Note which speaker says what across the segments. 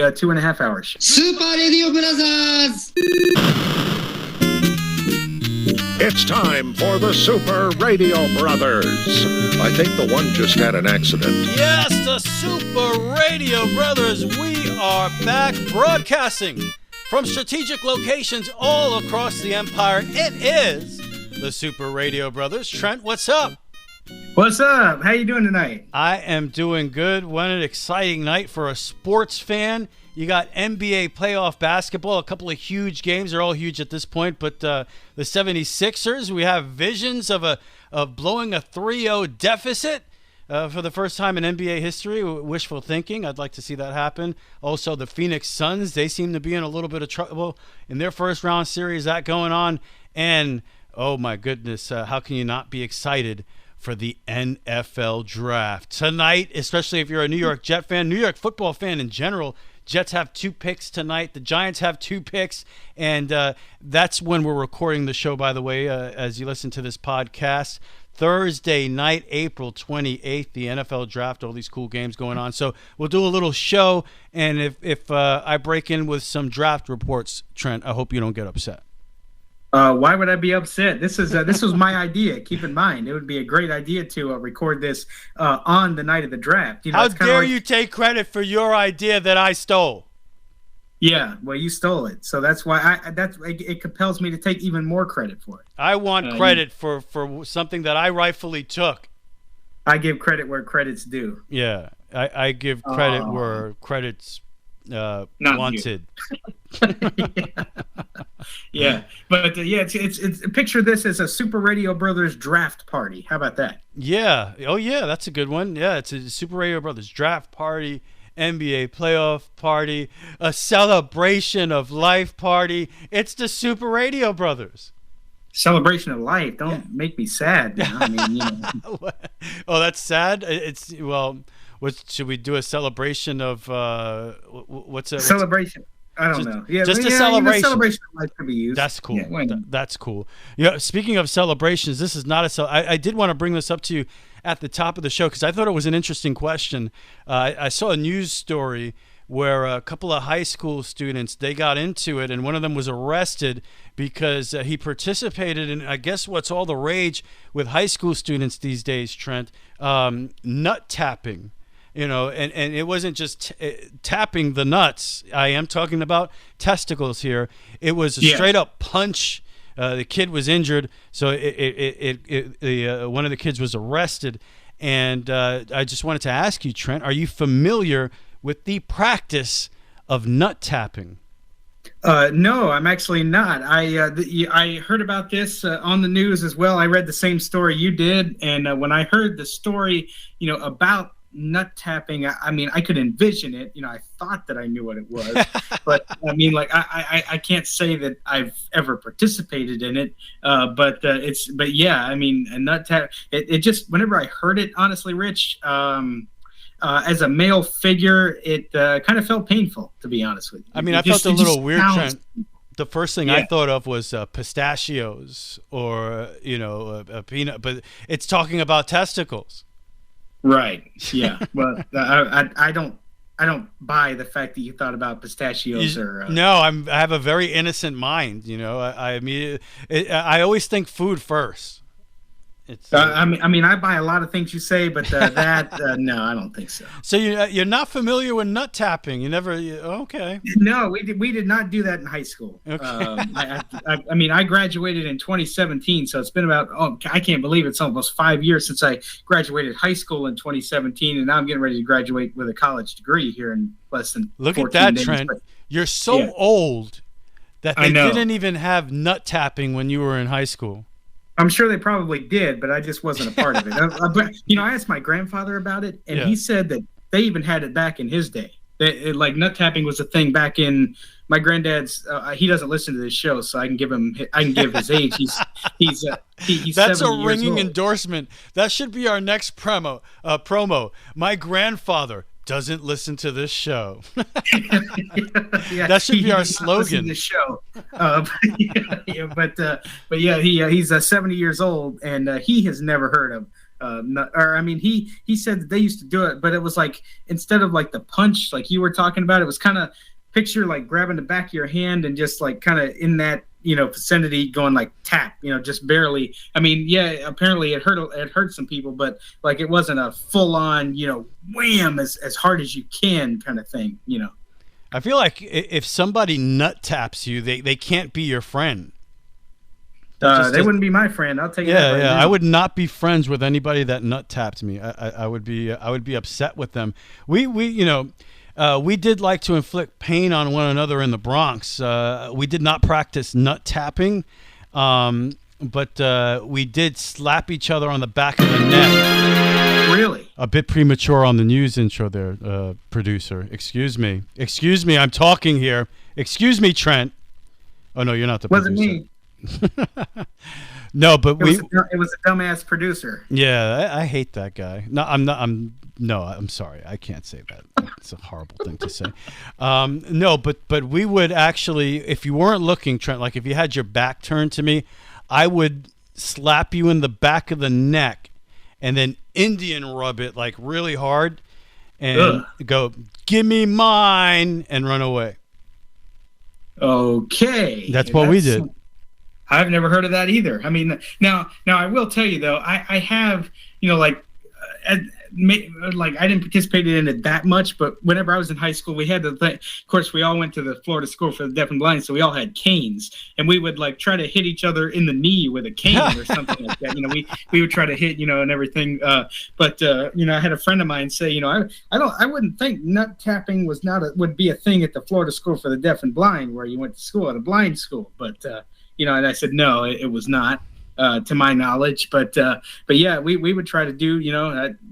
Speaker 1: a 2.5 hour show.
Speaker 2: Super Radio Brothers!
Speaker 3: It's time for the Super Radio Brothers. I think the one just had an accident.
Speaker 4: Yes, the Super Radio Brothers. We are back broadcasting from strategic locations all across the empire. It is the Super Radio Brothers. Trent, what's up?
Speaker 1: What's up? How you doing tonight?
Speaker 4: I am doing good. What an exciting night for a sports fan. You got NBA playoff basketball, a couple of huge games. They're all huge at this point, but the 76ers, we have visions of blowing a 3-0 deficit for the first time in NBA history. Wishful thinking. I'd like to see that happen. Also, the Phoenix Suns, they seem to be in a little bit of trouble in their first round series. That going on. And, oh my goodness, how can you not be excited for the NFL draft tonight, especially if you're a New York Jet fan, New York football fan in general. Jets have 2 picks tonight. The Giants have 2 picks, and that's when we're recording the show, by the way, as you listen to this podcast. Thursday night, April 28th, the NFL draft, all these cool games going on. So we'll do a little show, and if I break in with some draft reports, Trent, I hope you don't get upset.
Speaker 1: Why would I be upset? This was my idea. Keep in mind, it would be a great idea to record this on the night of the draft. You know,
Speaker 4: how dare you take credit for your idea that I stole?
Speaker 1: Yeah, well, you stole it, so that's why it compels me to take even more credit for it.
Speaker 4: I want credit for something that I rightfully took.
Speaker 1: I give credit where credit's due.
Speaker 4: Yeah, I give credit where credit's wanted.
Speaker 1: Yeah, but it's picture this as a Super Radio Brothers draft party. How about that?
Speaker 4: Yeah. Oh yeah, that's a good one. Yeah, it's a Super Radio Brothers draft party, NBA playoff party, a celebration of life party. It's the Super Radio Brothers.
Speaker 1: Celebration of life. Don't make me sad. Now. I mean, you know.
Speaker 4: Oh, that's sad. What should we do? A celebration of what's a
Speaker 1: celebration? I don't know. Yeah,
Speaker 4: just a celebration.
Speaker 1: Celebration of life could be used.
Speaker 4: That's cool.
Speaker 1: Yeah,
Speaker 4: that's cool. Yeah. Speaking of celebrations, this is not I did want to bring this up to you at the top of the show because I thought it was an interesting question. I saw a news story where a couple of high school students, they got into it, and one of them was arrested because he participated in, I guess, what's all the rage with high school students these days, Trent, nut tapping. You know, and it wasn't just tapping the nuts. I am talking about testicles here. It was a straight up punch. The kid was injured, so one of the kids was arrested. And I just wanted to ask you, Trent, are you familiar with the practice of nut tapping?
Speaker 1: No, I'm actually not. I heard about this on the news as well. I read the same story you did, and when I heard the story, you know, about nut tapping, I mean, I could envision it. You know, I thought that I knew what it was, but I mean, like, I can't say that I've ever participated in it. But yeah, I mean, a nut tap. It just, whenever I heard it, honestly, Rich, as a male figure, it kind of felt painful, to be honest with you.
Speaker 4: I mean, I felt a little weird, Trent. The first thing I thought of was pistachios or a peanut, but it's talking about testicles.
Speaker 1: Right. Yeah. Well, I don't buy the fact that you thought about pistachios
Speaker 4: No, I have a very innocent mind. You know, I always think food first. It's,
Speaker 1: I mean, I buy a lot of things you say, but no, I don't think so.
Speaker 4: So you're not familiar with nut tapping? You never? Okay.
Speaker 1: No, we did not do that in high school. Okay. I mean, I graduated in 2017, so it's been about I can't believe it's almost 5 years since I graduated high school in 2017, and now I'm getting ready to graduate with a college degree here in less than.
Speaker 4: Look at that, days. Trent. You're so old that they didn't even have nut tapping when you were in high school.
Speaker 1: I'm sure they probably did, but I just wasn't a part of it. I asked my grandfather about it, and he said that they even had it back in his day. Like nut tapping was a thing back in my granddad's. He doesn't listen to this show, so I can give his age. He's
Speaker 4: That's
Speaker 1: 70
Speaker 4: a ringing
Speaker 1: years old.
Speaker 4: Endorsement. That should be our next promo. My grandfather doesn't listen to this show. That should be our slogan.
Speaker 1: The show, but he's 70 years old, and he has never heard He said that they used to do it, but it was like instead of like the punch like you were talking about, it was kind of picture like grabbing the back of your hand and just like kind of in that vicinity going like tap, just barely. I mean, yeah, apparently it hurt some people, but like it wasn't a full on wham as hard as you can kind of thing.
Speaker 4: I feel like if somebody nut taps you, they can't be your friend.
Speaker 1: They wouldn't be my friend. I'll tell you that.
Speaker 4: Yeah. I would not be friends with anybody that nut tapped me. I would be upset with them. We did like to inflict pain on one another in the Bronx. We did not practice nut tapping, but we did slap each other on the back of the neck.
Speaker 1: Really?
Speaker 4: A bit premature on the news intro there, producer. Excuse me, I'm talking here. Excuse me, Trent. Oh no, you're not the producer.
Speaker 1: Wasn't me.
Speaker 4: No, but
Speaker 1: it was a dumbass producer.
Speaker 4: Yeah, I hate that guy. No, I'm sorry. I can't say that. It's a horrible thing to say. No, but we would actually, if you weren't looking, Trent, like if you had your back turned to me, I would slap you in the back of the neck and then Indian rub it like really hard and go, "Give me mine," and run away.
Speaker 1: Okay.
Speaker 4: That's what we did.
Speaker 1: I've never heard of that either. I mean, now I will tell you though, I have, I didn't participate in it that much, but whenever I was in high school, we had the thing. Of course, we all went to the Florida School for the Deaf and Blind, so we all had canes, and we would like try to hit each other in the knee with a cane or something like that. We would try to hit, and everything. But I had a friend of mine say, I wouldn't think nut tapping would be a thing at the Florida School for the Deaf and Blind, where you went to school at a blind school, but. And I said, no, it was not, to my knowledge. But yeah, we would try to do,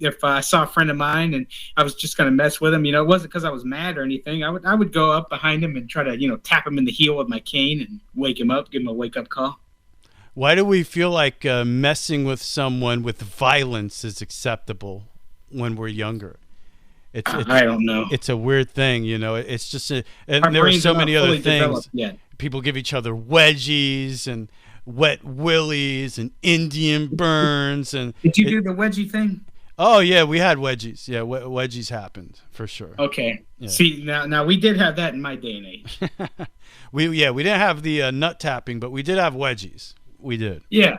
Speaker 1: if I saw a friend of mine and I was just going to mess with him, it wasn't because I was mad or anything. I would go up behind him and try to, tap him in the heel with my cane and wake him up, give him a wake up call.
Speaker 4: Why do we feel like messing with someone with violence is acceptable when we're younger?
Speaker 1: I don't know.
Speaker 4: It's a weird thing, It's just and there are so many other things. People give each other wedgies and wet willies and Indian burns. And
Speaker 1: did you do the wedgie thing?
Speaker 4: Oh yeah, we had wedgies. Yeah, wedgies happened for sure.
Speaker 1: Okay.
Speaker 4: Yeah.
Speaker 1: See, now we did have that in my day and age.
Speaker 4: we didn't have the nut tapping, but we did have wedgies. We did.
Speaker 1: Yeah,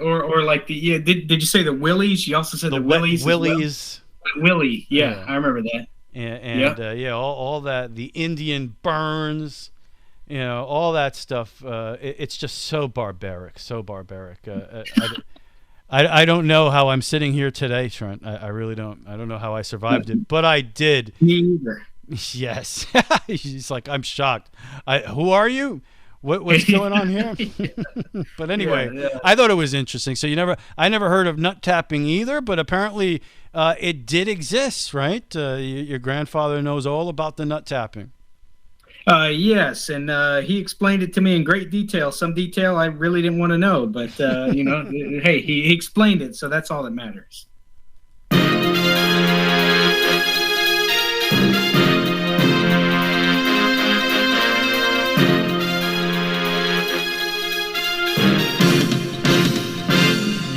Speaker 1: or like the Did you say the willies? You also said the willies.
Speaker 4: Willies.
Speaker 1: Willie. Yeah, I remember that.
Speaker 4: And all that, the Indian burns. All that stuff. It's just so barbaric. I don't know how I'm sitting here today, Trent. I really don't. I don't know how I survived it, but I did.
Speaker 1: Me either.
Speaker 4: Yes. He's like, I'm shocked. Who are you? What's going on here? But anyway, yeah. I thought it was interesting. So I never heard of nut tapping either, but apparently it did exist, right? Your grandfather knows all about the nut tapping.
Speaker 1: Yes, and he explained it to me in great detail. Some detail I really didn't want to know, but hey, he explained it, so that's all that matters.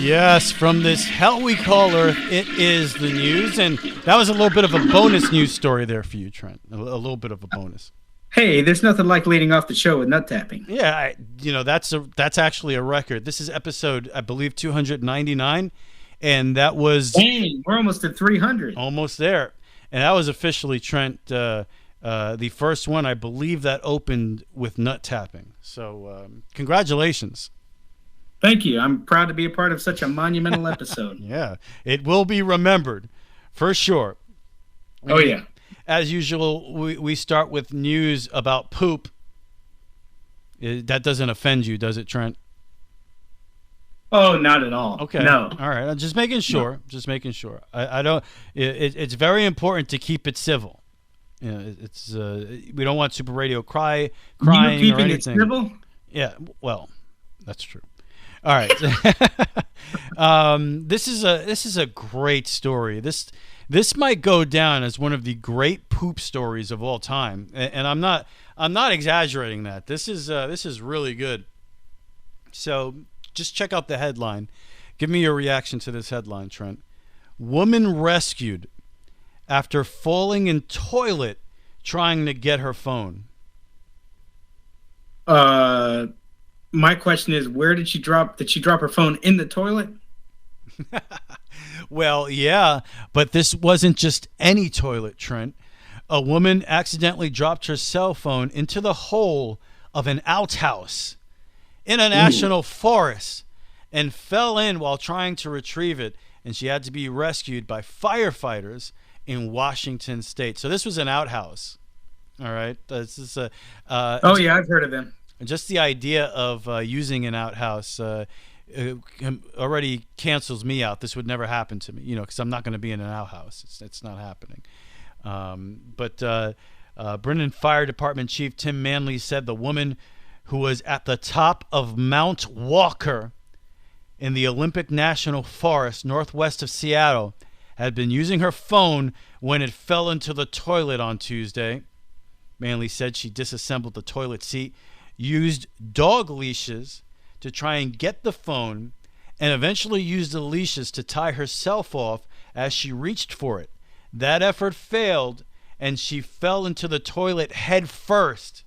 Speaker 4: Yes, from this hell we call Earth, it is the news, and that was a little bit of a bonus news story there for you, Trent. A little bit of a bonus.
Speaker 1: Hey, there's nothing like leading off the show with nut tapping.
Speaker 4: Yeah, that's actually a record. This is episode, I believe, 299, and that was.
Speaker 1: Dang, we're almost at 300.
Speaker 4: Almost there, and that was officially, Trent, the first one I believe that opened with nut tapping. So, congratulations.
Speaker 1: Thank you. I'm proud to be a part of such a monumental episode.
Speaker 4: Yeah, it will be remembered for sure.
Speaker 1: Oh yeah.
Speaker 4: As usual, we start with news about poop. That doesn't offend you, does it, Trent?
Speaker 1: Oh, not at all.
Speaker 4: Okay.
Speaker 1: No.
Speaker 4: All right. I'm just making sure. No. Just making sure. I don't. It's very important to keep it civil. It's we don't want Super Radio crying or anything.
Speaker 1: Keeping it civil?
Speaker 4: Yeah. Well, that's true. All right. This is a great story. This might go down as one of the great poop stories of all time, and I'm not exaggerating that. This is really good. So just check out the headline. Give me your reaction to this headline, Trent. Woman rescued after falling in toilet trying to get her phone.
Speaker 1: My question is, where did she drop? Did she drop her phone in the toilet?
Speaker 4: Well, yeah, but this wasn't just any toilet, Trent. A woman accidentally dropped her cell phone into the hole of an outhouse in a national forest and fell in while trying to retrieve it, and she had to be rescued by firefighters in Washington State. So this was an outhouse. All right, this is a.
Speaker 1: Yeah, I've heard of them.
Speaker 4: Just the idea of using an outhouse already cancels me out. This would never happen to me, because I'm not going to be in an outhouse. It's not happening. But Brennan Fire Department Chief Tim Manley said the woman who was at the top of Mount Walker in the Olympic National Forest northwest of Seattle had been using her phone when it fell into the toilet on Tuesday. Manley said she disassembled the toilet seat, used dog leashes to try and get the phone, and eventually used the leashes to tie herself off as she reached for it. That effort failed, and she fell into the toilet head first.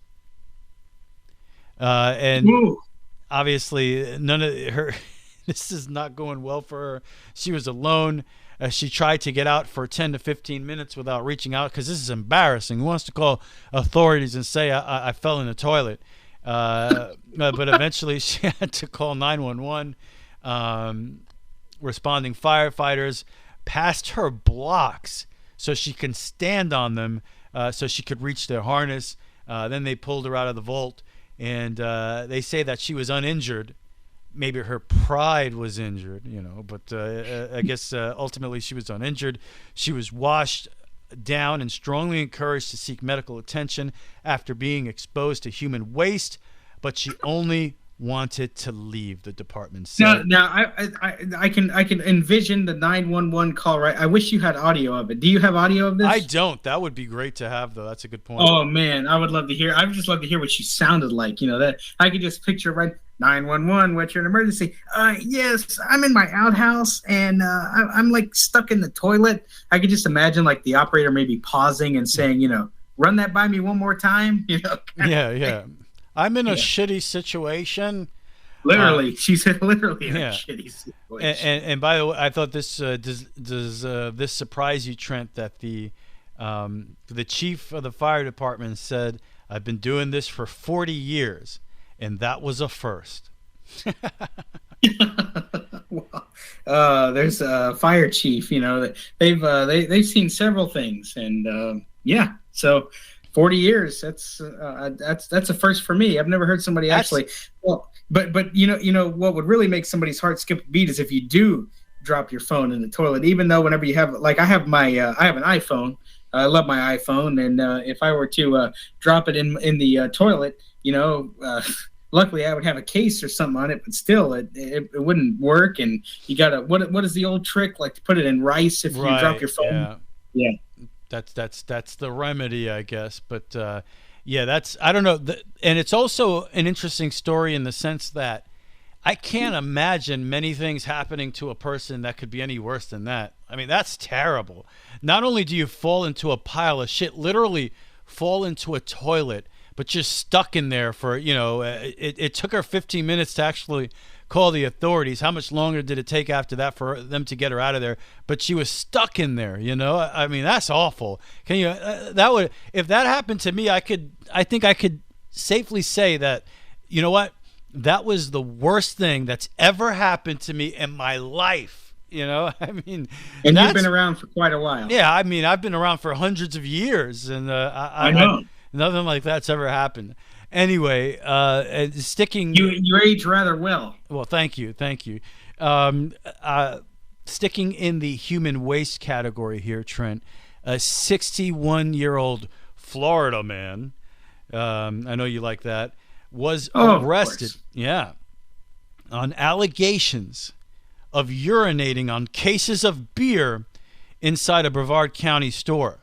Speaker 4: And obviously, none of her. This is not going well for her. She was alone. She tried to get out for 10 to 15 minutes without reaching out because this is embarrassing. Who wants to call authorities and say I fell in the toilet? But eventually she had to call 911. Responding firefighters passed her blocks so she can stand on them so she could reach their harness. Then they pulled her out of the vault, and they say that she was uninjured. Maybe her pride was injured, but I guess ultimately she was uninjured. She was washed down and strongly encouraged to seek medical attention after being exposed to human waste, but she only wanted to leave, the department said.
Speaker 1: Now I can envision the 911 call, right? I wish you had audio of it. Do you have audio of this?
Speaker 4: I don't. That would be great to have, though. That's a good point.
Speaker 1: Oh man, I would love to hear. I would just love to hear what she sounded like. That I could just picture, right? 911, what's your emergency? Yes, I'm in my outhouse and I'm like stuck in the toilet. I could just imagine like the operator maybe pausing and saying, run that by me one more time.
Speaker 4: Yeah. I'm in a shitty situation.
Speaker 1: Literally, she said literally in a shitty situation.
Speaker 4: And by the way, I thought this does this surprise you, Trent, that the chief of the fire department said, I've been doing this for 40 years. And that was a first.
Speaker 1: There's a fire chief. They've seen several things, and so 40 years. That's a first for me. I've never heard somebody actually. Well, but what would really make somebody's heart skip a beat is if you do drop your phone in the toilet. Even though whenever you have, like, I have an iPhone. I love my iPhone, and if I were to drop it in the toilet, luckily I would have a case or something on it, but still it wouldn't work. And you gotta what is the old trick, like to put it in rice if you drop your phone? Yeah.
Speaker 4: That's the remedy, I guess. But that's, I don't know. And it's also an interesting story in the sense that I can't imagine many things happening to a person that could be any worse than that. I mean, that's terrible. Not only do you fall into a pile of shit, literally fall into a toilet, but you're stuck in there for, it took her 15 minutes to actually call the authorities. How much longer did it take after that for them to get her out of there? But she was stuck in there, I mean, that's awful. Can you, if that happened to me, I think I could safely say that, you know what? That was the worst thing that's ever happened to me in my life. I mean,
Speaker 1: and you've been around for quite a while.
Speaker 4: Yeah. I mean, I've been around for hundreds of years, and I know. Nothing like that's ever happened. Anyway, sticking.
Speaker 1: You age rather well.
Speaker 4: Well, thank you. Sticking in the human waste category here, Trent. A 61-year-old Florida man. I know you like that. Was arrested. Yeah, on allegations of urinating on cases of beer inside a Brevard County store.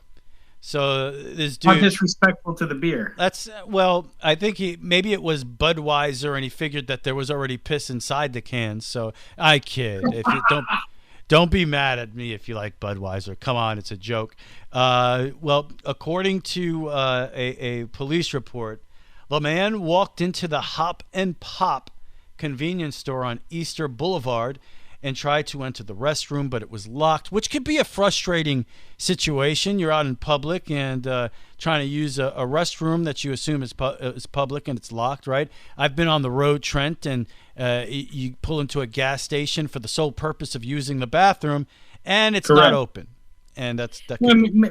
Speaker 4: So this
Speaker 1: Not
Speaker 4: dude,
Speaker 1: disrespectful to the beer.
Speaker 4: I think maybe it was Budweiser, and he figured that there was already piss inside the cans. So I kid. If you don't be mad at me if you like Budweiser. Come on, it's a joke. Well, according to a police report, the man walked into the Hop and Pop convenience store on Easter Boulevard and tried to enter the restroom, but it was locked, which could be a frustrating situation. You're out in public and trying to use a restroom that you assume is public, and it's locked, right? I've been on the road, Trent, and you pull into a gas station for the sole purpose of using the bathroom, and it's
Speaker 1: Correct.
Speaker 4: not open. And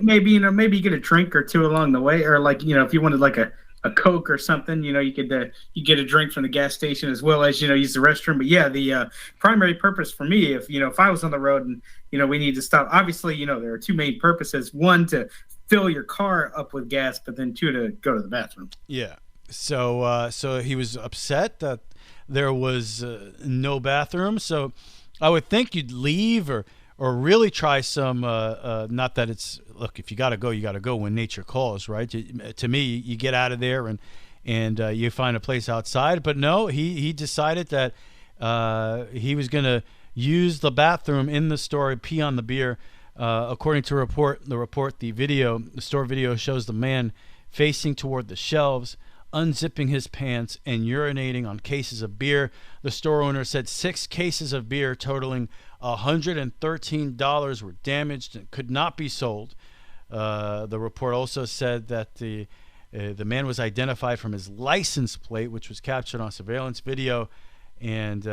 Speaker 1: maybe you get a drink or two along the way, or like if you wanted like a Coke or something, you could you get a drink from the gas station as well as use the restroom. But yeah, the primary purpose for me, if I was on the road and we need to stop, obviously there are two main purposes: one, to fill your car up with gas, but then two, to go to the bathroom.
Speaker 4: Yeah. So he was upset that there was no bathroom. So I would think you'd leave or really try some. Not that it's look. If you got to go, you got to go when nature calls, right? To me, you get out of there and you find a place outside. But no, he decided that he was going to use the bathroom in the store, pee on the beer. According to the store video shows the man facing toward the shelves, unzipping his pants and urinating on cases of beer. The store owner said 6 cases of beer totaling $113 were damaged and could not be sold. The report also said that the man was identified from his license plate, which was captured on surveillance video, and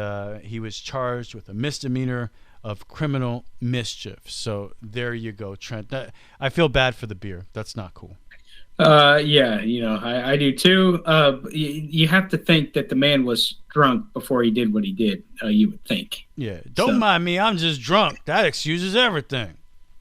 Speaker 4: he was charged with a misdemeanor of criminal mischief. So there you go, Trent. I feel bad for the beer. That's not cool.
Speaker 1: Yeah, I do too. You have to think that the man was drunk before he did what he did. You would think.
Speaker 4: Yeah, don't mind me. I'm just drunk. That excuses everything.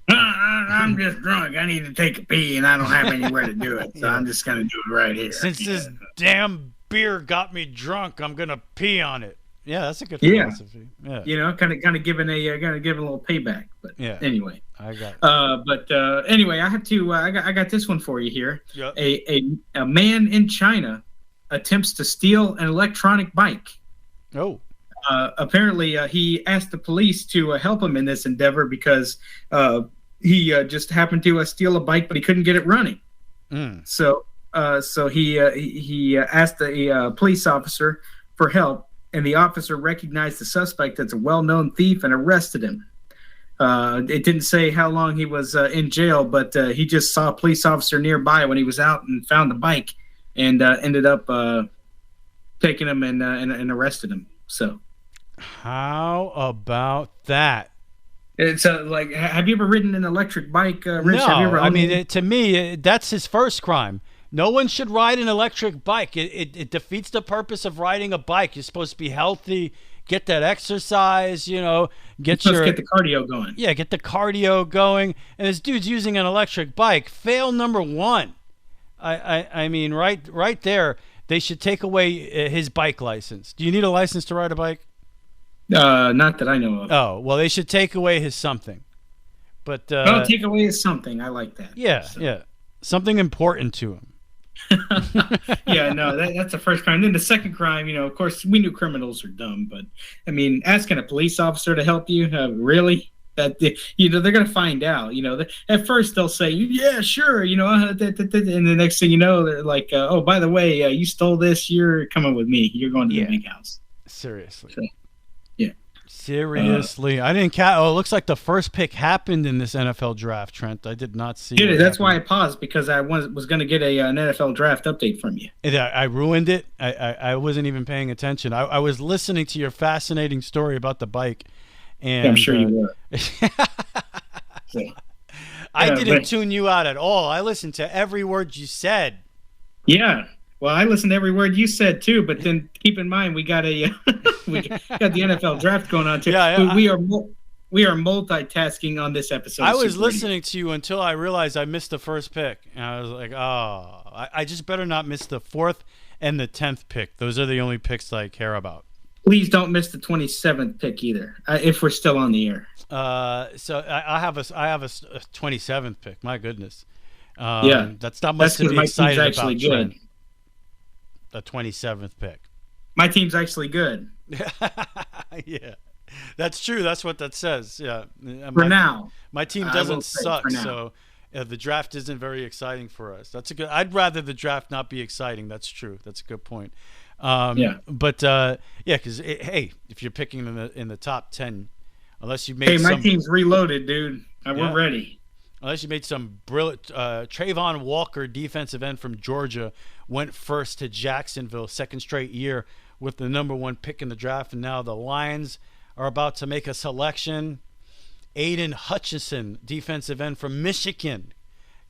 Speaker 1: I'm just drunk. I need to take a pee, and I don't have anywhere to do it, so I'm just gonna do it right here.
Speaker 4: Since this damn beer got me drunk, I'm gonna pee on it. Yeah, that's a good philosophy. Yeah,
Speaker 1: kind of giving a little payback. But
Speaker 4: yeah,
Speaker 1: anyway,
Speaker 4: I got.
Speaker 1: Anyway, I have to. I got this one for you here.
Speaker 4: Yep.
Speaker 1: A man in China attempts to steal an electronic bike.
Speaker 4: Oh.
Speaker 1: Apparently, he asked the police to help him in this endeavor because he just happened to steal a bike, but he couldn't get it running. So he asked the police officer for help, and the officer recognized the suspect as a well-known thief and arrested him. It didn't say how long he was in jail, but he just saw a police officer nearby when he was out and found the bike, and ended up taking him and arrested him. So.
Speaker 4: How about that?
Speaker 1: It's like, have you ever ridden an electric bike, Rich?
Speaker 4: No,
Speaker 1: have you ever
Speaker 4: I mean, to me, that's his first crime. No one should ride an electric bike. It defeats the purpose of riding a bike. You're supposed to be healthy, get that exercise, get
Speaker 1: the cardio going.
Speaker 4: Yeah, get the cardio going. And this dude's using an electric bike. Fail number 1. I mean, right there, they should take away his bike license. Do you need a license to ride a bike?
Speaker 1: Not that I know of.
Speaker 4: Oh, well, they should take away his something. But
Speaker 1: take away his something. I like that.
Speaker 4: Yeah, so. Yeah, something important to him.
Speaker 1: Yeah, no, that's the first crime. Then the second crime, of course, we knew criminals are dumb, but I mean, asking a police officer to help you, really? That they're gonna find out. At first they'll say, "Yeah, sure," and the next thing you know, they're like, "Oh, by the way, you stole this. You're coming with me. You're going to the big house."
Speaker 4: Seriously.
Speaker 1: So, yeah.
Speaker 4: Seriously, I didn't catch. Oh, it looks like the first pick happened in this NFL draft, Trent. I did not see it.
Speaker 1: That's why I paused, because I was going to get an NFL draft update from you.
Speaker 4: I ruined it. I wasn't even paying attention. I was listening to your fascinating story about the bike. And,
Speaker 1: I'm sure you were.
Speaker 4: I didn't tune you out at all. I listened to every word you said.
Speaker 1: Yeah. Well, I listened to every word you said too, but then keep in mind we got the NFL draft going on too.
Speaker 4: Yeah,
Speaker 1: we are multitasking on this episode.
Speaker 4: I was listening to you until I realized I missed the first pick, and I was like, "Oh, I just better not miss the 4th and the 10th pick. Those are the only picks I care about."
Speaker 1: Please don't miss the 27th pick either, if we're still on the air.
Speaker 4: So I have a 27th pick. My goodness. That's not much to be excited about,
Speaker 1: actually good.
Speaker 4: Trent. The 27th pick.
Speaker 1: My team's actually good.
Speaker 4: Yeah, that's true. That's what that says. Yeah.
Speaker 1: For now.
Speaker 4: My team doesn't suck, so the draft isn't very exciting for us. I'd rather the draft not be exciting. That's true. That's a good point. But because hey, if you're picking in the top 10, unless you made
Speaker 1: my team's reloaded, dude. We're ready.
Speaker 4: Unless you made some brilliant Trayvon Walker, defensive end from Georgia, went first to Jacksonville, second straight year with the number 1 pick in the draft, and now the Lions are about to make a selection. Aiden Hutchinson, defensive end from Michigan,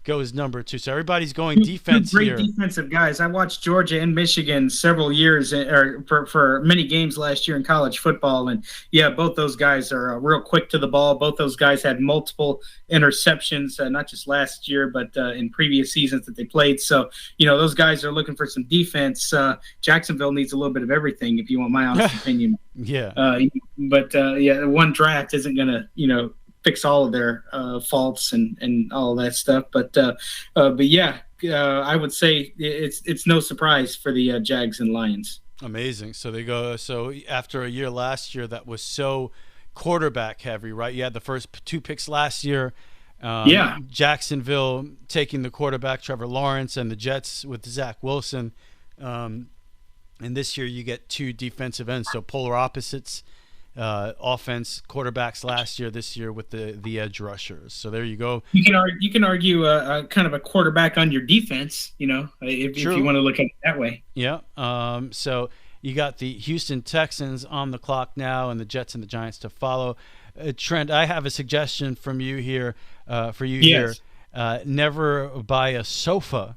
Speaker 4: goes number 2. So everybody's going defense here.
Speaker 1: Great defensive guys. I watched Georgia and Michigan several years, or for many games last year in college football, and both those guys are real quick to the ball. Both those guys had multiple interceptions, not just last year, but in previous seasons that they played. So those guys are looking for some defense. Jacksonville needs a little bit of everything, if you want my honest opinion. But one draft isn't gonna fix all of their faults and all that stuff. But I would say it's no surprise for the Jags and Lions.
Speaker 4: Amazing. So they go. So after a year last year that was so quarterback heavy, right? You had the first 2 picks last year. Jacksonville taking the quarterback Trevor Lawrence, and the Jets with Zach Wilson. And this year you get 2 defensive ends, so polar opposites. Offense quarterbacks last year, this year with the edge rushers. So there you go.
Speaker 1: You can argue kind of a quarterback on your defense, if you want to look at it that way.
Speaker 4: Yeah. So you got the Houston Texans on the clock now, and the Jets and the Giants to follow. Trent, I have a suggestion from you here. Here. Never buy a sofa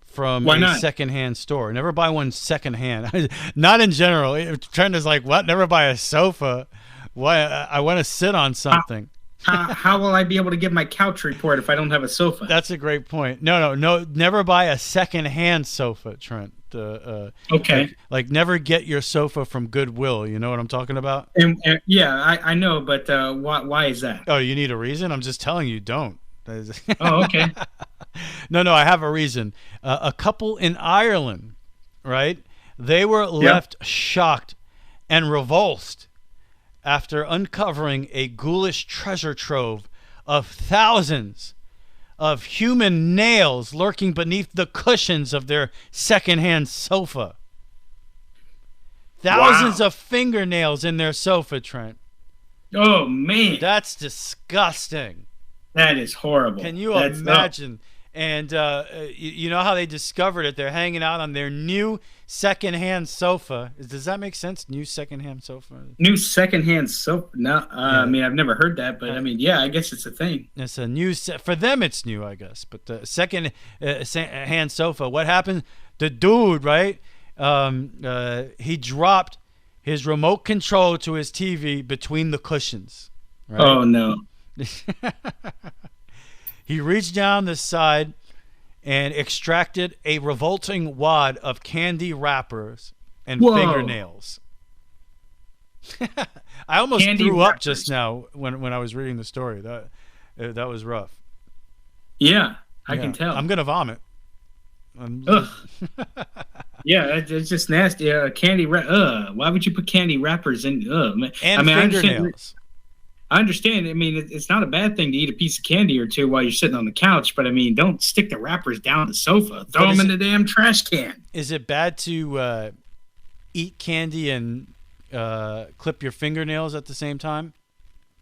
Speaker 4: from a secondhand store. Never buy one secondhand. Not in general. Trent is like, what? Never buy a sofa? Why? I want to sit on something.
Speaker 1: How will I be able to give my couch report if I don't have a sofa?
Speaker 4: That's a great point. No. Never buy a secondhand sofa, Trent.
Speaker 1: Okay.
Speaker 4: Like never get your sofa from Goodwill. You know what I'm talking about?
Speaker 1: I know, but why is that?
Speaker 4: Oh, you need a reason? I'm just telling you, don't.
Speaker 1: Oh, okay.
Speaker 4: No, I have a reason. A couple in Ireland, right? They were left shocked and revulsed after uncovering a ghoulish treasure trove of thousands of human nails lurking beneath the cushions of their secondhand sofa. Thousands of fingernails in their sofa, Trent.
Speaker 1: Oh, man.
Speaker 4: That's disgusting.
Speaker 1: That is horrible.
Speaker 4: Can you imagine? And you know how they discovered it? They're hanging out on their new secondhand sofa. Does that make sense? New secondhand sofa?
Speaker 1: New secondhand sofa? No, I mean, I've never heard that, but I mean, I guess it's a thing.
Speaker 4: It's a new for them. It's new, I guess. But the second hand sofa. What happened? The dude, right? He dropped his remote control to his TV between the cushions. Right?
Speaker 1: Oh no.
Speaker 4: He reached down the side and extracted a revolting wad of candy wrappers and fingernails. I almost threw up just now when I was reading the story. That was rough.
Speaker 1: Yeah, I can tell.
Speaker 4: I'm gonna vomit.
Speaker 1: Yeah, it's just nasty. Candy why would you put candy wrappers in?
Speaker 4: And fingernails.
Speaker 1: I understand. I mean, it's not a bad thing to eat a piece of candy or two while you're sitting on the couch, but I mean, don't stick the wrappers down the sofa. Throw them in the damn trash can.
Speaker 4: Is it bad to eat candy and clip your fingernails at the same time?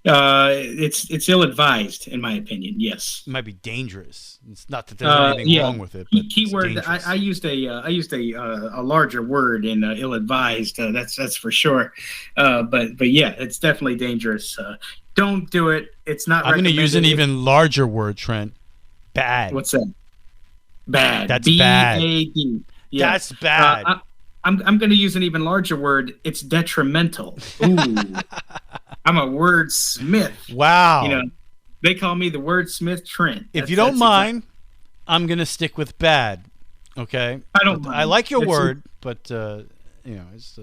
Speaker 1: It's ill-advised, in my opinion. Yes,
Speaker 4: it might be dangerous. It's not that there's anything wrong with it. But
Speaker 1: keyword. I used a larger word in ill-advised. That's for sure. But yeah, it's definitely dangerous. Don't do it. It's not.
Speaker 4: I'm going to use an even larger word, Trent. Bad.
Speaker 1: What's that? Bad.
Speaker 4: That's
Speaker 1: bad.
Speaker 4: B-A-D. Yeah. That's bad.
Speaker 1: I'm going to use an even larger word. It's detrimental. Ooh. I'm a wordsmith.
Speaker 4: Wow.
Speaker 1: You know, they call me the wordsmith Trent.
Speaker 4: If you don't mind, I'm going to stick with bad. Okay?
Speaker 1: I don't mind.
Speaker 4: I like your word, but you know, it's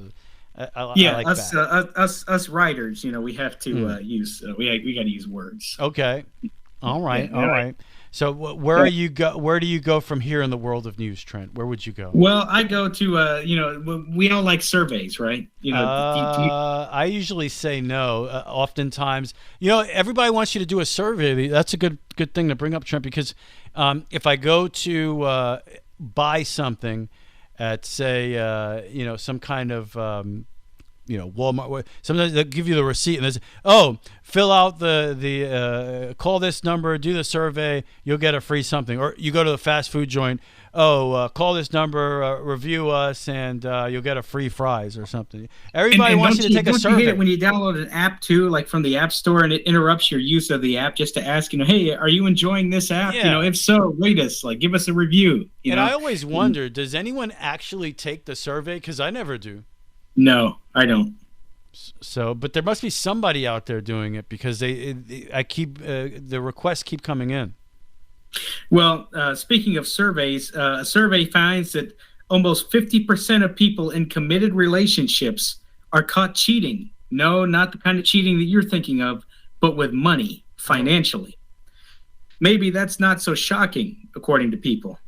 Speaker 4: I like bad.
Speaker 1: Us writers, you know, we have to use we got to use words.
Speaker 4: Okay. All right. All right. So where do you go from here in the world of news, Trent? Where would you go?
Speaker 1: Well, I go to we all like surveys, right?
Speaker 4: I usually say no. Oftentimes, everybody wants you to do a survey. That's a good thing to bring up, Trent, because if I go to buy something at, say, some kind of Walmart. Sometimes they'll give you the receipt and there's, fill out the call this number, do the survey, you'll get a free something. Or you go to the fast food joint, call this number, review us, and you'll get a free fries or something. Everybody wants you to take a survey.
Speaker 1: You hate it when you download an app too, like from the App Store, and it interrupts your use of the app just to ask, hey, are you enjoying this app?
Speaker 4: Yeah.
Speaker 1: If so, rate us, give us a review.
Speaker 4: I always wonder, does anyone actually take the survey? Because I never do.
Speaker 1: No, I don't.
Speaker 4: So, but there must be somebody out there doing it, because the requests keep coming in.
Speaker 1: Well, speaking of surveys, a survey finds that almost 50% of people in committed relationships are caught cheating. No, not the kind of cheating that you're thinking of, but with money, financially. Maybe that's not so shocking, according to people.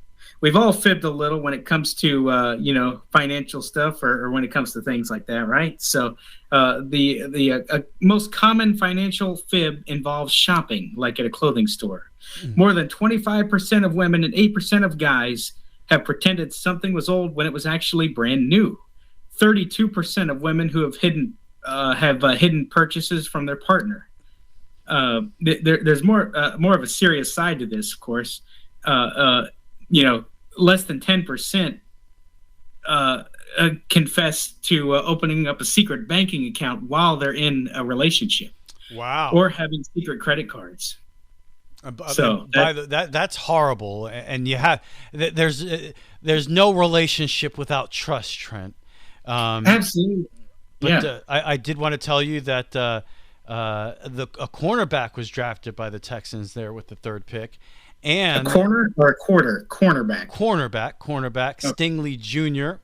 Speaker 1: We've all fibbed a little when it comes to financial stuff, or when it comes to things like that, right? So the most common financial fib involves shopping, like at a clothing store. Mm-hmm. More than 25% of women and 8% of guys have pretended something was old when it was actually brand new. 32% of women who have hidden purchases from their partner. There's more of a serious side to this, of course. Less than 10% confess to opening up a secret banking account while they're in a relationship.
Speaker 4: Wow.
Speaker 1: Or having secret credit cards.
Speaker 4: So that's horrible. And there's no relationship without trust, Trent.
Speaker 1: Absolutely.
Speaker 4: But I did want to tell you that a cornerback was drafted by the Texans there with the third pick. And
Speaker 1: a corner or a quarter? Cornerback.
Speaker 4: Stingley Jr.,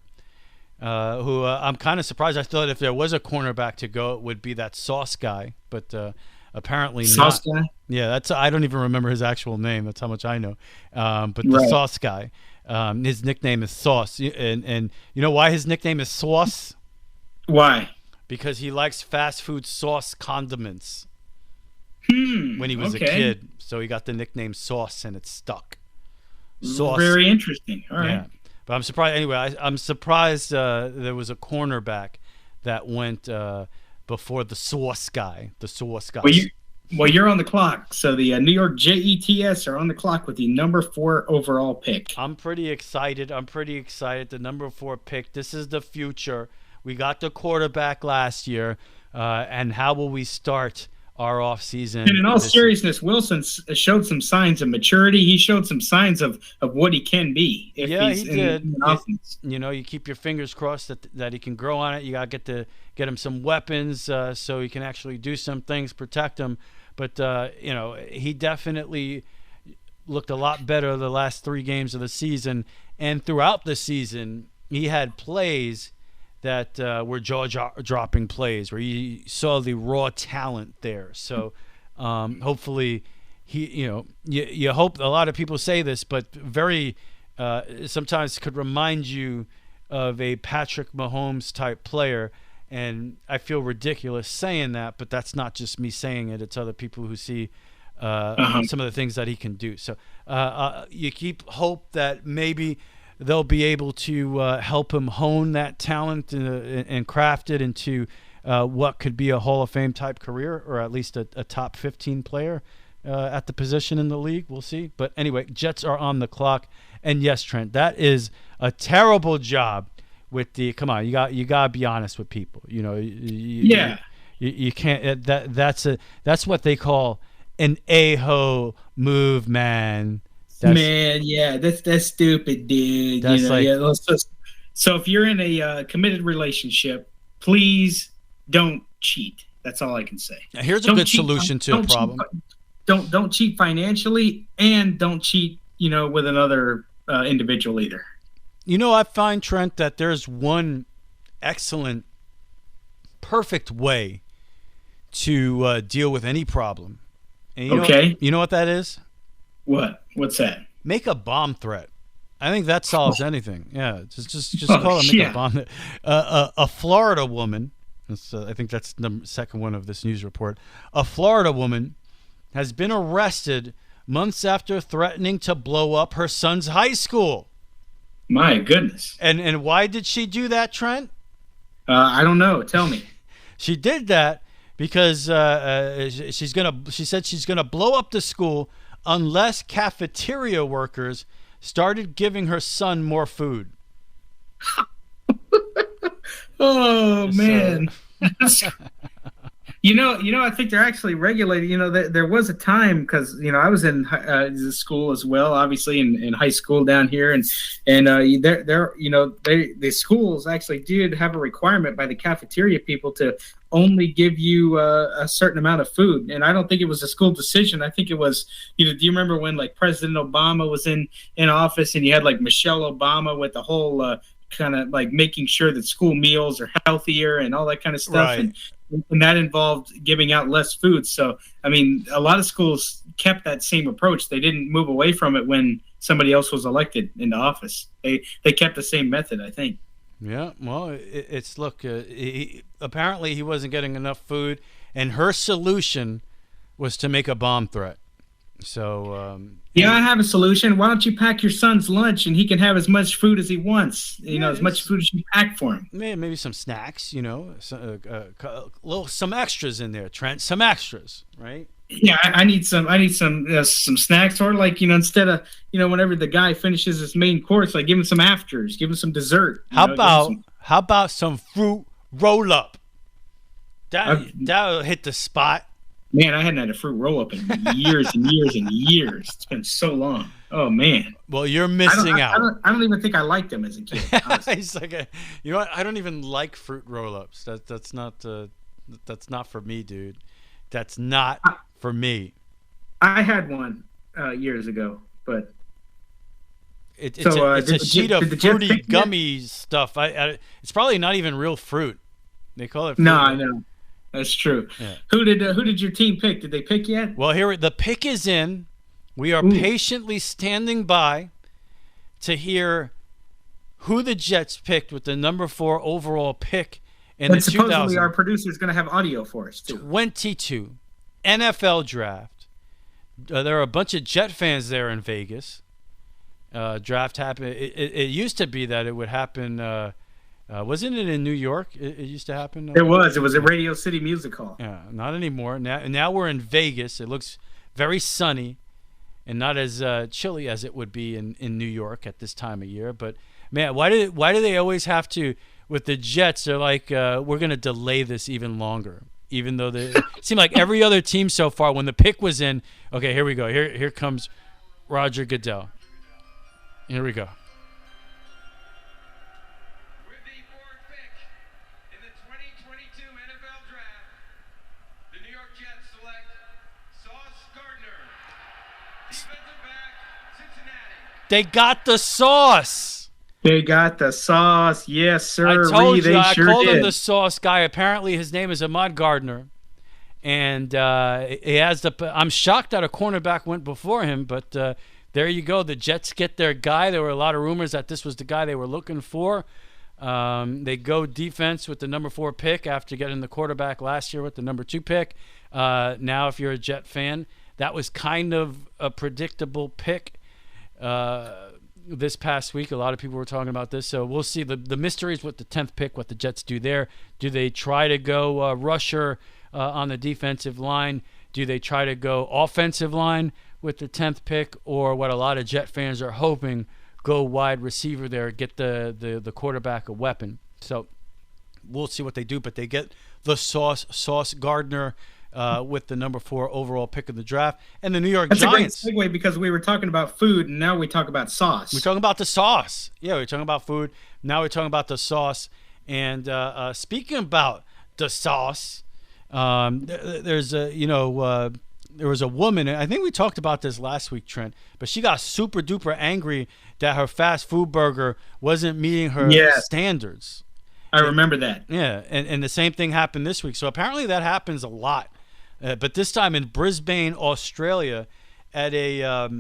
Speaker 4: who I'm kind of surprised. I thought if there was a cornerback to go, it would be that Sauce guy, but apparently
Speaker 1: Sauce
Speaker 4: not.
Speaker 1: Guy?
Speaker 4: Yeah, I don't even remember his actual name. That's how much I know. But the Sauce guy, his nickname is Sauce. And you know why his nickname is Sauce?
Speaker 1: Why?
Speaker 4: Because he likes fast food sauce condiments. When he was a
Speaker 1: okay.
Speaker 4: kid, so he got the nickname Sauce, and it stuck. Sauce.
Speaker 1: Very interesting. All right.
Speaker 4: Yeah. But I'm surprised. Anyway, I'm surprised there was a cornerback that went before the Sauce guy. The Sauce guy.
Speaker 1: Well, you're on the clock. So the New York Jets are on the clock with the number 4 overall pick.
Speaker 4: I'm pretty excited. The number 4 pick. This is the future. We got the quarterback last year, and how will we start our off season?
Speaker 1: And in all seriousness, Wilson showed some signs of maturity. He showed some signs of what he can be. He did. In offense.
Speaker 4: You keep your fingers crossed that he can grow on it. You got to get him some weapons so he can actually do some things, protect him. But he definitely looked a lot better the last 3 games of the season, and throughout the season he had plays that were jaw-dropping plays where you saw the raw talent there. So hopefully you hope. A lot of people say this, but very sometimes could remind you of a Patrick Mahomes type player. And I feel ridiculous saying that, but that's not just me saying it. It's other people who see some of the things that he can do. So you keep hope that maybe they'll be able to help him hone that talent and craft it into what could be a Hall of Fame type career, or at least a top 15 player at the position in the league. We'll see. But anyway, Jets are on the clock. And yes, Trent, that is a terrible job with the – come on, you got to be honest with people. You can't that's what they call an a-ho move, man.
Speaker 1: That's stupid, dude.
Speaker 4: That's
Speaker 1: so if you're in a committed relationship, please don't cheat. That's all I can say.
Speaker 4: Now, here's a good solution to a problem.
Speaker 1: Don't cheat financially, and don't cheat, with another individual either.
Speaker 4: I find, Trent, that there's one excellent, perfect way to deal with any problem. And you know what that is?
Speaker 1: What? What's that?
Speaker 4: Make a bomb threat. I think that solves anything. Yeah, just call it make a bomb. A Florida woman. I think that's the second one of this news report. A Florida woman has been arrested months after threatening to blow up her son's high school.
Speaker 1: My goodness.
Speaker 4: And why did she do that, Trent?
Speaker 1: I don't know. Tell me.
Speaker 4: She did that because she said she's gonna blow up the school unless cafeteria workers started giving her son more food.
Speaker 1: Oh man. You know, I think they're actually regulating. You know, there was a time because I was in the school as well, obviously in high school down here, and the schools actually did have a requirement by the cafeteria people to only give you a certain amount of food. And I don't think it was a school decision. I think it was, do you remember when like President Obama was in office and you had like Michelle Obama with the whole kind of like making sure that school meals are healthier and all that kind of stuff.
Speaker 4: Right.
Speaker 1: And that involved giving out less food. So, I mean, a lot of schools kept that same approach. They didn't move away from it when somebody else was elected into office. They kept the same method, I think.
Speaker 4: Yeah, well, apparently he wasn't getting enough food, and her solution was to make a bomb threat. So,
Speaker 1: I have a solution. Why don't you pack your son's lunch and he can have as much food as he wants? As much food as you pack for him.
Speaker 4: Maybe some snacks. Some extras in there, Trent. Some extras, right?
Speaker 1: Yeah, I need some snacks, or like instead of whenever the guy finishes his main course, like give him some afters, give him some dessert.
Speaker 4: How about some fruit roll up? That'll hit the spot.
Speaker 1: Man, I hadn't had a fruit roll up in years and years and years. It's been so long. Oh man.
Speaker 4: Well, you're missing out.
Speaker 1: I don't even think I liked them as a kid.
Speaker 4: He's like, you know what? I don't even like fruit roll ups. That's not for me, dude. That's not for me.
Speaker 1: I had one years ago, but
Speaker 4: it's a sheet of fruity gummy stuff. It's probably not even real fruit. They call it fruit.
Speaker 1: No, I know. That's true.
Speaker 4: Yeah.
Speaker 1: Who did your team pick? Did they pick yet?
Speaker 4: Well, the pick is in. We are patiently standing by to hear who the Jets picked with the number 4 overall pick in the 2000.
Speaker 1: Supposedly our producer is going to have audio for us too.
Speaker 4: 22 NFL draft. There are a bunch of Jet fans there in Vegas. Draft happened. It used to be that it would happen. Wasn't it in New York? It used to happen.
Speaker 1: It was. It was at Radio City Music Hall.
Speaker 4: Yeah, not anymore. Now we're in Vegas. It looks very sunny, and not as chilly as it would be in New York at this time of year. But man, why do they always have to? With the Jets, they're like, we're going to delay this even longer. Even though it seemed like every other team so far, when the pick was in, okay, here we go. Here comes Roger Goodell. Here we go. They got the sauce.
Speaker 1: They got the sauce. Yes, sir.
Speaker 4: I told you. I called
Speaker 1: did.
Speaker 4: him the sauce guy. Apparently, his name is Ahmad Gardner, and he has the. I'm shocked that a cornerback went before him, but there you go. The Jets get their guy. There were a lot of rumors that this was the guy they were looking for. They go defense with the number 4 pick after getting the quarterback last year with the number 2 pick. Now, if you're a Jet fan, that was kind of a predictable pick. This past week, a lot of people were talking about this, so we'll see. The mysteries with the 10th pick, what the Jets do there. Do they try to go rusher on the defensive line? Do they try to go offensive line with the 10th pick, or what a lot of Jet fans are hoping, go wide receiver there, get the quarterback a weapon? So we'll see what they do, but they get the Sauce Gardner with the number 4 overall pick of the draft. And the New York Giants.
Speaker 1: That's a great segue because we were talking about food, and now we talk about sauce.
Speaker 4: We're talking about the sauce. Yeah, we're talking about food. Now we're talking about the sauce. And speaking about the sauce, there was a woman, I think we talked about this last week, Trent, but she got super duper angry that her fast food burger wasn't meeting her standards.
Speaker 1: I remember that.
Speaker 4: Yeah, and the same thing happened this week. So apparently that happens a lot. But this time in Brisbane, Australia, at a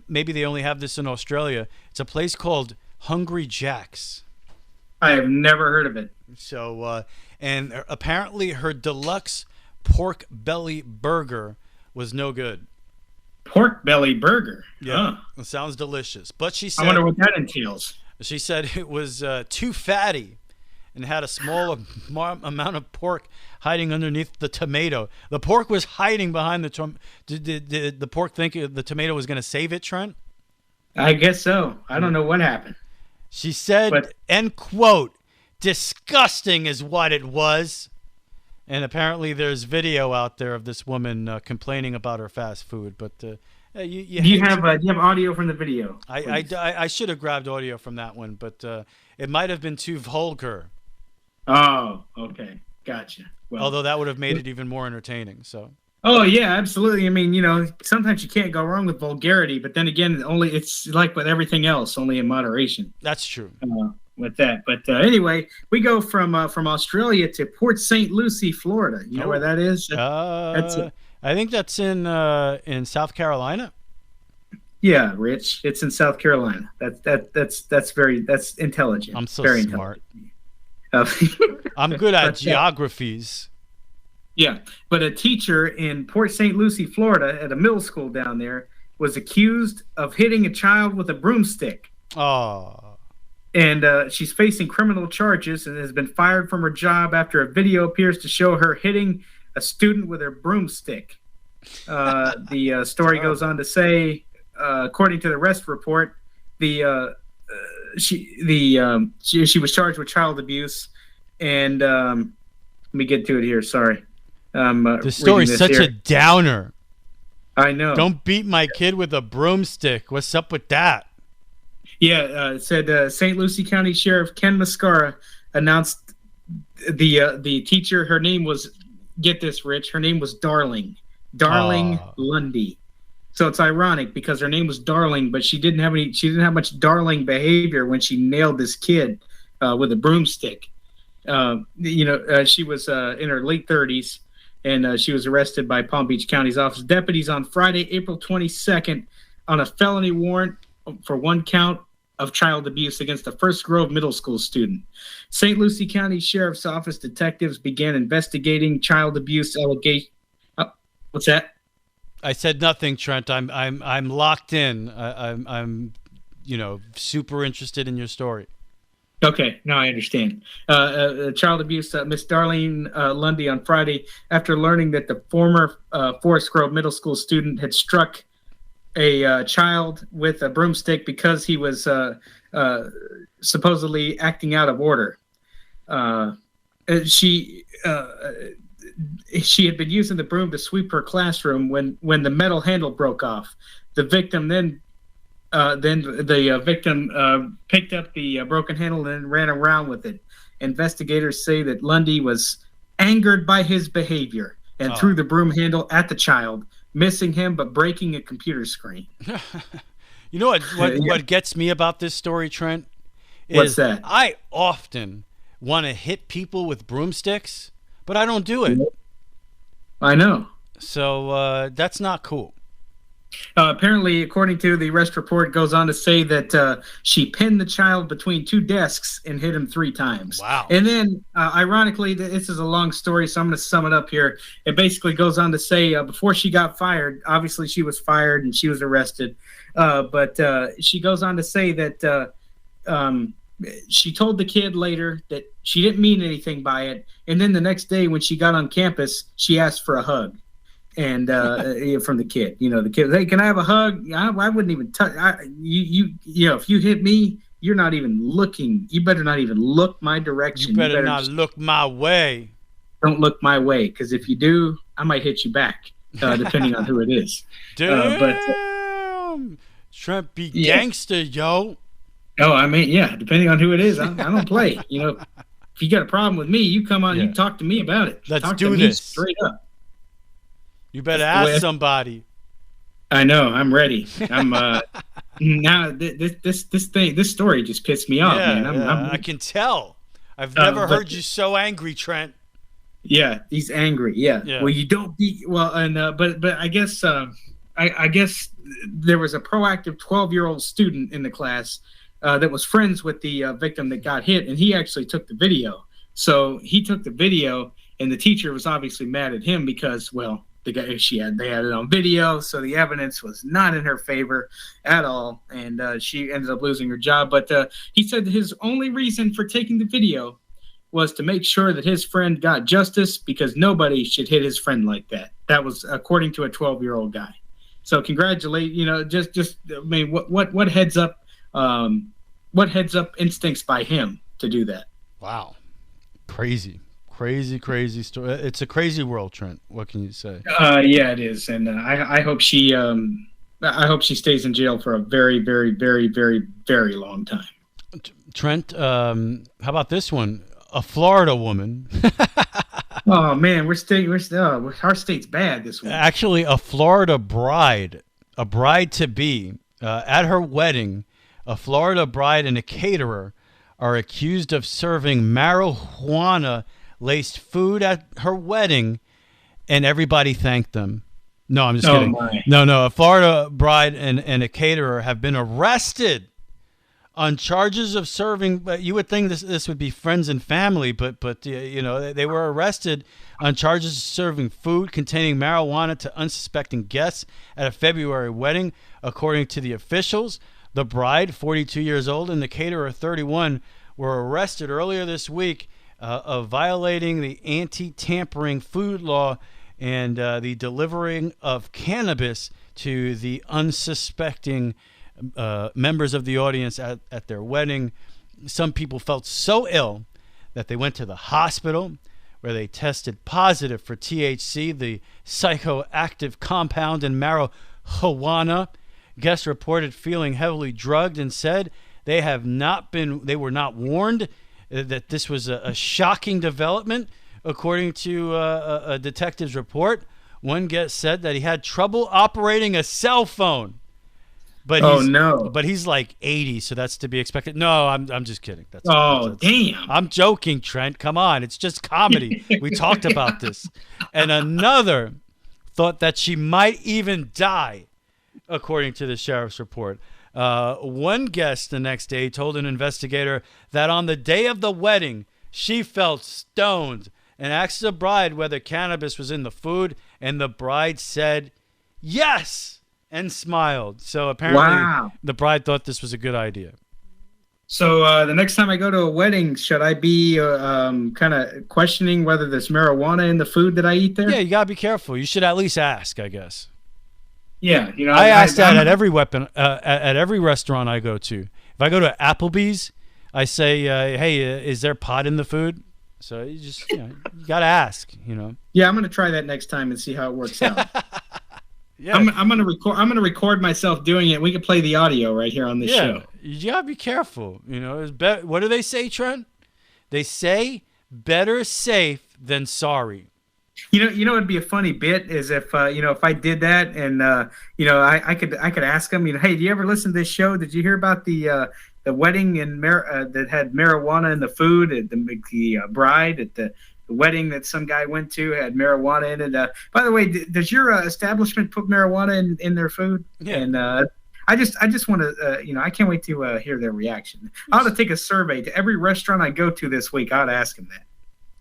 Speaker 4: maybe they only have this in Australia. It's a place called Hungry Jack's.
Speaker 1: I have never heard of it.
Speaker 4: So, and apparently her deluxe pork belly burger was no good.
Speaker 1: Pork belly burger.
Speaker 4: Yeah,
Speaker 1: Huh.
Speaker 4: it sounds delicious. But she said,
Speaker 1: I wonder what that entails.
Speaker 4: She said it was too fatty and had a small amount of pork hiding underneath the tomato. The pork was hiding behind the tomato. Did the pork think the tomato was going to save it, Trent?
Speaker 1: I guess so. I don't know what happened.
Speaker 4: She said, end quote, disgusting is what it was. And apparently there's video out there of this woman complaining about her fast food. But do
Speaker 1: you have audio from the video?
Speaker 4: I should have grabbed audio from that one, but it might have been too vulgar.
Speaker 1: Oh, okay. Gotcha. Well,
Speaker 4: although that would have made it even more entertaining. So.
Speaker 1: Oh yeah, absolutely. I mean, sometimes you can't go wrong with vulgarity, but then again, it's like with everything else, only in moderation.
Speaker 4: That's true.
Speaker 1: With that, but anyway, we go from Australia to Port St. Lucie, Florida. You know where that is?
Speaker 4: I think that's in South Carolina.
Speaker 1: Yeah, Rich, it's in South Carolina. That's intelligent.
Speaker 4: I'm so
Speaker 1: very
Speaker 4: smart. I'm good at geographies.
Speaker 1: Yeah, but a teacher in Port St. Lucie, Florida, at a middle school down there, was accused of hitting a child with a broomstick.
Speaker 4: Oh.
Speaker 1: And she's facing criminal charges and has been fired from her job after a video appears to show her hitting a student with her broomstick. The story goes on to say, according to the arrest report, she was charged with child abuse. And let me get to it here. Sorry.
Speaker 4: The story's such a downer.
Speaker 1: I know.
Speaker 4: Don't beat my kid with a broomstick. What's up with that?
Speaker 1: Yeah, it said St. Lucie County Sheriff Ken Mascara announced the teacher. Her name was, get this, Rich. Her name was Darling Lundy. So it's ironic because her name was Darling, but she didn't have much darling behavior when she nailed this kid with a broomstick. She was in her late 30s, and she was arrested by Palm Beach County's Office of Deputies on Friday, April 22nd, on a felony warrant for one count of child abuse against a First Grove middle school student. St. Lucie County Sheriff's Office detectives began investigating child abuse allegations. What's that?
Speaker 4: I said nothing, Trent. I'm locked in. I'm super interested in your story.
Speaker 1: Okay, now I understand. Child abuse, Miss Darlene Lundy on Friday, after learning that the former Forest Grove middle school student had struck a child with a broomstick because he was supposedly acting out of order. She had been using the broom to sweep her classroom when the metal handle broke off. The victim then picked up the broken handle and ran around with it. Investigators say that Lundy was angered by his behavior and threw the broom handle at the child, missing him but breaking a computer screen.
Speaker 4: You know what gets me about this story, Trent?
Speaker 1: What's that?
Speaker 4: I often want to hit people with broomsticks, but I don't do it.
Speaker 1: I know.
Speaker 4: So that's not cool.
Speaker 1: Apparently, according to the arrest report, it goes on to say that she pinned the child between two desks and hit him 3 times.
Speaker 4: Wow.
Speaker 1: And then, ironically, this is a long story, so I'm going to sum it up here. It basically goes on to say before she got fired, obviously she was fired and she was arrested, but she goes on to say that she told the kid later that she didn't mean anything by it, and then the next day when she got on campus, she asked for a hug. And from the kid, the kid, hey, can I have a hug? I wouldn't even touch. If you hit me, you're not even looking. You better not even look my direction.
Speaker 4: You better not look my way.
Speaker 1: Don't look my way, because if you do, I might hit you back, depending on who it is.
Speaker 4: Damn, Trent be gangster, yo.
Speaker 1: Oh, I mean, yeah, depending on who it is, I don't play. If you got a problem with me, you come on, you talk to me about it.
Speaker 4: Let's
Speaker 1: talk
Speaker 4: do
Speaker 1: to
Speaker 4: this
Speaker 1: me straight up.
Speaker 4: You better ask somebody.
Speaker 1: I know. I'm ready. I'm now. This story just pissed me off, man.
Speaker 4: I can tell. I've never heard you so angry, Trent.
Speaker 1: Yeah, he's angry. Yeah. Well, you don't be well, and but I guess I I guess there was a proactive 12-year-old student in the class that was friends with the victim that got hit, and he actually took the video. So he took the video, and the teacher was obviously mad at him because, well, they had it on video, so the evidence was not in her favor at all, and she ended up losing her job. But he said his only reason for taking the video was to make sure that his friend got justice, because nobody should hit his friend like that. That was according to a 12-year-old guy. So congratulate, I mean, what heads up instincts by him to do that?
Speaker 4: Wow. Crazy story. It's a crazy world, Trent. What can you say?
Speaker 1: Yeah, it is. And I hope she stays in jail for a very, very, very, very, very long time.
Speaker 4: Trent, how about this one? A Florida woman.
Speaker 1: Oh man, our state's bad this week.
Speaker 4: Actually, a Florida bride, a bride-to-be, at her wedding, a Florida bride and a caterer are accused of serving marijuana-laced food at her wedding, and everybody thanked them. No, I'm just kidding.
Speaker 1: My.
Speaker 4: No, a Florida bride and a caterer have been arrested on charges of serving. But you would think this would be friends and family, but they were arrested on charges of serving food containing marijuana to unsuspecting guests at a February wedding, according to the officials. The bride, 42 years old, and the caterer, 31, were arrested earlier this week of violating the anti-tampering food law and the delivering of cannabis to the unsuspecting members of the audience at their wedding. Some people felt so ill that they went to the hospital, where they tested positive for THC, the psychoactive compound in marijuana. Guests reported feeling heavily drugged and said they were not warned that this was a shocking development. According to a detective's report, one guest said that he had trouble operating a cell phone. But But he's like 80, so that's to be expected. No, I'm just kidding.
Speaker 1: Damn.
Speaker 4: I'm joking, Trent. Come on, it's just comedy. We talked about this. And another thought that she might even die, according to the sheriff's report. One guest the next day told an investigator that on the day of the wedding, she felt stoned and asked the bride whether cannabis was in the food, and the bride said yes and smiled. So apparently the bride thought this was a good idea.
Speaker 1: So the next time I go to a wedding, should I be kind of questioning whether there's marijuana in the food that I eat there?
Speaker 4: Yeah, you got to be careful. You should at least ask, I guess.
Speaker 1: Yeah,
Speaker 4: I ask that at every at every restaurant I go to. If I go to Applebee's, I say, "Hey, is there pot in the food?" So you just you got to ask.
Speaker 1: Yeah, I'm gonna try that next time and see how it works out.
Speaker 4: Yeah,
Speaker 1: I'm gonna record. I'm gonna record myself doing it. We can play the audio right here on this show.
Speaker 4: You gotta be careful. What do they say, Trent? They say better safe than sorry.
Speaker 1: It'd be a funny bit is if if I did that and I could ask them, hey, do you ever listen to this show? Did you hear about the wedding that had marijuana in the food at the bride at the wedding that some guy went to had marijuana in it? By the way, does your establishment put marijuana in their food?
Speaker 4: Yeah.
Speaker 1: And I just want to I can't wait to hear their reaction. I ought to take a survey to every restaurant I go to this week. I ought to ask them that.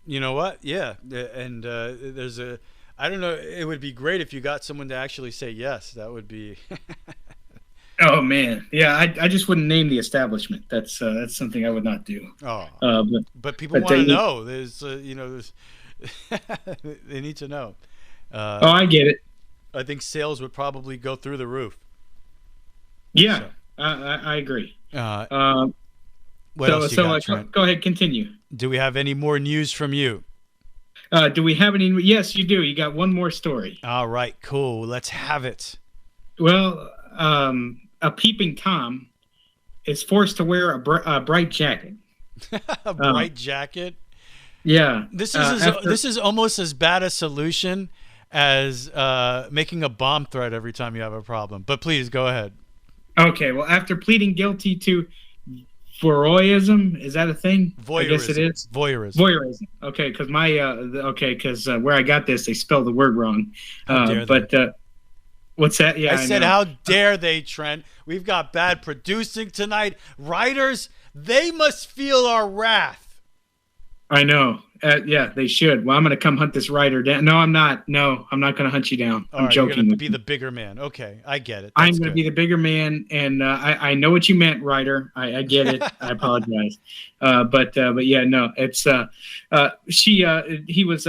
Speaker 4: You know what? Yeah, and I don't know. It would be great if you got someone to actually say yes. That would be.
Speaker 1: Oh man, yeah. I just wouldn't name the establishment. That's something I would not do.
Speaker 4: Oh, but people want to know. There's they need to know.
Speaker 1: I get it.
Speaker 4: I think sales would probably go through the roof.
Speaker 1: Yeah, so. I agree.
Speaker 4: What else you got, Trent?
Speaker 1: Go ahead, continue.
Speaker 4: Do we have any more news from you?
Speaker 1: Do we have any? Yes, you do. You got one more story.
Speaker 4: All right, cool. Let's have it.
Speaker 1: Well, a peeping Tom is forced to wear a bright jacket.
Speaker 4: A bright jacket?
Speaker 1: Yeah.
Speaker 4: This is almost as bad a solution as making a bomb threat every time you have a problem. But please, go ahead.
Speaker 1: Okay, well, after pleading guilty to voyeurism, is that a thing?
Speaker 4: Voyeurism.
Speaker 1: I guess it is.
Speaker 4: Voyeurism.
Speaker 1: Okay, because where I got this, they spelled the word wrong. What's that? Yeah,
Speaker 4: I said,
Speaker 1: know.
Speaker 4: how dare they, Trent? We've got bad producing tonight. Writers, they must feel our wrath.
Speaker 1: I know. Yeah, they should. Well, I'm going to come hunt this writer down. No, I'm not. No, I'm not going to hunt you down. I'm joking.
Speaker 4: You're going to be the bigger man. Okay, I get it.
Speaker 1: I'm going to be the bigger man, and I know what you meant, writer. I get it. I apologize. But yeah, no, it's he was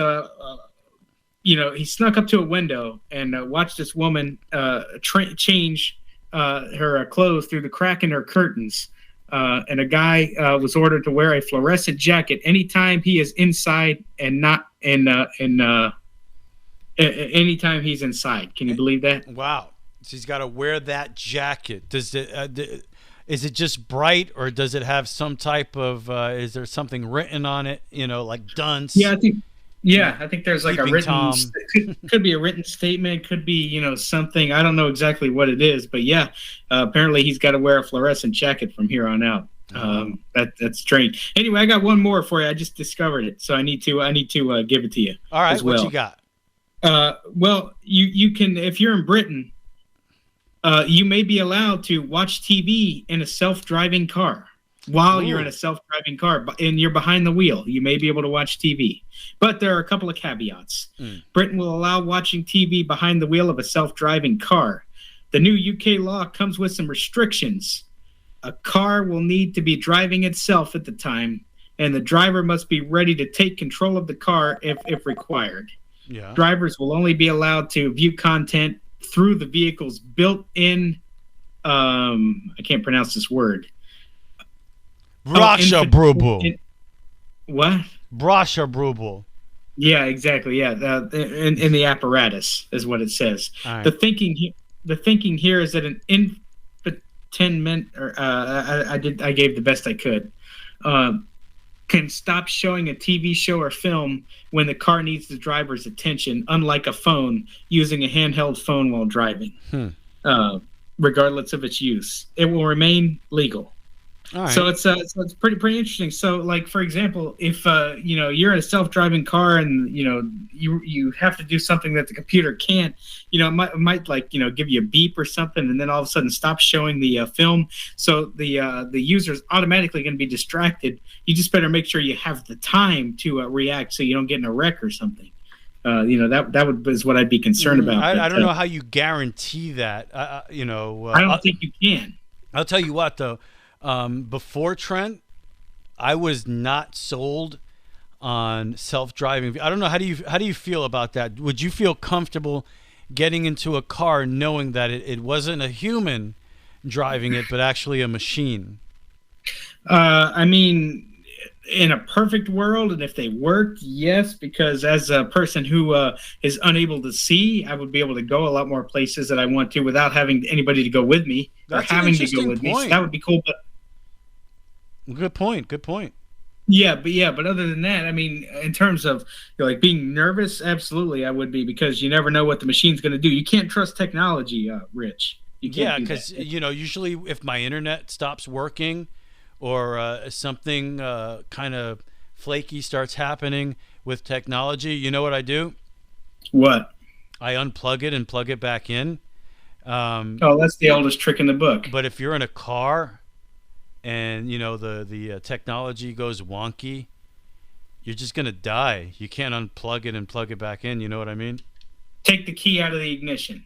Speaker 1: he snuck up to a window and watched this woman change her clothes through the crack in her curtains. And a guy was ordered to wear a fluorescent jacket anytime he is inside and not anytime he's inside. Can you believe that?
Speaker 4: Wow. So he's got to wear that jacket. Does it is it just bright, or does it have some type of is there something written on it, like dunce?
Speaker 1: Yeah, I think there's like a written could be a written statement, could be, something. I don't know exactly what it is, but yeah, apparently he's got to wear a fluorescent jacket from here on out. That's strange. Anyway, I got one more for you. I just discovered it, so I need to give it to you.
Speaker 4: All right,
Speaker 1: as well.
Speaker 4: What you got?
Speaker 1: Well, you can, if you're in Britain, you may be allowed to watch TV in a self-driving car. While you're in a self-driving car and you're behind the wheel, you may be able to watch TV. But there are a couple of caveats. Britain will allow watching TV behind the wheel of a self-driving car. The new UK law comes with some restrictions. A car will need to be driving itself at the time, and the driver must be ready to take control of the car if required.
Speaker 4: Yeah.
Speaker 1: Drivers will only be allowed to view content through the vehicle's built-in, I can't pronounce this word,
Speaker 4: Brasha Brubel.
Speaker 1: What?
Speaker 4: Brasha Brubel.
Speaker 1: Yeah, exactly. Yeah, in the apparatus is what it says.
Speaker 4: Right.
Speaker 1: The thinking here is that an infotainment, or I gave the best I could, can stop showing a TV show or film when the car needs the driver's attention, unlike a phone using a handheld phone while driving, regardless of its use. It will remain legal.
Speaker 4: All right.
Speaker 1: So it's pretty interesting. So, like, for example, if you're in a self-driving car and you have to do something that the computer can't, it might give you a beep or something, and then all of a sudden stop showing the film. So the user's automatically going to be distracted. You just better make sure you have the time to react, so you don't get in a wreck or something. That is what I'd be concerned about.
Speaker 4: I don't know how you guarantee that. I
Speaker 1: don't think you can.
Speaker 4: I'll tell you what, though. Before Trent, I was not sold on self-driving. I don't know. How do you feel about that? Would you feel comfortable getting into a car knowing that it wasn't a human driving it, but actually a machine?
Speaker 1: I mean, in a perfect world, and if they worked, yes, because as a person who is unable to see, I would be able to go a lot more places that I want to without having anybody to go with me.
Speaker 4: That's
Speaker 1: or having
Speaker 4: an
Speaker 1: to go with
Speaker 4: point.
Speaker 1: me. So that would be cool. But
Speaker 4: Good point.
Speaker 1: Yeah, but other than that, I mean, in terms of like being nervous, absolutely, I would be, because you never know what the machine's going to do. You can't trust technology, Rich. You can't.
Speaker 4: Yeah, because usually if my internet stops working, or something kind of flaky starts happening with technology, you know what I do?
Speaker 1: What?
Speaker 4: I unplug it and plug it back in.
Speaker 1: That's the oldest trick in the book.
Speaker 4: But if you're in a car and the technology goes wonky, you're just gonna die. You can't unplug it and plug it back in. You know what I mean?
Speaker 1: Take the key out of the ignition.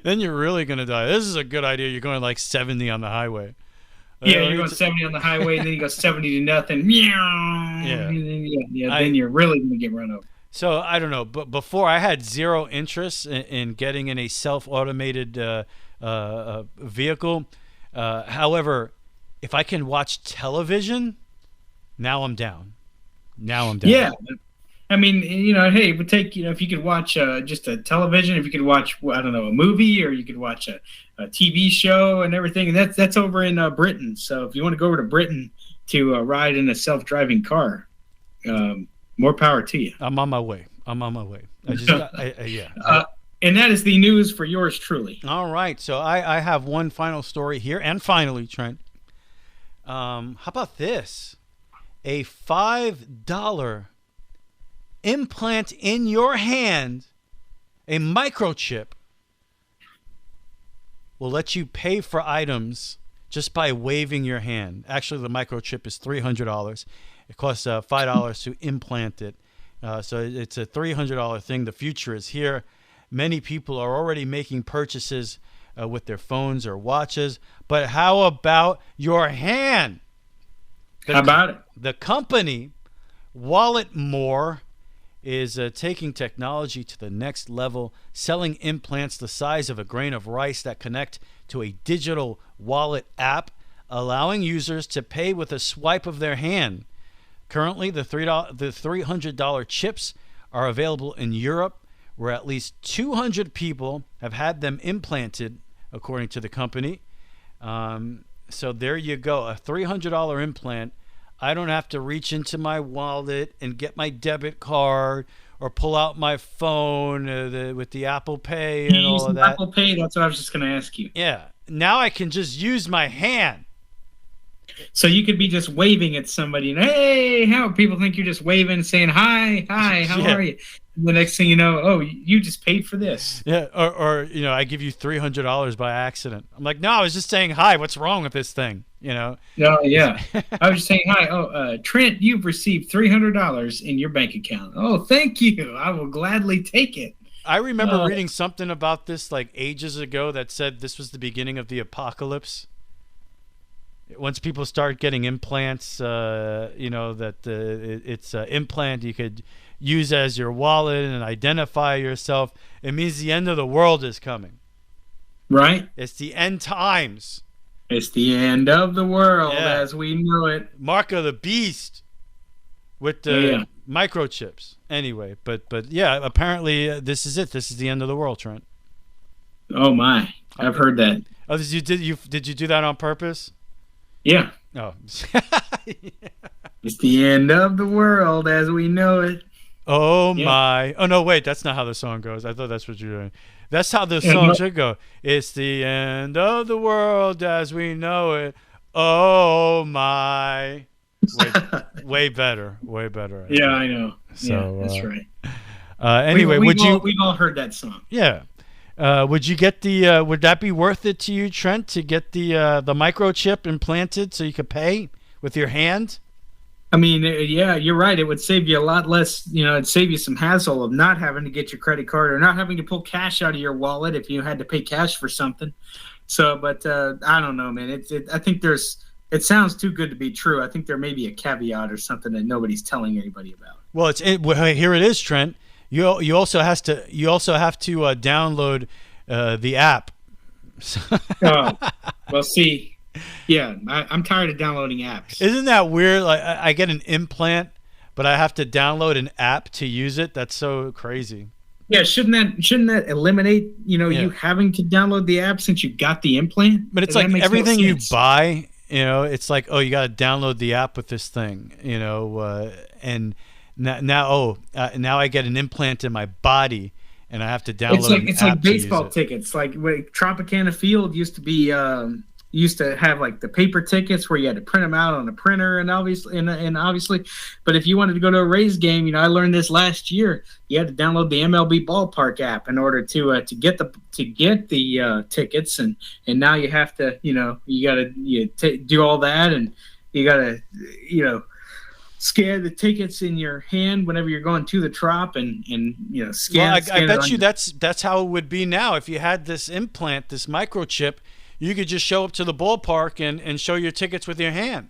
Speaker 4: Then you're really gonna die. This is a good idea. You're going like 70 on the highway.
Speaker 1: Yeah, you're going 70 on the highway, and then you go 70 to nothing. Yeah. Then you're really gonna get run over.
Speaker 4: So I don't know, but before I had zero interest in getting in a self-automated vehicle. However, if I can watch television, now I'm down.
Speaker 1: Yeah. I mean, hey, it would take, if you could watch just a television, if you could watch, I don't know, a movie, or you could watch a TV show and everything. And that's over in Britain. So if you want to go over to Britain to ride in a self-driving car, more power to you.
Speaker 4: I'm on my way. I just
Speaker 1: and that is the news for yours truly.
Speaker 4: All right. So I have one final story here. And finally, Trent, how about this? A $5 implant in your hand A microchip will let you pay for items just by waving your hand. Actually, the microchip is $300. It costs $5 to implant it. So it's a $300 thing. The future is here. Many people are already making purchases with their phones or watches. But how about your hand?
Speaker 1: How about it?
Speaker 4: The company, Wallet More, is taking technology to the next level, selling implants the size of a grain of rice that connect to a digital wallet app, allowing users to pay with a swipe of their hand. Currently, the $300 chips are available in Europe, where at least 200 people have had them implanted, according to the company. So there you go, a $300 implant. I don't have to reach into my wallet and get my debit card or pull out my phone with the Apple Pay and all of that.
Speaker 1: Apple Pay, that's what I was just going to ask you.
Speaker 4: Yeah. Now I can just use my hand.
Speaker 1: So you could be just waving at somebody and, hey, how people think you're just waving, saying, hi, how are you? And the next thing you know, oh, you just paid for this.
Speaker 4: Yeah, or I give you $300 by accident. I'm like, no, I was just saying hi. What's wrong with this thing?
Speaker 1: No, yeah. I was just saying hi. Oh, Trent, you've received $300 in your bank account. Oh, thank you. I will gladly take it.
Speaker 4: I remember reading something about this like ages ago that said this was the beginning of the apocalypse. Once people start getting implants, it's an implant you could use as your wallet and identify yourself. It means the end of the world is coming.
Speaker 1: Right?
Speaker 4: It's the end times.
Speaker 1: It's the end of the world as we know it.
Speaker 4: Mark of the beast with the microchips. Anyway, but yeah, apparently this is it. This is the end of the world, Trent.
Speaker 1: Oh my, I've heard that.
Speaker 4: Oh, did you do that on purpose?
Speaker 1: Yeah.
Speaker 4: Oh.
Speaker 1: It's the end of the world as we know it.
Speaker 4: Oh my. Oh no, wait, that's not how the song goes. I thought that's what you're doing. That's how the song should go. It's the end of the world as we know it. Oh my. Way better. Way better.
Speaker 1: Yeah, I know.
Speaker 4: So,
Speaker 1: that's right.
Speaker 4: Anyway,
Speaker 1: we've all heard that song.
Speaker 4: Yeah. Would you get the? Would that be worth it to you, Trent, to get the microchip implanted so you could pay with your hand?
Speaker 1: I mean, yeah, you're right. It would save you a lot less. It'd save you some hassle of not having to get your credit card or not having to pull cash out of your wallet if you had to pay cash for something. So, but I don't know, man. I think it sounds too good to be true. I think there may be a caveat or something that nobody's telling anybody about.
Speaker 4: Well, here it is, Trent. You also have to download the app.
Speaker 1: Well, see, yeah, I'm tired of downloading apps.
Speaker 4: Isn't that weird? Like I get an implant, but I have to download an app to use it. That's so crazy.
Speaker 1: Yeah, shouldn't that eliminate you having to download the app since you got the implant?
Speaker 4: But it's like everything you buy, it's like, oh, you got to download the app with this thing, and. Now I get an implant in my body, and I have to download.
Speaker 1: It's like baseball tickets. Like Tropicana Field used to be used to have like the paper tickets where you had to print them out on a printer, and obviously, but if you wanted to go to a Rays game, I learned this last year. You had to download the MLB Ballpark app in order to get the tickets, and now you have to you got to do all that, and you got to scan the tickets in your hand whenever you're going to the trop and scan.
Speaker 4: Well, I bet you that's how it would be now. If you had this implant, this microchip, you could just show up to the ballpark and show your tickets with your hand.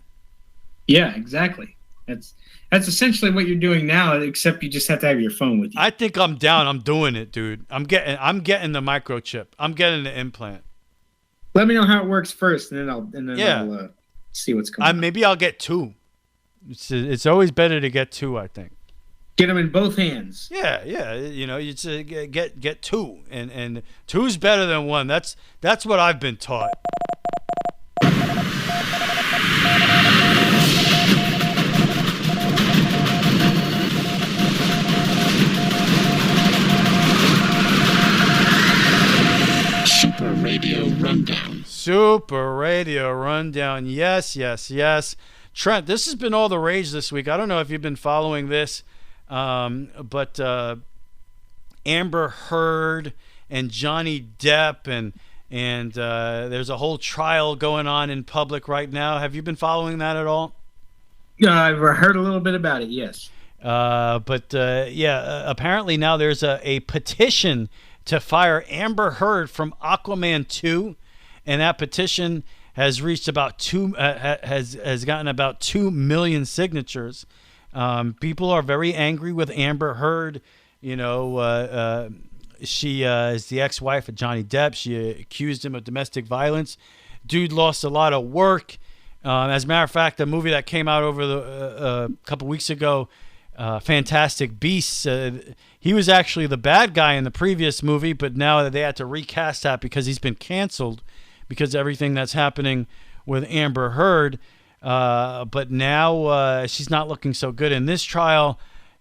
Speaker 1: Yeah, exactly. That's essentially what you're doing now, except you just have to have your phone with you.
Speaker 4: I think I'm down. I'm doing it, dude. I'm getting the microchip. I'm getting the implant.
Speaker 1: Let me know how it works first, and then I'll see what's going on.
Speaker 4: Maybe I'll get two. It's always better to get two, I think.
Speaker 1: Get them in both hands.
Speaker 4: Yeah. You get two, and two's better than one. That's what I've been taught.
Speaker 2: Super Radio Rundown.
Speaker 4: Super Radio Rundown. Yes. Trent, this has been all the rage this week. I don't know if you've been following this, but Amber Heard and Johnny Depp, and there's a whole trial going on in public right now. Have you been following that at all?
Speaker 1: I've heard a little bit about it, yes.
Speaker 4: Apparently now there's a petition to fire Amber Heard from Aquaman 2, and that petition has reached about has gotten about 2 million signatures. People are very angry with Amber Heard. You know, she is the ex-wife of Johnny Depp. She accused him of domestic violence. Dude lost a lot of work. As a matter of fact, the movie that came out over a couple weeks ago, Fantastic Beasts, he was actually the bad guy in the previous movie, but now they had to recast that because he's been canceled because of everything that's happening with Amber Heard. But now she's not looking so good in this trial.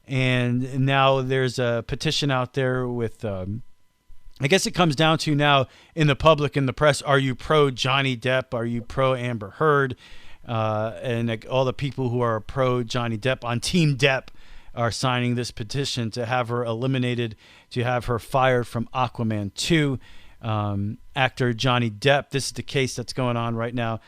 Speaker 4: And now there's a petition out there with, I guess it comes down to now in the public, in the press, are you pro Johnny Depp? Are you pro Amber Heard? And like, all the people who are pro Johnny Depp on Team Depp are signing this petition to have her eliminated, to have her fired from Aquaman 2. Actor Johnny Depp, this is the case that's going on right now.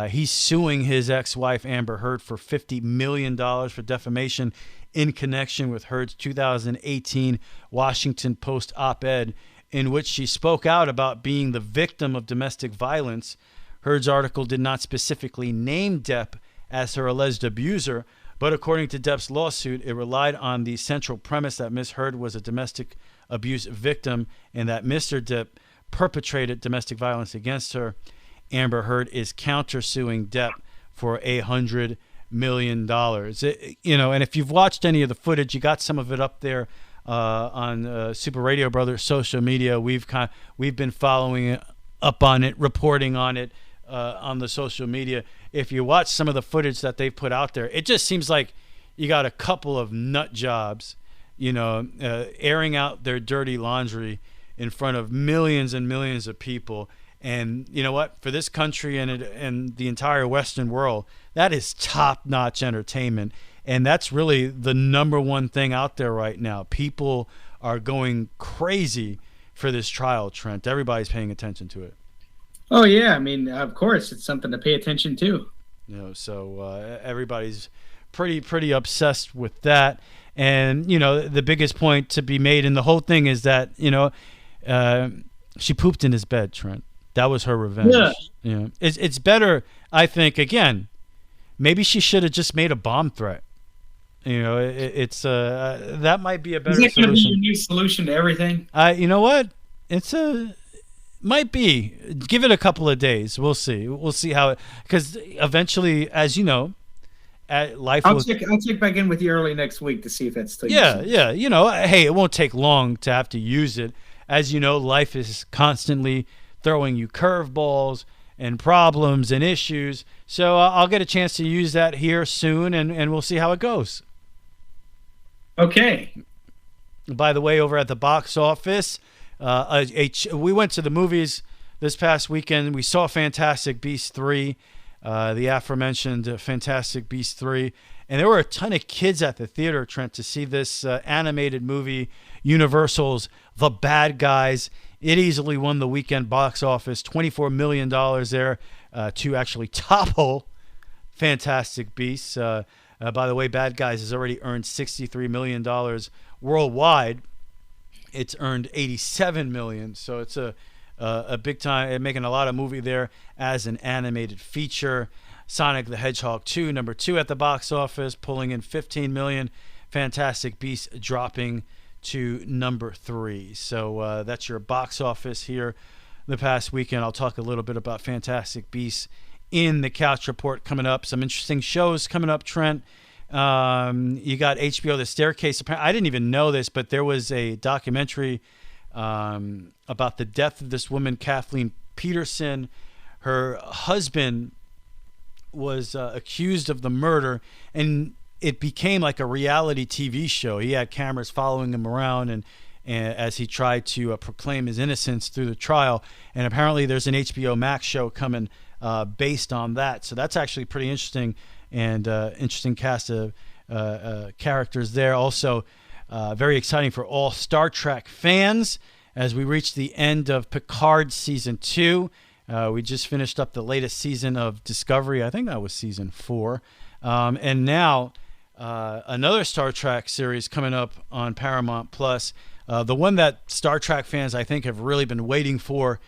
Speaker 4: He's suing his ex-wife Amber Heard for $50 million for defamation in connection with Heard's 2018 Washington Post op-ed in which she spoke out about being the victim of domestic violence. Heard's article did not specifically name Depp as her alleged abuser, but according to Depp's lawsuit, it relied on the central premise that Ms. Heard was a domestic abuse victim and that Mr. Depp perpetrated domestic violence against her. Amber Heard is countersuing Depp for $100 million. And if you've watched any of the footage, you got some of it up there on Super Radio Brothers social media. We've been following up on it, reporting on it on the social media. If you watch some of the footage that they've put out there, it just seems like you got a couple of nut jobs, airing out their dirty laundry in front of millions and millions of people. And you know what? For this country and the entire Western world, that is top-notch entertainment. And that's really the number one thing out there right now. People are going crazy for this trial, Trent. Everybody's paying attention to it.
Speaker 1: Oh, yeah. I mean, of course, it's something to pay attention to.
Speaker 4: So everybody's pretty obsessed with that. And, the biggest point to be made in the whole thing is that, she pooped in his bed, Trent. That was her revenge. Yeah. It's better, I think, again, maybe she should have just made a bomb threat. That might be a better solution. Is that going to be your
Speaker 1: new solution to everything?
Speaker 4: You know what? Might be. Give it a couple of days. We'll see. We'll see how it, because eventually, as you know, life
Speaker 1: I'll check back in with you early next week to see if that's still
Speaker 4: useful. Hey, it won't take long to have to use it. As you know, life is constantly throwing you curveballs and problems and issues. So I'll get a chance to use that here soon, and we'll see how it goes.
Speaker 1: Okay.
Speaker 4: By the way, over at the box office, we went to the movies this past weekend. We saw Fantastic Beasts 3, the aforementioned Fantastic Beasts 3. And there were a ton of kids at the theater, Trent, to see this animated movie, Universal's The Bad Guys. It easily won the weekend box office, $24 million there to actually topple Fantastic Beasts. By the way, Bad Guys has already earned $63 million worldwide. It's earned $87 million, so it's a big time, making a lot of movie there as an animated feature. Sonic the Hedgehog 2, number 2 at the box office, pulling in $15 million. Fantastic Beasts dropping to number 3. So that's your box office here the past weekend. I'll talk a little bit about Fantastic Beasts in the Couch Report coming up. Some interesting shows coming up, Trent. You got HBO The Staircase. I didn't even know this, but there was a documentary about the death of this woman, Kathleen Peterson. Her husband was accused of the murder, and it became like a reality TV show. He had cameras following him around and as he tried to proclaim his innocence through the trial. And apparently there's an HBO Max show coming based on that. So that's actually pretty interesting, and interesting cast of characters there. Also, Very exciting for all Star Trek fans as we reach the end of Picard Season 2. We just finished up the latest season of Discovery. I think that was Season 4. And now another Star Trek series coming up on Paramount+. The one that Star Trek fans, I think, have really been waiting for.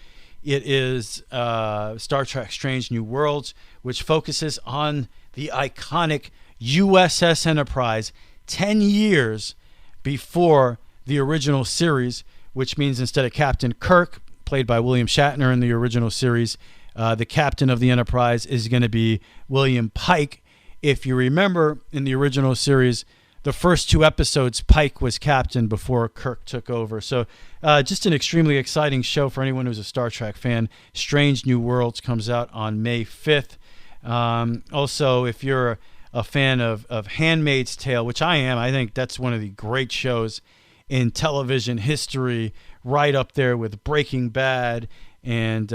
Speaker 4: It is Star Trek Strange New Worlds, which focuses on the iconic USS Enterprise 10 years before the original series, which means instead of Captain Kirk, played by William Shatner in the original series, the captain of the Enterprise is going to be William Pike. If you remember, in the original series, the first 2 episodes, Pike was captain before Kirk took over. So just an extremely exciting show for anyone who's a Star Trek fan. Strange New Worlds comes out on May 5th. Also, if you're a fan of Handmaid's Tale, which I am, I think that's one of the great shows in television history, right up there with Breaking Bad and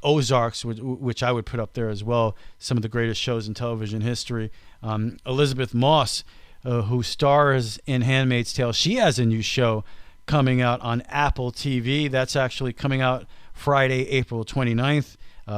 Speaker 4: Ozarks, which I would put up there as well, some of the greatest shows in television history. Elizabeth Moss, who stars in Handmaid's Tale, she has a new show coming out on Apple TV. That's actually coming out Friday, April 29th,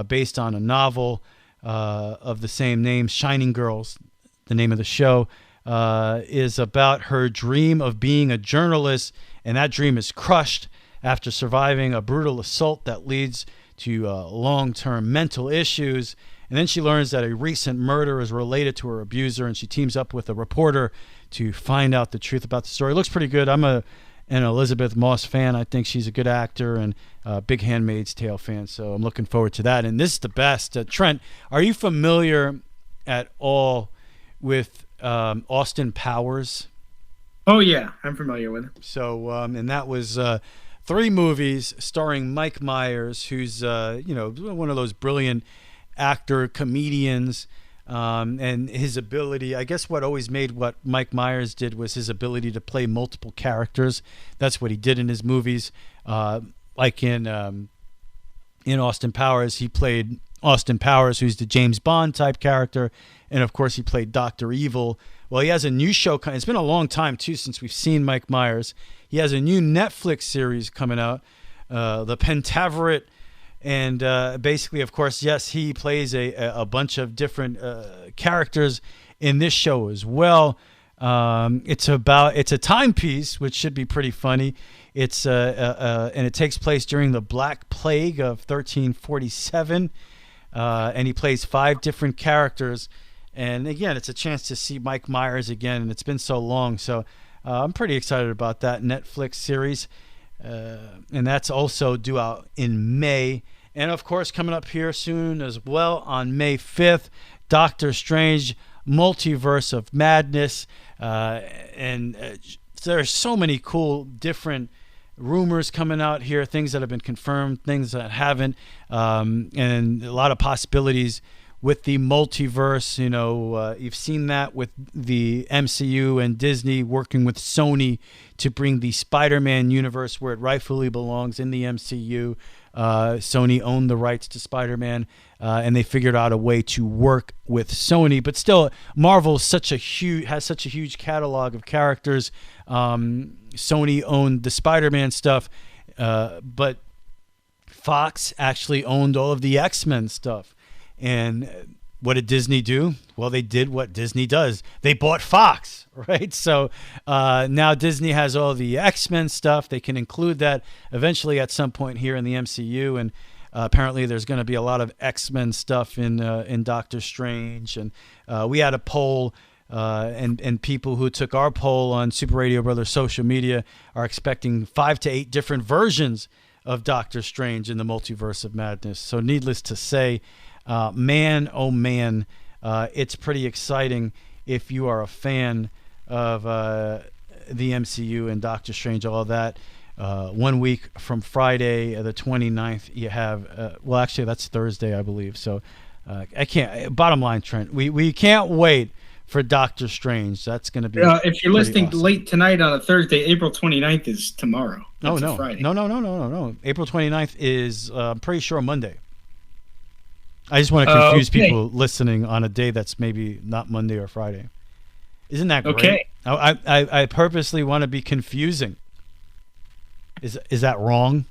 Speaker 4: based on a novel of the same name. Shining Girls, the name of the show, is about her dream of being a journalist, and that dream is crushed after surviving a brutal assault that leads to long-term mental issues. And then she learns that a recent murder is related to her abuser, and she teams up with a reporter to find out the truth about the story. It looks pretty good. I'm an Elizabeth Moss fan. I think she's a good actor, and a big Handmaid's Tale fan, so I'm looking forward to that. And this is the best. Trent, are you familiar at all with Austin Powers?
Speaker 1: Oh, yeah. I'm familiar with it.
Speaker 4: So, and that was 3 movies starring Mike Myers, who's, one of those brilliant actor, comedians, and his ability. I guess what always made what Mike Myers did was his ability to play multiple characters. That's what he did in his movies. Like in Austin Powers, he played Austin Powers, who's the James Bond type character, and of course he played Dr. Evil. Well, he has a new show. It's been a long time too since we've seen Mike Myers. He has a new Netflix series coming out, The Pentaveret. And basically, of course, yes, he plays a bunch of different characters in this show as well. It's a timepiece, which should be pretty funny. It's and it takes place during the Black Plague of 1347, and he plays 5 different characters. And again, it's a chance to see Mike Myers again, and it's been so long. So I'm pretty excited about that Netflix series. And that's also due out in May. And of course, coming up here soon as well on May 5th, Doctor Strange, Multiverse of Madness. There's so many cool different rumors coming out here, things that have been confirmed, things that haven't, and a lot of possibilities with the multiverse. You've seen that with the MCU and Disney working with Sony to bring the Spider-Man universe where it rightfully belongs in the MCU. Sony owned the rights to Spider-Man, and they figured out a way to work with Sony. But still, Marvel has such a huge catalog of characters. Sony owned the Spider-Man stuff, but Fox actually owned all of the X-Men stuff. And what did Disney do? Well, they did what Disney does. They bought Fox, right? So now Disney has all the X-Men stuff. They can include that eventually at some point here in the MCU. And apparently there's going to be a lot of X-Men stuff in Doctor Strange. And we had a poll, and people who took our poll on Super Radio Brothers social media are expecting 5 to 8 different versions of Doctor Strange in the Multiverse of Madness. So needless to say, man, oh man, it's pretty exciting if you are a fan of the MCU and Doctor Strange, all of that. 1 week from Friday, the 29th, you have, well, actually, that's Thursday, I believe. So bottom line, Trent, we can't wait for Doctor Strange. That's going to be
Speaker 1: if you're listening awesome. Late tonight on a Thursday, April 29th is tomorrow. That's
Speaker 4: no.
Speaker 1: Friday.
Speaker 4: No. April 29th is, I'm pretty sure, Monday. I just want to confuse people listening on a day that's maybe not Monday or Friday. Isn't that great?
Speaker 1: Okay.
Speaker 4: I purposely want to be confusing. Is that wrong?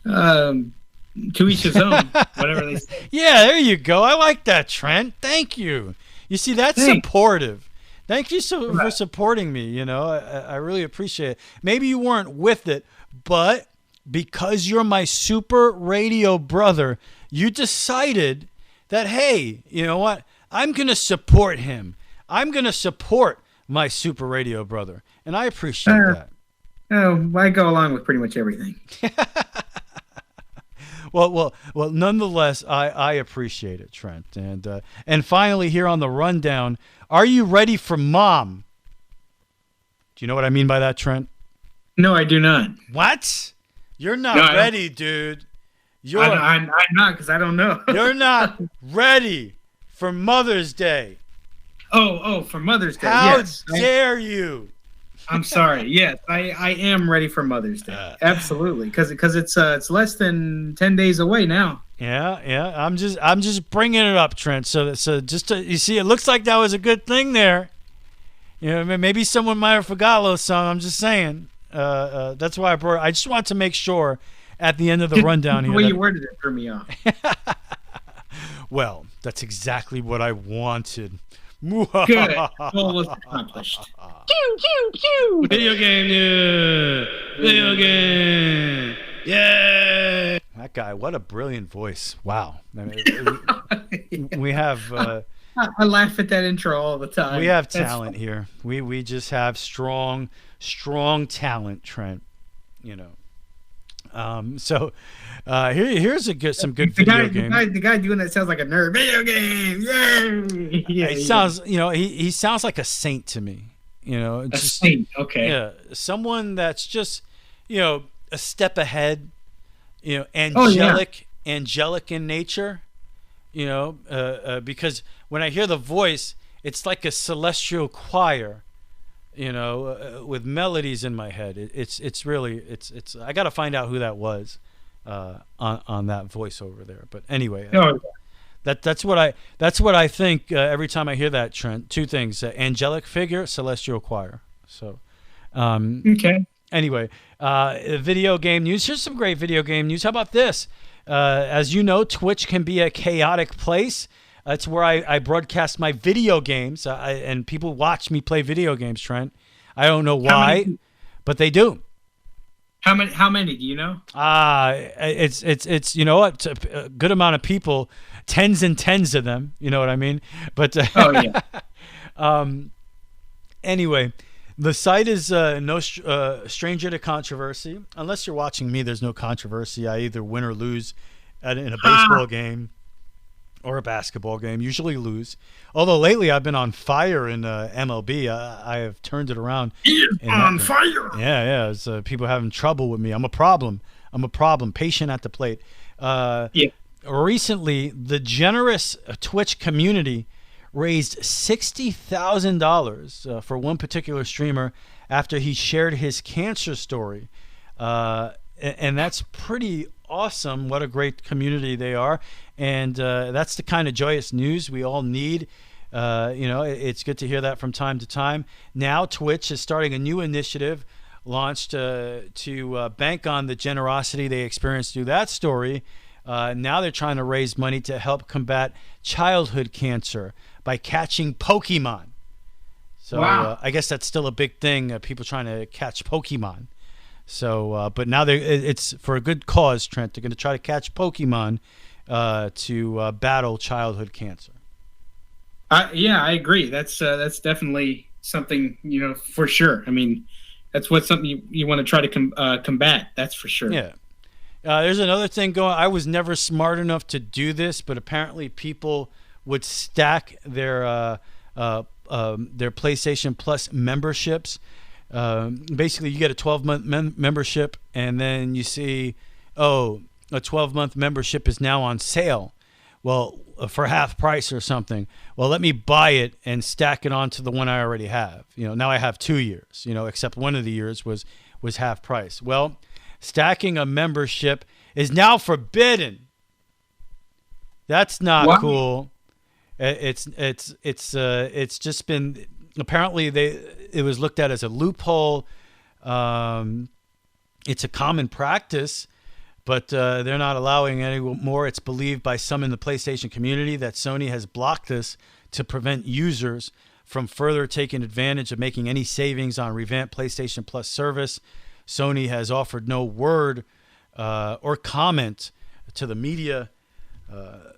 Speaker 1: To each his own, whatever they say.
Speaker 4: Yeah, there you go. I like that, Trent. Thank you. You see, that's supportive. Thank you for supporting me. You know, I really appreciate it. Maybe you weren't with it, but because you're my super radio brother, you decided that, hey, you know what? I'm going to support him. I'm going to support my super radio brother. And I appreciate that.
Speaker 1: Oh, I go along with pretty much everything.
Speaker 4: Well. Nonetheless, I appreciate it, Trent. And finally, here on the rundown, are you ready for Mom? Do you know what I mean by that, Trent?
Speaker 1: No, I do not.
Speaker 4: What? You're not ready, dude.
Speaker 1: I'm not, because I don't know.
Speaker 4: You're not ready for Mother's Day.
Speaker 1: Oh, for Mother's Day.
Speaker 4: How
Speaker 1: yes.
Speaker 4: dare you?
Speaker 1: I'm sorry. Yes, I am ready for Mother's Day. Absolutely, because it's less than 10 days away now.
Speaker 4: Yeah. I'm just bringing it up, Trent. So just to, you see, it looks like that was a good thing there. You know, maybe someone might have forgot a little something. I'm just saying. That's why I brought. I just want to make sure at the end of the rundown here.
Speaker 1: The way you worded it threw me off.
Speaker 4: Well, that's exactly what I wanted.
Speaker 1: Good. Goal was accomplished.
Speaker 4: Video game news. Video game. Yeah. That guy, what a brilliant voice. Wow. I mean, we have.
Speaker 1: I laugh at that intro all the time.
Speaker 4: We have talent here. We just have strong talent, Trent. You know. So here's some good video game.
Speaker 1: The guy doing that sounds like a nerd. Video game, yay! Yeah,
Speaker 4: he sounds, you know, he sounds like a saint to me. You know,
Speaker 1: a saint. Okay.
Speaker 4: Yeah, someone that's just, you know, a step ahead. You know, angelic in nature. You know, because when I hear the voice, it's like a celestial choir. You know, with melodies in my head. It's really I got to find out who that was on that voice over there. But anyway, that's what I think every time I hear that, Trent. Two things: angelic figure, celestial choir. So,
Speaker 1: okay.
Speaker 4: Anyway, video game news. Here's some great video game news. How about this? As you know, Twitch can be a chaotic place. It's where I broadcast my video games, and people watch me play video games, Trent. I don't know why, but they do.
Speaker 1: How many do you know?
Speaker 4: It's you know what, a good amount of people, tens and tens of them. You know what I mean? But
Speaker 1: oh yeah.
Speaker 4: Anyway, the site is no stranger to controversy. Unless you're watching me, there's no controversy. I either win or lose in a baseball game. Or a basketball game, usually lose. Although lately I've been on fire in MLB. I have turned it around.
Speaker 1: On fire.
Speaker 4: Yeah. People having trouble with me. I'm a problem. Patient at the plate. Recently, the generous Twitch community raised $60,000 for one particular streamer after he shared his cancer story. And that's pretty awesome. What a great community they are. And that's the kind of joyous news we all need. You know, it's good to hear that from time to time. Now Twitch is starting a new initiative launched to bank on the generosity they experienced through that story. Now they're trying to raise money to help combat childhood cancer by catching Pokemon. So
Speaker 1: wow.
Speaker 4: I guess that's still a big thing, people trying to catch Pokemon. So, but now it's for a good cause, Trent. They're going to try to catch Pokemon to battle childhood cancer.
Speaker 1: Yeah, I agree. That's definitely something, you know, for sure. I mean, that's something you want to try to combat. That's for sure.
Speaker 4: Yeah. There's another thing going. I was never smart enough to do this, but apparently people would stack their PlayStation Plus memberships. Basically, you get a 12-month membership, and then you see, a 12-month membership is now on sale. Well, for half price or something. Well, let me buy it and stack it onto the one I already have. You know, now I have 2 years. You know, except one of the years was half price. Well, stacking a membership is now forbidden. That's not cool. It's just been apparently it was looked at as a loophole. It's a common practice, but they're not allowing any more. It's believed by some in the PlayStation community that Sony has blocked this to prevent users from further taking advantage of making any savings on revamped PlayStation Plus service. Sony has offered no word or comment to the media.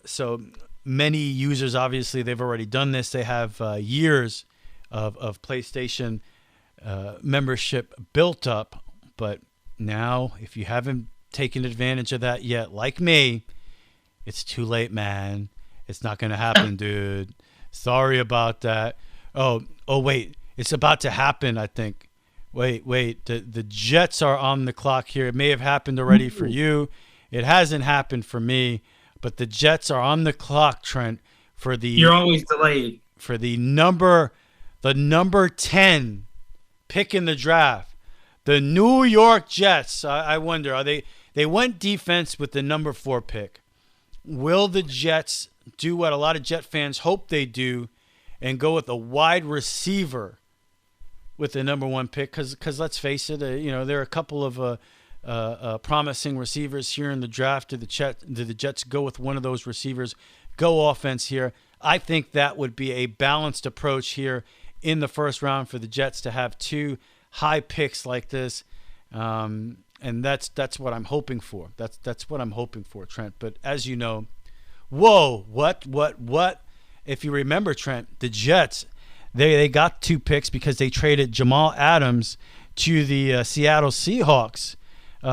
Speaker 4: So many users, obviously, they've already done this. They have years of PlayStation membership built up. But now, if you haven't taken advantage of that yet, like me, it's too late, man. It's not going to happen, dude. Sorry about that. Oh, wait. It's about to happen, I think. Wait. The Jets are on the clock here. It may have happened already for you. It hasn't happened for me. But the Jets are on the clock, Trent, for the...
Speaker 1: You're always delayed.
Speaker 4: For the number 10 pick in the draft. The New York Jets. I wonder, they went defense with the number 4 pick. Will the Jets do what a lot of Jet fans hope they do and go with a wide receiver with the number 1 pick? Because let's face it, there are a couple of promising receivers here in the draft. Do the Jets go with one of those receivers? Go offense here. I think that would be a balanced approach here in the first round for the Jets to have 2 high picks like this. And that's what I'm hoping for. That's what I'm hoping for, Trent. But as you know, whoa, what? If you remember, Trent, the Jets, they got 2 picks because they traded Jamal Adams to the Seattle Seahawks.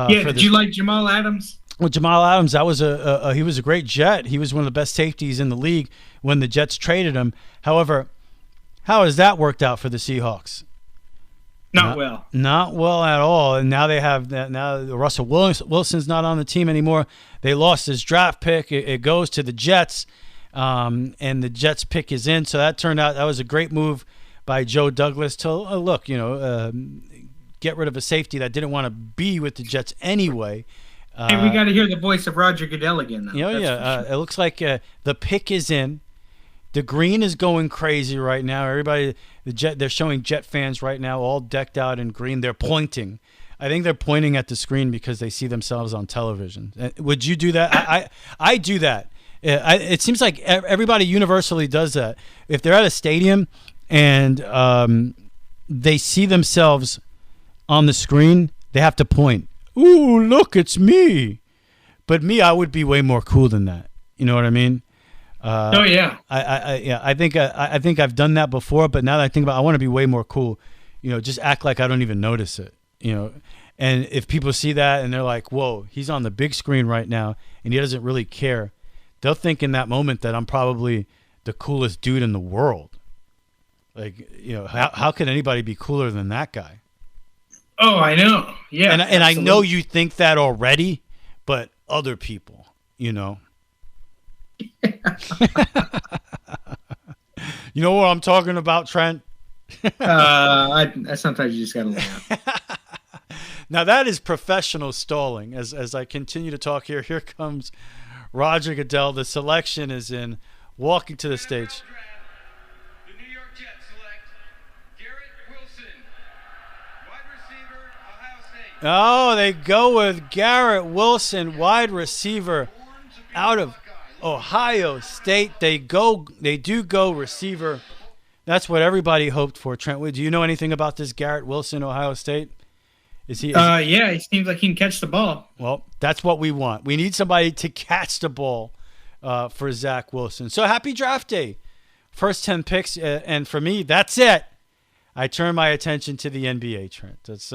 Speaker 1: Did you like Jamal Adams?
Speaker 4: Well, Jamal Adams, that was he was a great Jet. He was one of the best safeties in the league when the Jets traded him. However, how has that worked out for the Seahawks?
Speaker 1: Not well. Not
Speaker 4: well at all. And now they have that. Now Russell Wilson's not on the team anymore. They lost his draft pick. It goes to the Jets, and the Jets pick is in. So that turned out that was a great move by Joe Douglas to get rid of a safety that didn't want to be with the Jets anyway.
Speaker 1: Hey, we got to hear the voice of Roger Goodell again, though.
Speaker 4: Sure. It looks like the pick is in. The green is going crazy right now. Everybody, they're showing Jet fans right now all decked out in green. They're pointing. I think they're pointing at the screen because they see themselves on television. Would you do that? I do that. It seems like everybody universally does that. If they're at a stadium and they see themselves on the screen, they have to point. Ooh, look, it's me. But me, I would be way more cool than that. You know what I mean?
Speaker 1: Oh yeah.
Speaker 4: I think I've done that before, but now that I think about it, I want to be way more cool. Just act like I don't even notice it. And if people see that and they're like, "Whoa, he's on the big screen right now, and he doesn't really care," they'll think in that moment that I'm probably the coolest dude in the world. Like, how could anybody be cooler than that guy?
Speaker 1: Oh, I know. Yeah.
Speaker 4: And I know you think that already, but other people, You know what I'm talking about, Trent?
Speaker 1: Sometimes you just gotta laugh.
Speaker 4: Now that is professional stalling. As I continue to talk here comes Roger Goodell. The selection is in, walking to the stage.
Speaker 5: The New York Jets select Garrett Wilson, wide receiver, Ohio State.
Speaker 4: Oh, they go with Garrett Wilson, wide receiver out of Ohio State. They do go receiver. That's what everybody hoped for. Trent, do you know anything about this Garrett Wilson, Ohio State? Is he?
Speaker 1: Yeah, he seems like he can catch the ball.
Speaker 4: Well, that's what we want. We need somebody to catch the ball for Zach Wilson. So happy draft day. First 10 picks, and for me, that's it. I turn my attention to the NBA, Trent. That's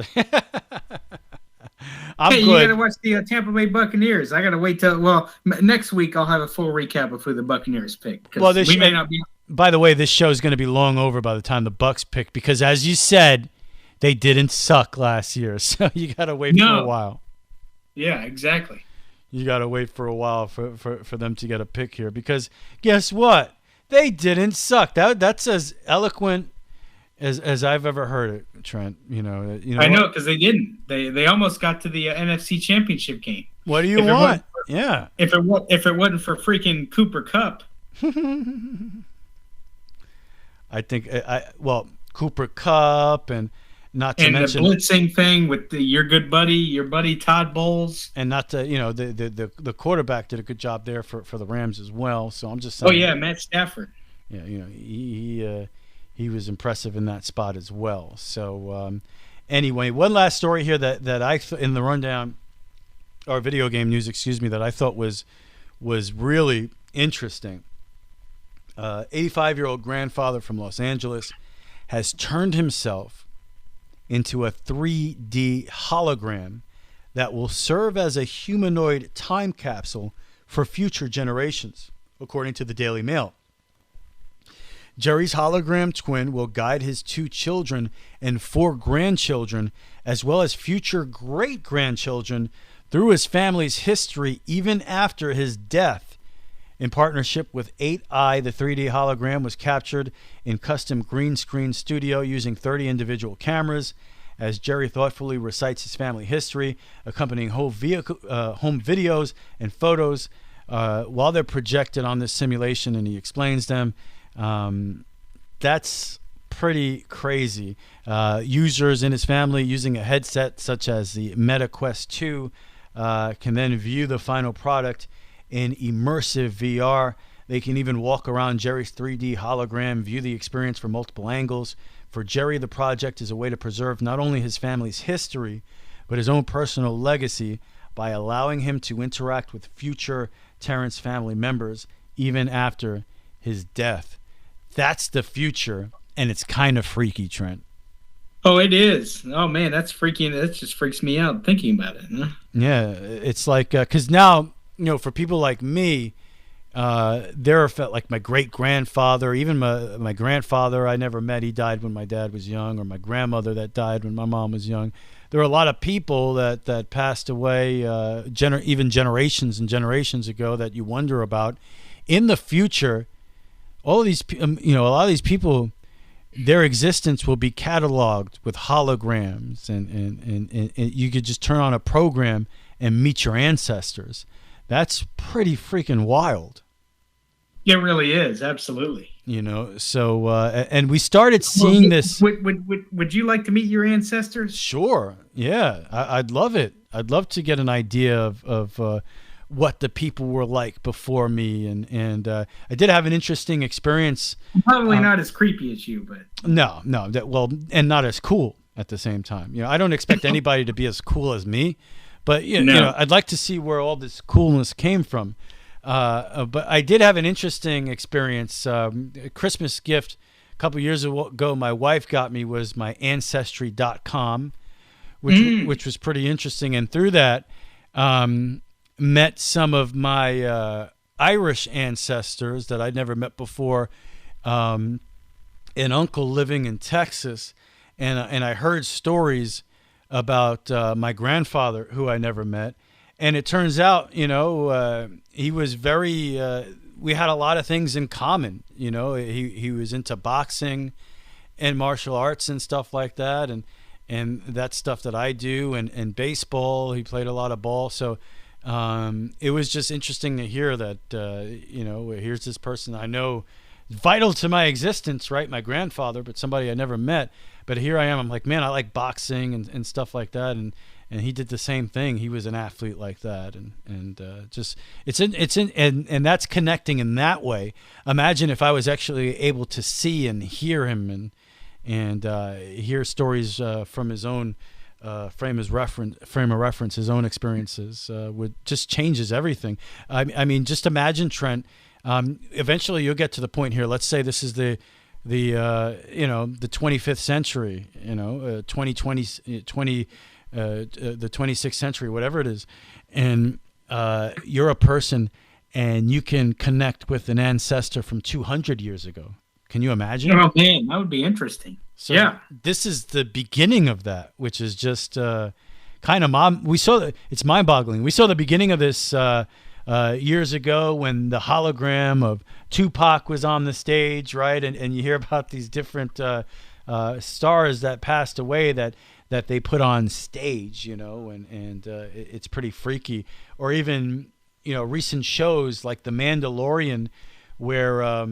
Speaker 4: I'm good.
Speaker 1: You got to watch the Tampa Bay Buccaneers. I got to wait till next week. I'll have a full recap of who the Buccaneers pick.
Speaker 4: Well, we may not be. By the way, this show is going to be long over by the time the Bucs pick because, as you said, they didn't suck last year. So you got to wait for a while.
Speaker 1: Yeah, exactly.
Speaker 4: You got to wait for a while for them to get a pick here because guess what? They didn't suck. That's as eloquent as I've ever heard it, Trent. I
Speaker 1: know because they didn't. They almost got to the NFC Championship game.
Speaker 4: What do you want? Yeah.
Speaker 1: If it wasn't for freaking Cooper Kupp.
Speaker 4: I think Cooper Kupp, and not to
Speaker 1: And
Speaker 4: mention
Speaker 1: the blitzing thing with your buddy Todd Bowles.
Speaker 4: and not to the quarterback did a good job there for the Rams as well. So I'm just
Speaker 1: Oh
Speaker 4: saying,
Speaker 1: yeah, Matt Stafford.
Speaker 4: yeah, he was impressive in that spot as well. So anyway, one last story here that I in the rundown, or video game news, excuse me, that I thought was really interesting. 85-year-old grandfather from Los Angeles has turned himself into a 3D hologram that will serve as a humanoid time capsule for future generations, according to the Daily Mail. Jerry's hologram twin will guide his 2 children and 4 grandchildren, as well as future great-grandchildren, through his family's history even after his death. In partnership with 8i, the 3D hologram was captured in custom green screen studio using 30 individual cameras, as Jerry thoughtfully recites his family history, accompanying home videos and photos while they're projected on this simulation, and he explains them. That's pretty crazy. Users in his family using a headset such as the Meta Quest 2 can then view the final product in immersive VR. They can even walk around Jerry's 3D hologram, view the experience from multiple angles. For Jerry, the project is a way to preserve not only his family's history, but his own personal legacy by allowing him to interact with future Terrence family members even after his death. That's the future, and it's kind of freaky, Trent.
Speaker 1: Oh, it is. Oh man, that's freaking. That just freaks me out thinking about it. Huh?
Speaker 4: Yeah, it's like because now, for people like me, there are like my great-grandfather, even my grandfather I never met. He died when my dad was young, or my grandmother that died when my mom was young. There are a lot of people that passed away, even generations and generations ago, that you wonder about. In the future, all of these, a lot of these people, their existence will be cataloged with holograms, and you could just turn on a program and meet your ancestors. That's pretty freaking wild.
Speaker 1: It really is, absolutely.
Speaker 4: So and we started seeing this.
Speaker 1: Would you like to meet your ancestors?
Speaker 4: Sure, yeah, I'd love it. I'd love to get an idea of what the people were like before me, and I did have an interesting experience.
Speaker 1: Probably not as creepy as you, but
Speaker 4: no, and not as cool at the same time. I don't expect anybody to be as cool as me. But I'd like to see where all this coolness came from. But I did have an interesting experience. A Christmas gift a couple years ago my wife got me was my Ancestry.com, which was pretty interesting. And through that, met some of my Irish ancestors that I'd never met before. An uncle living in Texas, and I heard stories about my grandfather, who I never met. And it turns out, he was very, we had a lot of things in common. He was into boxing and martial arts and stuff like that. And that's stuff that I do, and baseball. He played a lot of ball. So it was just interesting to hear that, here's this person I know, vital to my existence, right? My grandfather, but somebody I never met. But here I am. I'm like, man, I like boxing and stuff like that. And he did the same thing. He was an athlete like that. And that's connecting in that way. Imagine if I was actually able to see and hear him and hear stories from his own frame of reference, his own experiences, would just changes everything. I mean, just imagine, Trent. Eventually, you'll get to the point here. Let's say this is the 25th century, the 26th century, whatever it is, and you're a person, and you can connect with an ancestor from 200 years ago. Can you imagine?
Speaker 1: Oh man, that would be interesting.
Speaker 4: So
Speaker 1: yeah,
Speaker 4: this is the beginning of that, which is just kind of it's mind-boggling. We saw the beginning of this years ago when the hologram of Tupac was on the stage, right? And you hear about these different stars that passed away that they put on stage, and it's pretty freaky. Or even, recent shows like The Mandalorian, where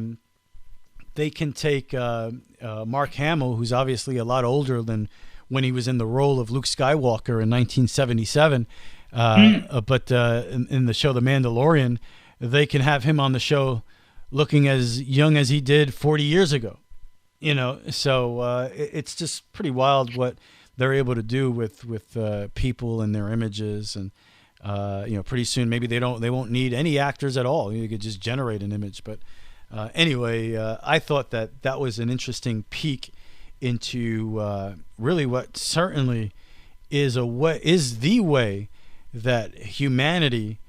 Speaker 4: they can take Mark Hamill, who's obviously a lot older than when he was in the role of Luke Skywalker in 1977, but in the show The Mandalorian, they can have him on the show looking as young as he did 40 years ago. So it's just pretty wild what they're able to do with people and their images, and pretty soon maybe they won't need any actors at all. You could just generate an image. But anyway, I thought that was an interesting peek into really what certainly is the way that humanity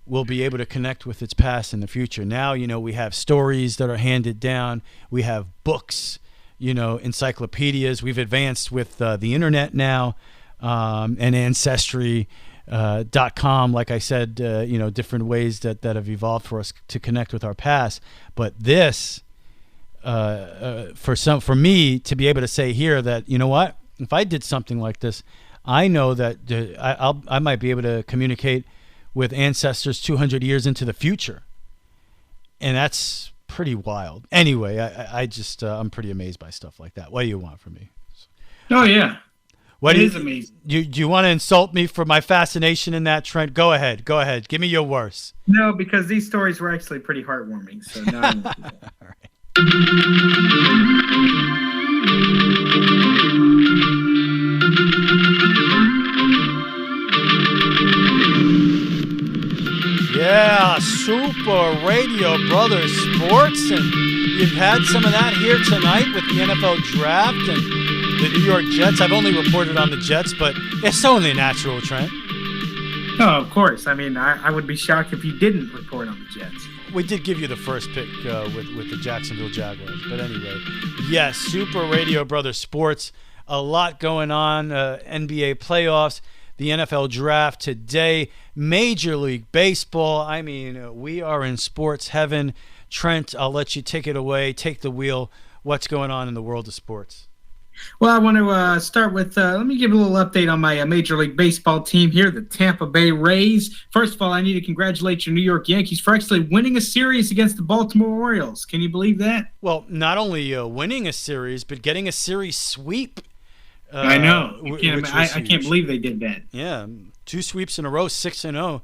Speaker 4: will be able to connect with its past in the future. Now, we have stories that are handed down. We have books, encyclopedias. We've advanced with the internet now, and Ancestry.com, like I said, different ways that have evolved for us to connect with our past. But this, for me to be able to say here that, you know what, if I did something like this, I know that I might be able to communicate with ancestors 200 years into the future. And that's pretty wild. Anyway, I'm pretty amazed by stuff like that. What do you want from me?
Speaker 1: Oh, yeah.
Speaker 4: It
Speaker 1: is amazing.
Speaker 4: Do you want to insult me for my fascination in that, Trent? Go ahead. Give me your worst.
Speaker 1: No, because these stories were actually pretty heartwarming. So no, I won't do that.
Speaker 4: All right. Yeah, Super Radio Brothers Sports, and you've had some of that here tonight with the NFL Draft and the New York Jets. I've only reported on the Jets, but it's only natural, Trent.
Speaker 1: Oh, of course. I mean, I would be shocked if you didn't report on the Jets.
Speaker 4: We did give you the first pick with the Jacksonville Jaguars. But anyway, yes, Super Radio Brothers Sports. A lot going on. NBA playoffs, the NFL Draft today, Major League Baseball. I mean, we are in sports heaven. Trent, I'll let you take it away. Take the wheel. What's going on in the world of sports?
Speaker 1: Well, I want to start with, let me give a little update on my Major League Baseball team here, the Tampa Bay Rays. First of all, I need to congratulate your New York Yankees for actually winning a series against the Baltimore Orioles. Can you believe that?
Speaker 4: Well, not only winning a series, but getting a series sweep.
Speaker 1: I know. I can't believe they did that.
Speaker 4: Yeah, 2 sweeps in a row, 6-0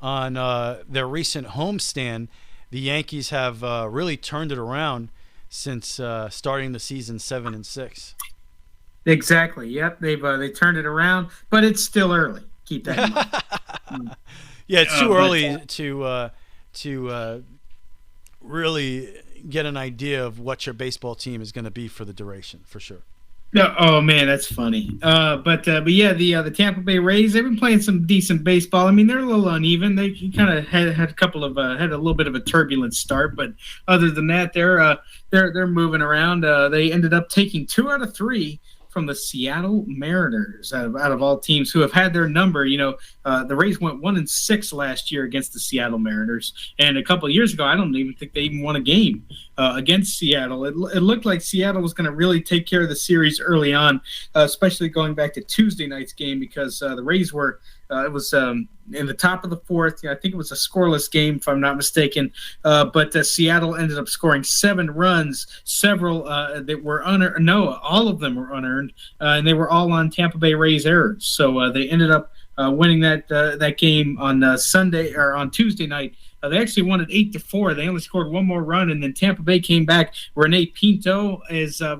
Speaker 4: on their recent homestand. The Yankees have really turned it around since starting the season 7-6.
Speaker 1: Exactly. Yep. They turned it around, but it's still early. Keep that in mind.
Speaker 4: Yeah, it's too early to really get an idea of what your baseball team is going to be for the duration, for sure.
Speaker 1: No, oh man, that's funny. But yeah, the Tampa Bay Rays, they've been playing some decent baseball. I mean, they're a little uneven. They kind of had a couple of had a little bit of a turbulent start, but other than that, they're moving around. They ended up taking 2 out of 3 from the Seattle Mariners, out of all teams who have had their number. The Rays went 1-6 last year against the Seattle Mariners, and a couple of years ago, I don't even think they even won a game against Seattle. It looked like Seattle was going to really take care of the series early on, especially going back to Tuesday night's game, because the Rays were it was in the top of the 4th. I think it was a scoreless game, if I'm not mistaken. But Seattle ended up scoring 7 runs, several that were unearned. No, all of them were unearned, and they were all on Tampa Bay Rays errors. So they ended up winning that game on Sunday or on Tuesday night. They actually won it 8-4. They only scored 1 more run, and then Tampa Bay came back. Rene Pinto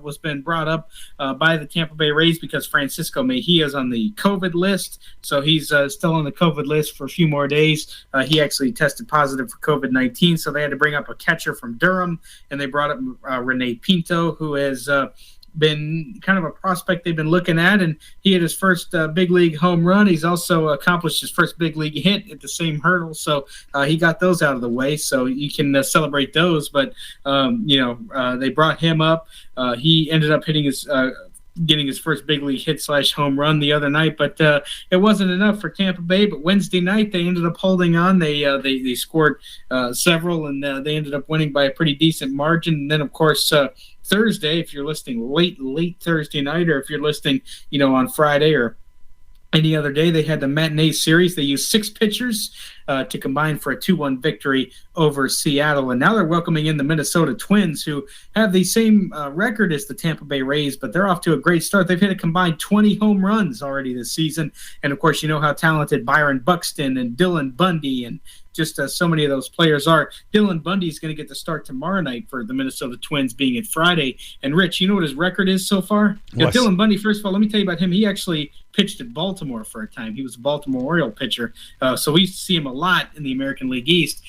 Speaker 1: was been brought up by the Tampa Bay Rays because Francisco Mejia is on the COVID list, so he's still on the COVID list for a few more days. He actually tested positive for COVID-19, so they had to bring up a catcher from Durham, and they brought up Rene Pinto, who has been kind of a prospect they've been looking at, and he had his first big league home run. He's also accomplished his first big league hit at the same hurdle, so he got those out of the way, so you can celebrate those. But they brought him up. He ended up hitting getting his first big league hit / home run the other night, but it wasn't enough for Tampa Bay. But Wednesday night they ended up holding on. They scored several, and they ended up winning by a pretty decent margin. And then of course Thursday, if you're listening late Thursday night, or if you're listening on Friday or any other day, they had the matinee series. They used 6 pitchers. to combine for a 2-1 victory over Seattle. And now they're welcoming in the Minnesota Twins, who have the same record as the Tampa Bay Rays, but they're off to a great start. They've hit a combined 20 home runs already this season. And, of course, you know how talented Byron Buxton and Dylan Bundy and just so many of those players are. Dylan Bundy is going to get the start tomorrow night for the Minnesota Twins, being it Friday. And, Rich, you know what his record is so far? Yeah, Dylan Bundy, first of all, let me tell you about him. He actually pitched at Baltimore for a time. He was a Baltimore Oriole pitcher, so we see him a lot in the American League East.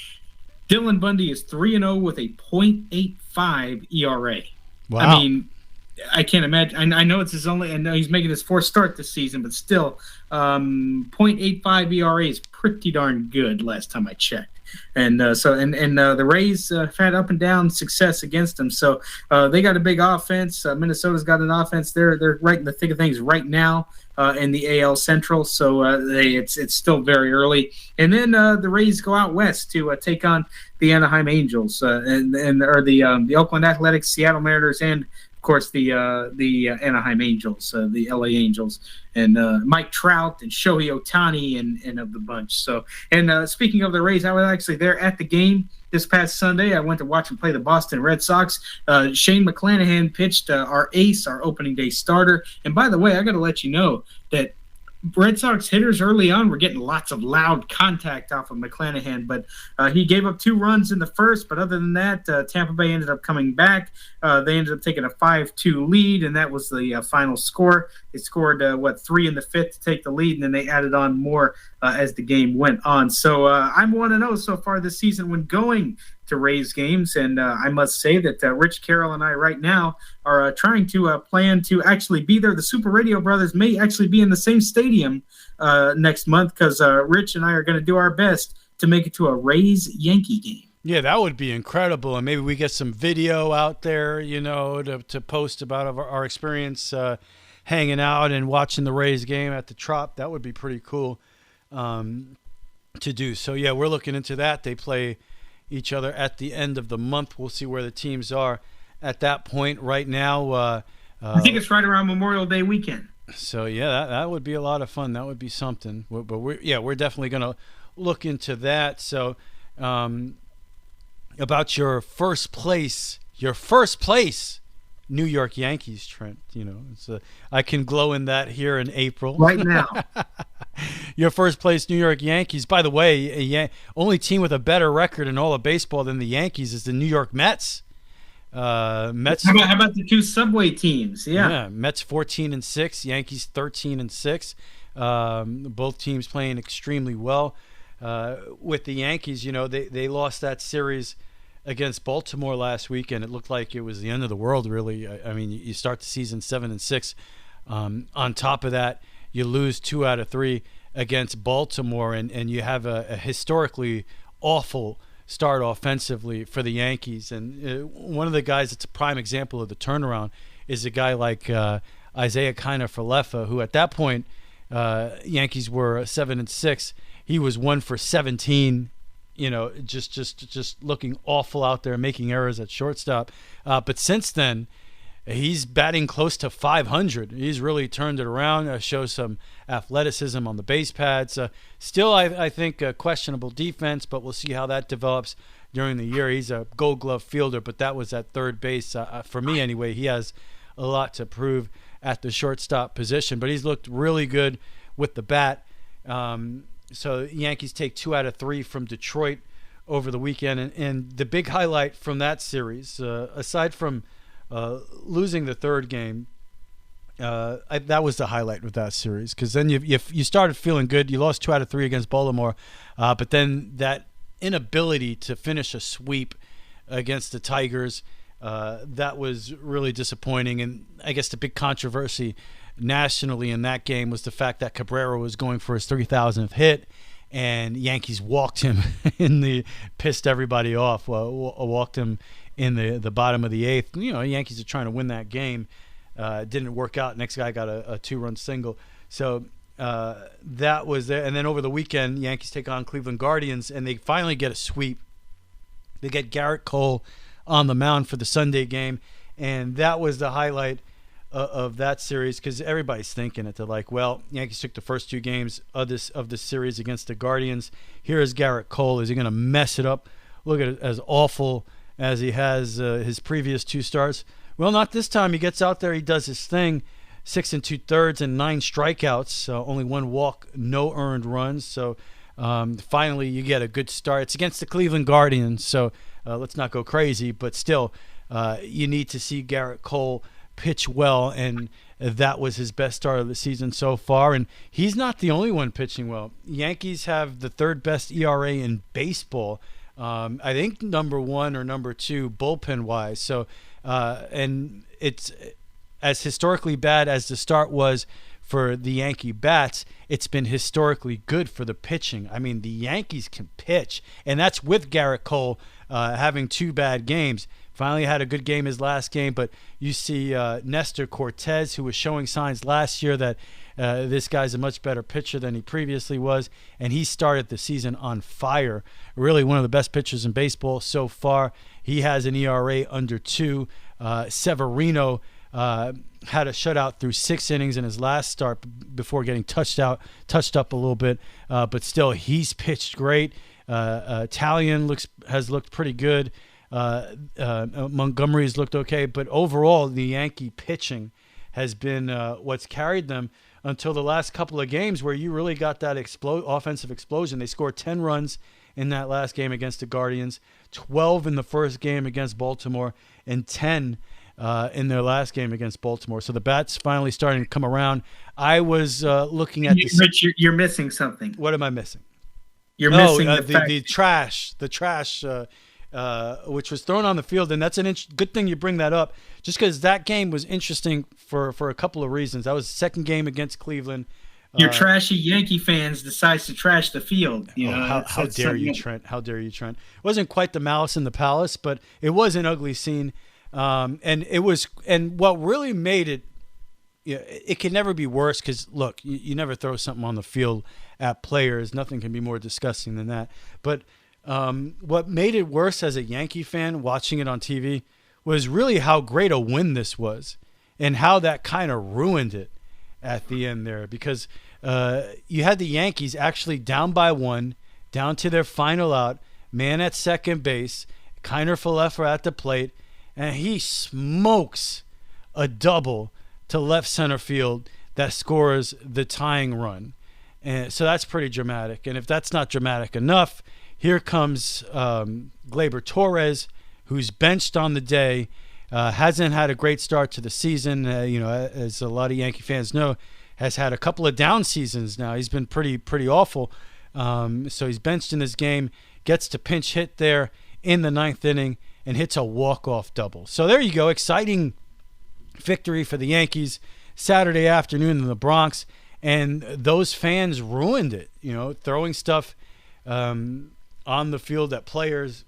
Speaker 1: Dylan Bundy is 3-0 with a .85 ERA.
Speaker 4: Wow.
Speaker 1: I mean, I can't imagine. I know it's his only, and he's making his fourth start this season, but still, .85 ERA is pretty darn good last time I checked. And the Rays have had up and down success against them. So they got a big offense. Minnesota's got an offense. They're right in the thick of things right now in the AL Central. So it's still very early. And then the Rays go out west to take on the Anaheim Angels the Oakland Athletics, Seattle Mariners, and of course, the Anaheim Angels, the LA Angels, and Mike Trout and Shohei Ohtani and of the bunch. So, and speaking of the Rays, I was actually there at the game this past Sunday. I went to watch them play the Boston Red Sox. Shane McClanahan pitched our ace, our opening day starter. And by the way, I got to let you know that Red Sox hitters early on were getting lots of loud contact off of McClanahan, but he gave up 2 runs in the first. But other than that, Tampa Bay ended up coming back. They ended up taking a 5-2 lead, and that was the final score. They scored, 3 in the fifth to take the lead, and then they added on more as the game went on. So I'm 1-0 so far this season when going to Rays games, and I must say that Rich Carroll and I right now are trying to plan to actually be there. The Super Radio Brothers may actually be in the same stadium next month because Rich and I are going to do our best to make it to a Rays-Yankee game.
Speaker 4: Yeah, that would be incredible, and maybe we get some video out there, to post about our experience hanging out and watching the Rays game at the Trop. That would be pretty cool to do. So, yeah, we're looking into that. They play each other at the end of the month. We'll see where the teams are at that point. Right now,
Speaker 1: I think it's right around Memorial Day weekend.
Speaker 4: So yeah, that would be a lot of fun. That would be something. But we're definitely going to look into that. So, about your first place New York Yankees, Trent. I can glow in that here in April.
Speaker 1: Right now.
Speaker 4: Your first place New York Yankees. By the way, only team with a better record in all of baseball than the Yankees is the New York Mets. Mets.
Speaker 1: How about the 2 Subway teams? Yeah.
Speaker 4: Mets 14-6, Yankees 13-6. Both teams playing extremely well. With the Yankees, they lost that series against Baltimore last week, and it looked like it was the end of the world, really. I mean, you start the season 7-6. On top of that, you lose 2 out of 3 against Baltimore, and you have a historically awful start offensively for the Yankees. And one of the guys that's a prime example of the turnaround is a guy like Isaiah Kiner-Falefa, who at that point, Yankees were 7-6. He was 1 for 17. Just looking awful out there, making errors at shortstop. But since then, he's batting close to 500. He's really turned it around, shows some athleticism on the base pads. Still, I think, questionable defense, but we'll see how that develops during the year. He's a Gold Glove fielder, but that was at third base. For me, anyway, he has a lot to prove at the shortstop position, but he's looked really good with the bat. So Yankees take 2 out of 3 from Detroit over the weekend. And the big highlight from that series, aside from losing the third game, that was the highlight with that series, because then you started feeling good. You lost 2 out of 3 against Baltimore, but then that inability to finish a sweep against the Tigers, that was really disappointing. And I guess the big controversy nationally in that game was the fact that Cabrera was going for his 3,000th hit, and Yankees walked him pissed everybody off. Walked him in the bottom of the 8th. Yankees are trying to win that game. Didn't work out. Next guy got a 2-run single. So that was there. And then over the weekend, Yankees take on Cleveland Guardians, and they finally get a sweep. They get Garrett Cole on the mound for the Sunday game, and that was the highlight of that series, because everybody's thinking it. They're like, well, Yankees took the first 2 games of this series against the Guardians. Here is Garrett Cole. Is he going to mess it up? Look at it, as awful as he has his previous 2 starts. Well, not this time. He gets out there, he does his thing. 6 2/3 and 9 strikeouts, only 1 walk, no earned runs. So finally, you get a good start. It's against the Cleveland Guardians, so let's not go crazy. But still, you need to see Garrett Cole pitch well, and that was his best start of the season so far. And he's not the only one pitching well. Yankees have the 3rd best ERA in baseball. I think number 1 or number 2 bullpen wise. So, and it's as historically bad as the start was for the Yankee bats, it's been historically good for the pitching. I mean, the Yankees can pitch, and that's with Garrett Cole having 2 bad games. Finally had a good game his last game, but you see Nestor Cortez, who was showing signs last year that this guy's a much better pitcher than he previously was, and he started the season on fire. Really one of the best pitchers in baseball so far. He has an ERA under 2. Severino had a shutout through 6 innings in his last start before getting touched up a little bit, but still he's pitched great. Italian has looked pretty good. Montgomery's looked okay, but overall the Yankee pitching has been what's carried them until the last couple of games, where you really got that offensive explosion. They scored 10 runs in that last game against the Guardians, 12 in the first game against Baltimore, and 10 in their last game against Baltimore. So the bats finally starting to come around. I was looking at
Speaker 1: Rich, you're missing something.
Speaker 4: What am I missing?
Speaker 1: You're missing
Speaker 4: the trash, which was thrown on the field, and that's good thing you bring that up, just because that game was interesting for a couple of reasons. That was the second game against Cleveland.
Speaker 1: Your trashy Yankee fans decides to trash the field.
Speaker 4: How dare you, Trent? How dare you, Trent? It wasn't quite the Malice in the Palace, but it was an ugly scene. And what really made it, it can never be worse, because look, you never throw something on the field at players. Nothing can be more disgusting than that. But what made it worse as a Yankee fan watching it on TV was really how great a win this was, and how that kind of ruined it at the end there, because you had the Yankees actually down by 1, down to their final out, man at second base, Kiner Falefa at the plate, and he smokes a double to left center field that scores the tying run. And so that's pretty dramatic. And if that's not dramatic enough, here comes Gleyber Torres, who's benched on the day, hasn't had a great start to the season. As a lot of Yankee fans know, has had a couple of down seasons now. He's been pretty awful. So he's benched in this game, gets to pinch hit there in the 9th inning, and hits a walk-off double. So there you go. Exciting victory for the Yankees Saturday afternoon in the Bronx. And those fans ruined it, throwing stuff on the field at players.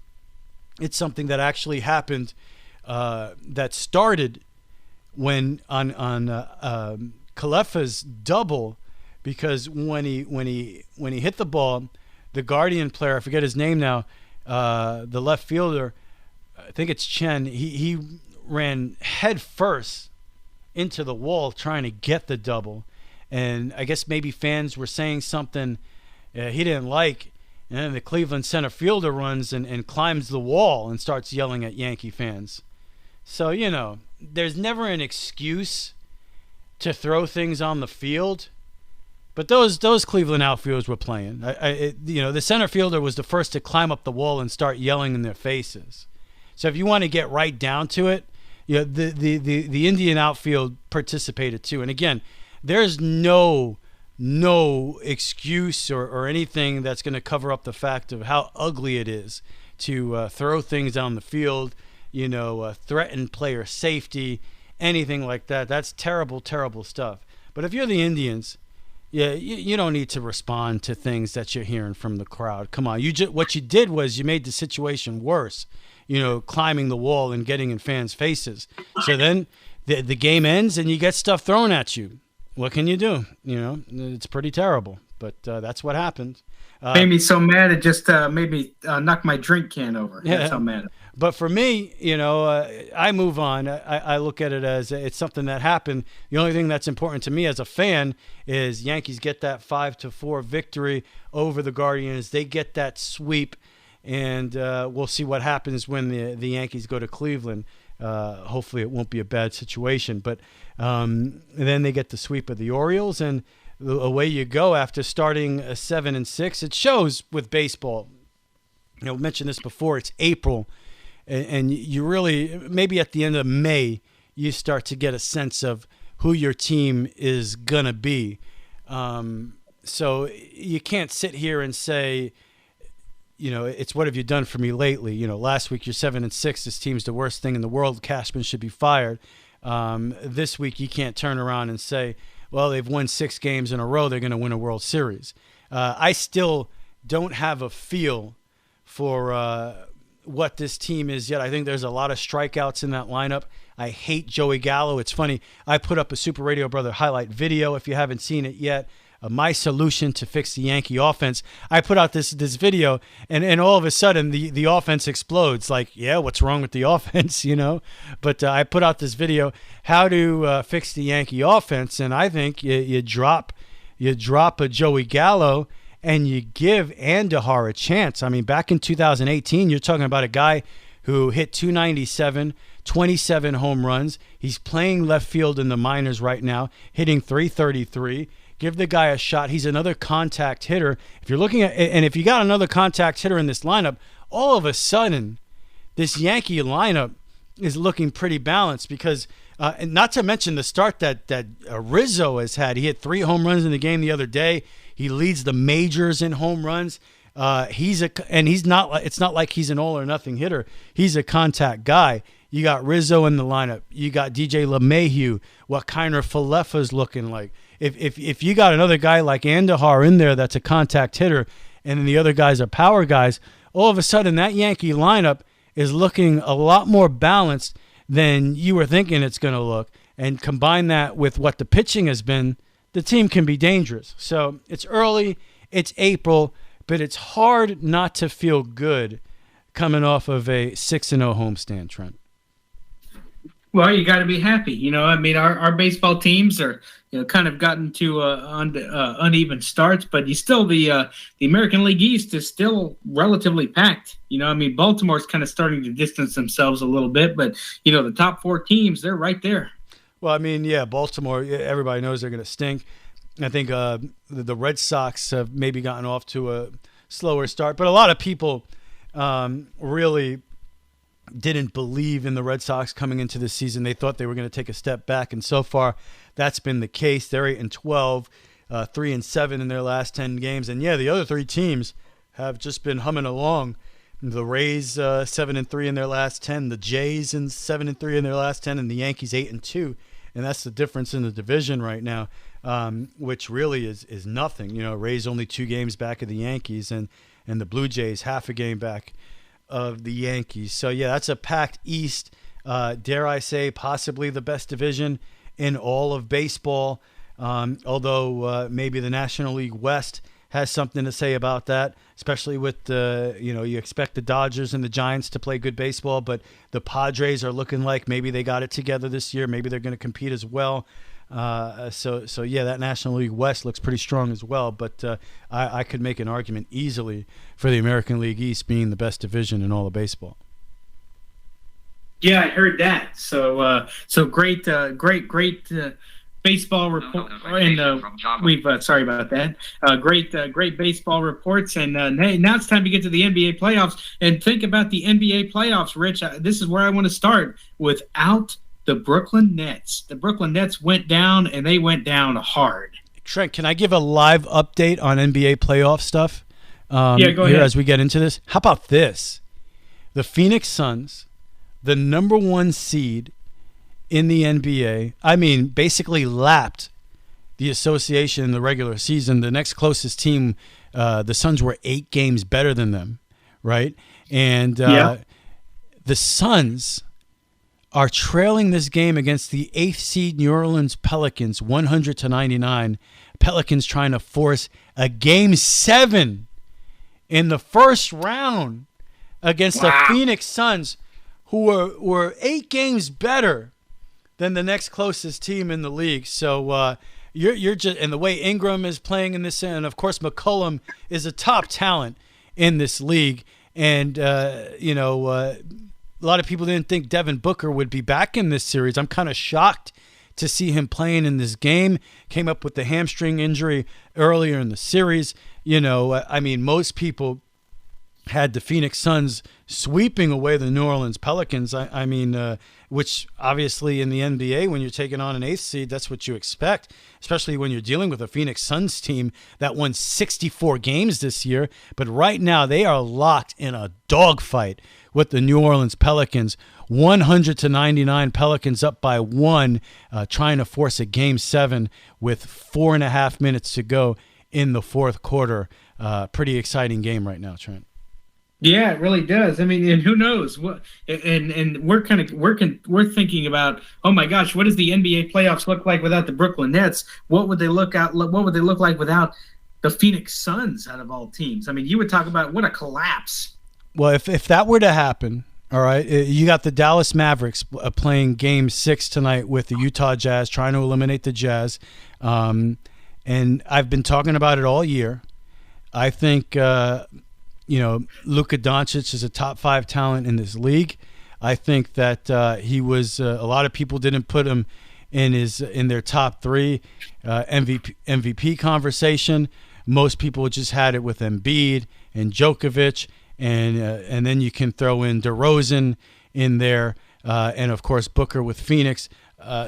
Speaker 4: It's something that actually happened that started when on Falefa's double, because when he hit the ball, the Guardian player, I forget his name now, the left fielder, I think it's Chen, he ran head first into the wall trying to get the double. And I guess maybe fans were saying something he didn't like, and then the Cleveland center fielder runs and climbs the wall and starts yelling at Yankee fans. So, there's never an excuse to throw things on the field. But those Cleveland outfielders were playing. The center fielder was the first to climb up the wall and start yelling in their faces. So if you want to get right down to it, the Indian outfield participated too. And again, there's no excuse or anything that's going to cover up the fact of how ugly it is to throw things down the field, threaten player safety, anything like that. That's terrible, terrible stuff. But if you're the Indians, you don't need to respond to things that you're hearing from the crowd. Come on, what you did was you made the situation worse, climbing the wall and getting in fans' faces. So then the game ends and you get stuff thrown at you. What can you do? It's pretty terrible, but that's what happened.
Speaker 1: Made me so mad it just made me knock my drink can over. That's how mad.
Speaker 4: But for me, I move on. I look at it as it's something that happened. The only thing that's important to me as a fan is Yankees get that 5-4 victory over the Guardians. They get that sweep, and we'll see what happens when the Yankees go to Cleveland. Hopefully it won't be a bad situation. But then they get the sweep of the Orioles, and away you go after starting 7-6. It shows with baseball. We mentioned this before. It's April. And you really, maybe at the end of May, you start to get a sense of who your team is going to be. So you can't sit here and say, it's what have you done for me lately? Last week you're 7-6. This team's the worst thing in the world. Cashman should be fired. This week you can't turn around and say, well, they've won 6 games in a row. They're going to win a World Series. I still don't have a feel for what this team is yet. I think there's a lot of strikeouts in that lineup. I hate Joey Gallo. It's funny. I put up a Super Radio Brother highlight video, if you haven't seen it yet, my solution to fix the Yankee offense. I put out this video, and all of a sudden the offense explodes. Like, yeah, what's wrong with the offense, But I put out this video, how to fix the Yankee offense, and I think you drop a Joey Gallo, and you give Andahar a chance. I mean, back in 2018, you're talking about a guy who hit 297, 27 home runs. He's playing left field in the minors right now, hitting 333. Give the guy a shot. He's another contact hitter. If you're looking at, and if you got another contact hitter in this lineup, all of a sudden, this Yankee lineup is looking pretty balanced because, and not to mention the start that Rizzo has had. He hit 3 home runs in the game the other day. He leads the majors in home runs. It's not like he's an all or nothing hitter. He's a contact guy. You got Rizzo in the lineup. You got DJ LeMahieu. What Kiner Falefa's looking like. If you got another guy like Andahar in there that's a contact hitter, and then the other guys are power guys, all of a sudden that Yankee lineup is looking a lot more balanced than you were thinking it's going to look. And combine that with what the pitching has been, the team can be dangerous. So it's early, it's April, but it's hard not to feel good coming off of a 6-0 homestand, Trent.
Speaker 1: Well, you got to be happy. Our baseball teams are, kind of gotten to uneven starts, but the American League East is still relatively packed. Baltimore's kind of starting to distance themselves a little bit, but, the top 4 teams, they're right there.
Speaker 4: Well, Baltimore, everybody knows they're going to stink. I think the Red Sox have maybe gotten off to a slower start, but a lot of people really didn't believe in the Red Sox coming into the season. They thought they were going to take a step back, and so far that's been the case. They're 8-12, 3-7 in their last 10 games, and the other 3 teams have just been humming along. The Rays 7-3 in their last 10, the Jays 7-3 in their last 10, and the Yankees 8-2, and that's the difference in the division right now, which really is nothing. Rays only 2 games back of the Yankees, and the Blue Jays half a game back of the Yankees. So that's a packed East. Dare I say, possibly the best division in all of baseball. Although maybe the National League West has something to say about that, especially with you expect the Dodgers and the Giants to play good baseball, but the Padres are looking like maybe they got it together this year. Maybe they're going to compete as well. So that National League West looks pretty strong as well. But I could make an argument easily for the American League East being the best division in all of baseball.
Speaker 1: Yeah, I heard that. So great baseball report. And sorry about that. Great baseball reports. And hey, now it's time to get to the NBA playoffs and think about the NBA playoffs. Rich, this is where I want to start. Without the Brooklyn Nets. The Brooklyn Nets went down, and they went down hard.
Speaker 4: Trent, can I give a live update on NBA playoff stuff?
Speaker 1: Go ahead.
Speaker 4: As we get into this. How about this? The Phoenix Suns, the number 1 seed in the NBA, basically lapped the association in the regular season. The next closest team, the Suns were 8 games better than them, right? And the Suns are trailing this game against the 8th seed New Orleans Pelicans 100-99. Pelicans trying to force a Game 7 in the first round against the Phoenix Suns, who were 8 games better than the next closest team in the league. So you're just, and the way Ingram is playing in this, and of course McCollum is a top talent in this league. And a lot of people didn't think Devin Booker would be back in this series. I'm kind of shocked to see him playing in this game. Came up with the hamstring injury earlier in the series. Most people had the Phoenix Suns sweeping away the New Orleans Pelicans. Which obviously in the NBA, when you're taking on an 8th seed, that's what you expect, especially when you're dealing with a Phoenix Suns team that won 64 games this year. But right now they are locked in a dogfight with the New Orleans Pelicans. 100-99 Pelicans up by 1, trying to force a Game 7 with 4.5 minutes to go in the fourth quarter. Pretty exciting game right now, Trent.
Speaker 1: Yeah, it really does. I mean, and who knows what? And we're thinking about, oh my gosh, what does the NBA playoffs look like without the Brooklyn Nets? What would they look like without the Phoenix Suns out of all teams? I mean, you would talk about what a collapse.
Speaker 4: Well, if that were to happen, all right, you got the Dallas Mavericks playing Game 6 tonight with the Utah Jazz, trying to eliminate the Jazz. And I've been talking about it all year. I think Luka Doncic is a top 5 talent in this league. I think that he was a lot of people didn't put him in their top 3 MVP conversation. Most people just had it with Embiid and Djokovic, and then you can throw in DeRozan in there, and of course Booker with Phoenix.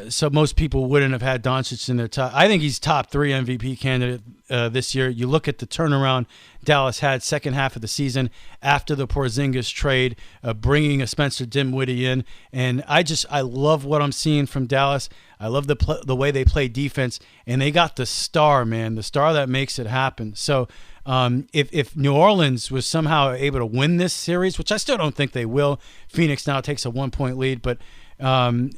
Speaker 4: So most people wouldn't have had Doncic in their top. I think he's top 3 MVP candidate this year. You look at the turnaround Dallas had second half of the season after the Porzingis trade, bringing a Spencer Dinwiddie in, and I love what I'm seeing from Dallas. I love the way they play defense, and they got the star, man, the star that makes it happen. So if New Orleans was somehow able to win this series, which I still don't think they will, Phoenix now takes a 1-point lead, but even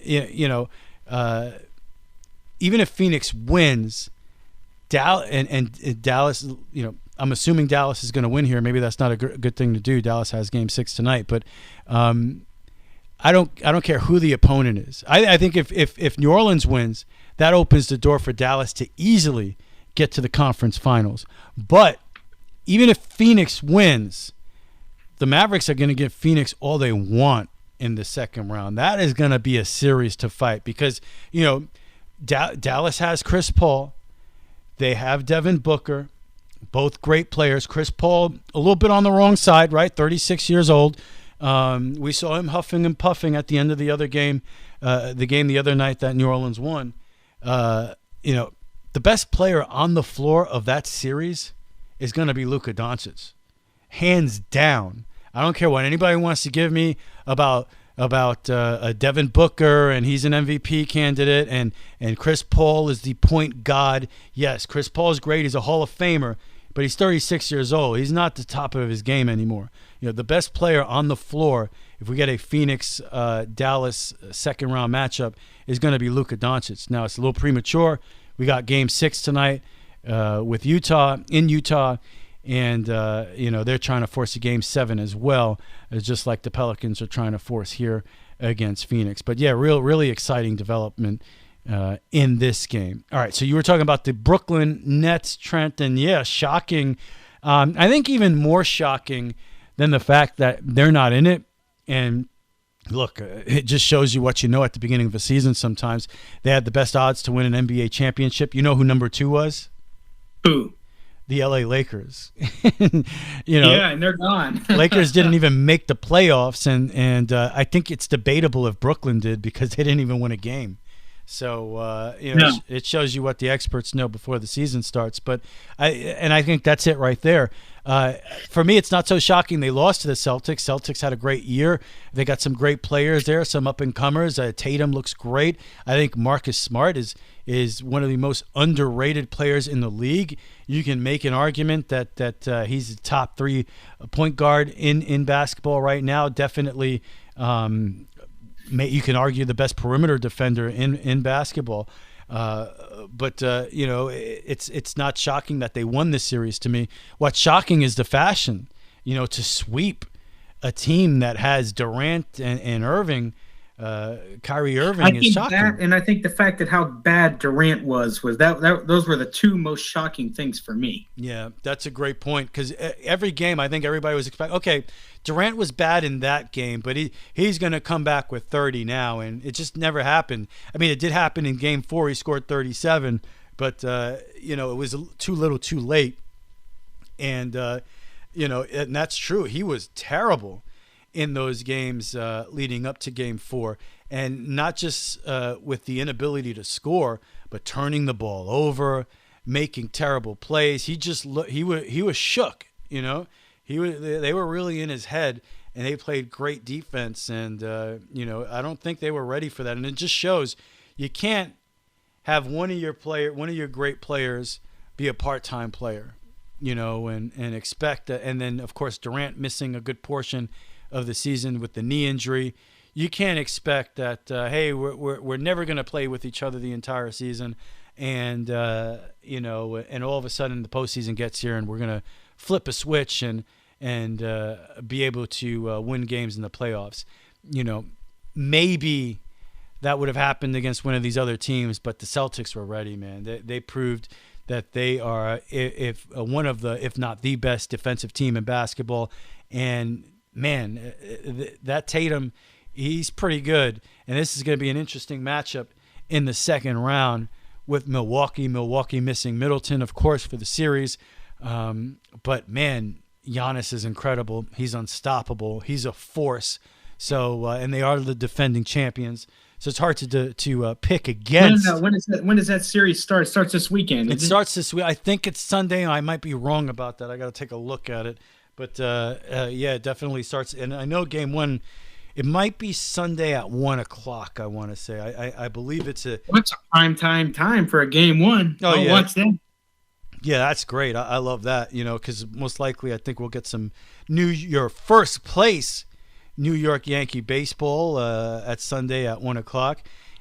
Speaker 4: if Phoenix wins, Dallas, I'm assuming Dallas is going to win here. Maybe that's not a good thing to do. Dallas has Game 6 tonight, but I don't care who the opponent is. I think if New Orleans wins, that opens the door for Dallas to easily get to the conference finals. But even if Phoenix wins, the Mavericks are going to give Phoenix all they want in the second round. That is going to be a series to fight because, Dallas has Chris Paul. They have Devin Booker, both great players. Chris Paul, a little bit on the wrong side, right? 36 years old. We saw him huffing and puffing at the end of the other game, the other night that New Orleans won. The best player on the floor of that series is going to be Luka Doncic, hands down. I don't care what anybody wants to give me about Devin Booker, and he's an MVP candidate, and Chris Paul is the point god. Yes, Chris Paul is great. He's a Hall of Famer, but he's 36 years old. He's not the top of his game anymore. The best player on the floor, if we get a Phoenix Dallas second round matchup, is going to be Luka Doncic. Now it's a little premature. We got Game 6 tonight with Utah, and they're trying to force a Game 7 as well, just like the Pelicans are trying to force here against Phoenix. But yeah, really exciting development in this game. All right, so you were talking about the Brooklyn Nets, Trent, and yeah, shocking. I think even more shocking than the fact that they're not in it. And look, it just shows you what you know at the beginning of a season sometimes. They had the best odds to win an NBA championship. You know who number 2 was?
Speaker 1: Who?
Speaker 4: The LA Lakers.
Speaker 1: Yeah, and they're gone.
Speaker 4: Lakers didn't even make the playoffs, and I think it's debatable if Brooklyn did because they didn't even win a game. So it shows you what the experts know before the season starts. But I think that's it right there. For me, it's not so shocking they lost to the Celtics. Celtics had a great year. They got some great players there, some up-and-comers. Tatum looks great. I think Marcus Smart is one of the most underrated players in the league. You can make an argument that he's the top 3 point guard in basketball right now. Definitely, you can argue the best perimeter defender in basketball. But it's not shocking that they won this series to me. What's shocking is the fashion, to sweep a team that has Durant and Irving, Kyrie Irving is shocking.
Speaker 1: And I think the fact that how bad Durant was that those were the two most shocking things for me.
Speaker 4: Yeah, that's a great point, because every game I think everybody was expecting, okay, Durant was bad in that game, but he's going to come back with 30 now, and it just never happened. I mean, it did happen in Game 4. He scored 37, but, it was too little too late. And, and that's true. He was terrible in those games leading up to Game 4, and not just with the inability to score, but turning the ball over, making terrible plays. He was shook, They were really in his head, and they played great defense. And I don't think they were ready for that. And it just shows you can't have one of your great players be a part-time player, and expect that. And then of course Durant missing a good portion of the season with the knee injury. You can't expect that. Hey, we're never going to play with each other the entire season, and and all of a sudden the postseason gets here, and we're going to flip a switch and be able to win games in the playoffs. Maybe that would have happened against one of these other teams, but the Celtics were ready, man. They proved that they are one of the, if not the best defensive team in basketball. And man, that Tatum, he's pretty good. And this is going to be an interesting matchup in the second round with Milwaukee. Milwaukee missing Middleton, of course, for the series. But man, Giannis is incredible. He's unstoppable. He's a force. So, and they are the defending champions. So it's hard to pick against.
Speaker 1: When does that series start? It starts this weekend.
Speaker 4: It starts this week. I think it's Sunday. I might be wrong about that. I got to take a look at it. But yeah, it definitely starts. And I know Game 1, it might be Sunday at 1:00. I want to say. I believe it's a.
Speaker 1: What's a prime time for a Game 1?
Speaker 4: Oh yeah.
Speaker 1: Watch that.
Speaker 4: Yeah, that's great. I love that. Because most likely I think we'll get some your first place New York Yankee baseball at Sunday at 1:00,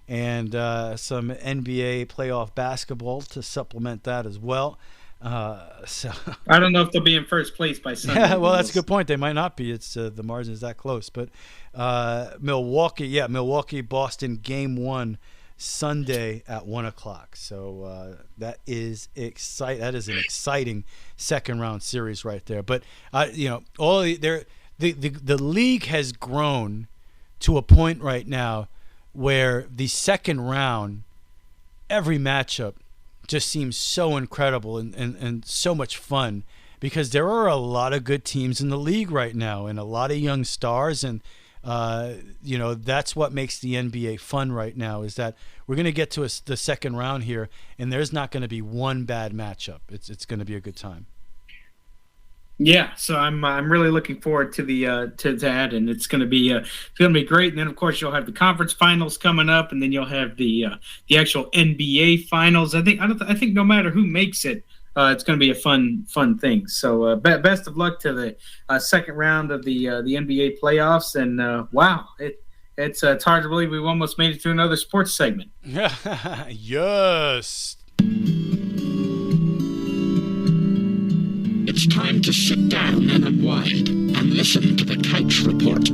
Speaker 4: and some NBA playoff basketball to supplement that as well. So
Speaker 1: I don't know if they'll be in first place by Sunday.
Speaker 4: Yeah, well, that's a good point. They might not be. It's the margin is that close. But Milwaukee, Boston, Game 1, Sunday at 1:00. So that is exciting. That is an exciting second round series right there. But The league has grown to a point right now where the second round, every matchup just seems so incredible and so much fun, because there are a lot of good teams in the league right now and a lot of young stars. And, that's what makes the NBA fun right now, is that we're going to get to the second round here, and there's not going to be one bad matchup. It's going to be a good time.
Speaker 1: Yeah, so I'm really looking forward to to that, and it's going to be great. And then of course you'll have the conference finals coming up, and then you'll have the actual NBA finals. I think no matter who makes it, it's going to be a fun thing. So best of luck to the second round of the NBA playoffs. And wow, it's hard to believe we've almost made it to another sports segment.
Speaker 4: Yes.
Speaker 2: It's time to sit down and unwind and listen to the Couch Report.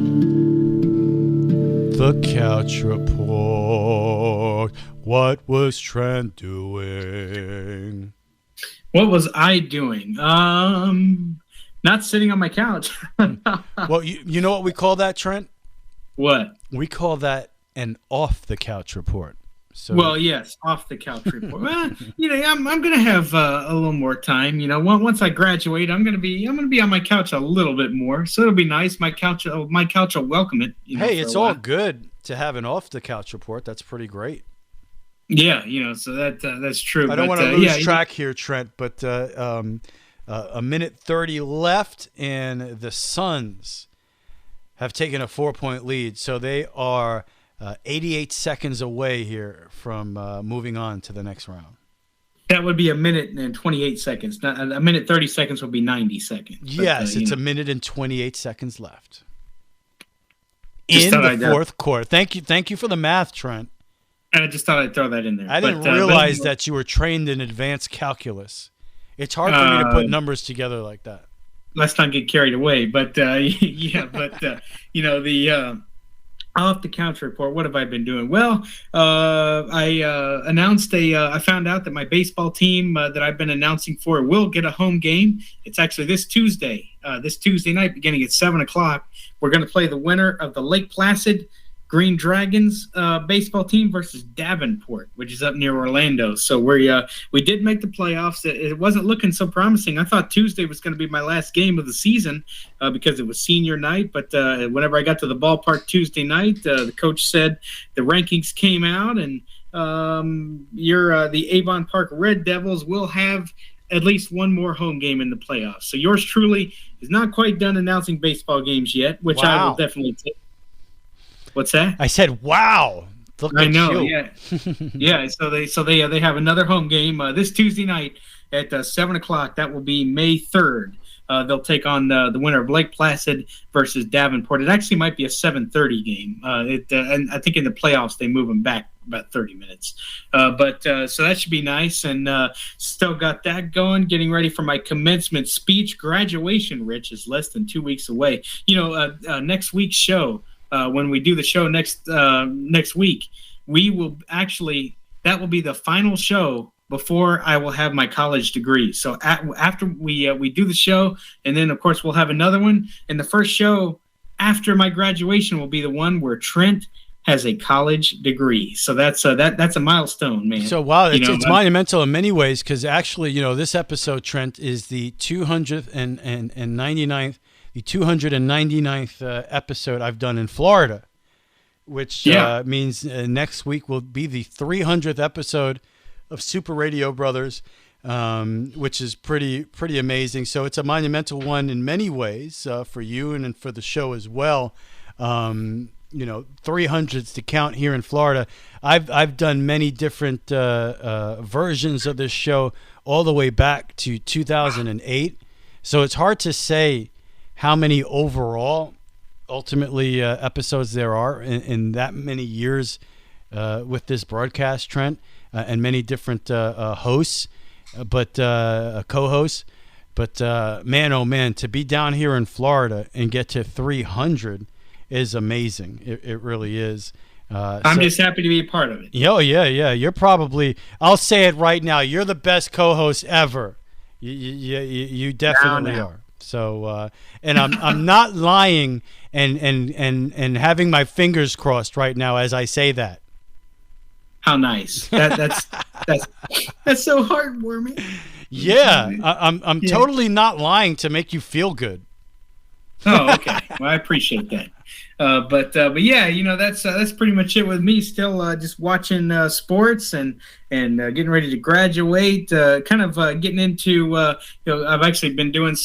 Speaker 4: The Couch Report. What was Trent doing?
Speaker 1: What was I doing? Not sitting on my couch.
Speaker 4: Well, you know what we call that, Trent?
Speaker 1: What?
Speaker 4: We call that an off the couch report. So,
Speaker 1: well, yes, off the couch report. Well, I'm going to have a little more time. Once I graduate, I'm going to be on my couch a little bit more. So it'll be nice. My couch will welcome it.
Speaker 4: Hey, it's all good to have an off the couch report. That's pretty great.
Speaker 1: Yeah, so that's true.
Speaker 4: I don't want to lose track here, Trent, but a minute 30 left, and the Suns have taken a 4-point lead. So they are 88 seconds away here from moving on to the next round.
Speaker 1: That would be a minute and 28 seconds. A minute 30 seconds would be 90 seconds.
Speaker 4: Yes, it's a minute and 28 seconds left in the fourth quarter. Thank you for the math, Trent.
Speaker 1: I just thought I'd throw that in there.
Speaker 4: I didn't realize that you were trained in advanced calculus. It's hard for me to put numbers together like that.
Speaker 1: let's not get carried away. But yeah, but I'll have to counter report. What have I been doing? Well, I announced I found out that my baseball team that I've been announcing for will get a home game. It's actually this Tuesday night, beginning at 7:00. We're going to play the winner of the Lake Placid Green Dragons baseball team versus Davenport, which is up near Orlando. So we did make the playoffs. It wasn't looking so promising. I thought Tuesday was going to be my last game of the season because it was senior night. But whenever I got to the ballpark Tuesday night, the coach said the rankings came out, and the Avon Park Red Devils will have at least one more home game in the playoffs. So yours truly is not quite done announcing baseball games yet, which I will definitely take. What's that?
Speaker 4: I said, "Wow!"
Speaker 1: I know, yeah, yeah. So they have another home game this Tuesday night at 7:00. That will be May 3rd. They'll take on the winner of Lake Placid versus Davenport. It actually might be a 7:30 game. And I think in the playoffs they move them back about 30 minutes. So that should be nice. And still got that going. Getting ready for my commencement speech. Graduation, Rich, is less than 2 weeks away. Next week's show. When we do the show next week, we will that will be the final show before I will have my college degree. So after we do the show, and then of course we'll have another one. And the first show after my graduation will be the one where Trent has a college degree. So that's a milestone, man.
Speaker 4: So wow, it's monumental in many ways, because actually, this episode, Trent, is the 299th. The 299th episode I've done in Florida, which means next week will be the 300th episode of Super Radio Brothers, which is pretty amazing. So it's a monumental one in many ways for you and for the show as well. 300s to count here in Florida. I've done many different versions of this show all the way back to 2008. So it's hard to say how many ultimately episodes there are in that many years with this broadcast, Trent, and many different hosts, but co-hosts. But man, oh man, to be down here in Florida and get to 300 is amazing. It really is.
Speaker 1: I'm just happy to be a part of it.
Speaker 4: Oh, yeah. You're probably, I'll say it right now, you're the best co-host ever. You definitely are. So, and I'm not lying and having my fingers crossed right now as I say that.
Speaker 1: How nice. That's so heartwarming.
Speaker 4: Yeah, I'm totally not lying to make you feel good.
Speaker 1: Oh, okay. Well, I appreciate that. But yeah, that's pretty much it with me. Still just watching sports and getting ready to graduate. Getting into I've actually been doing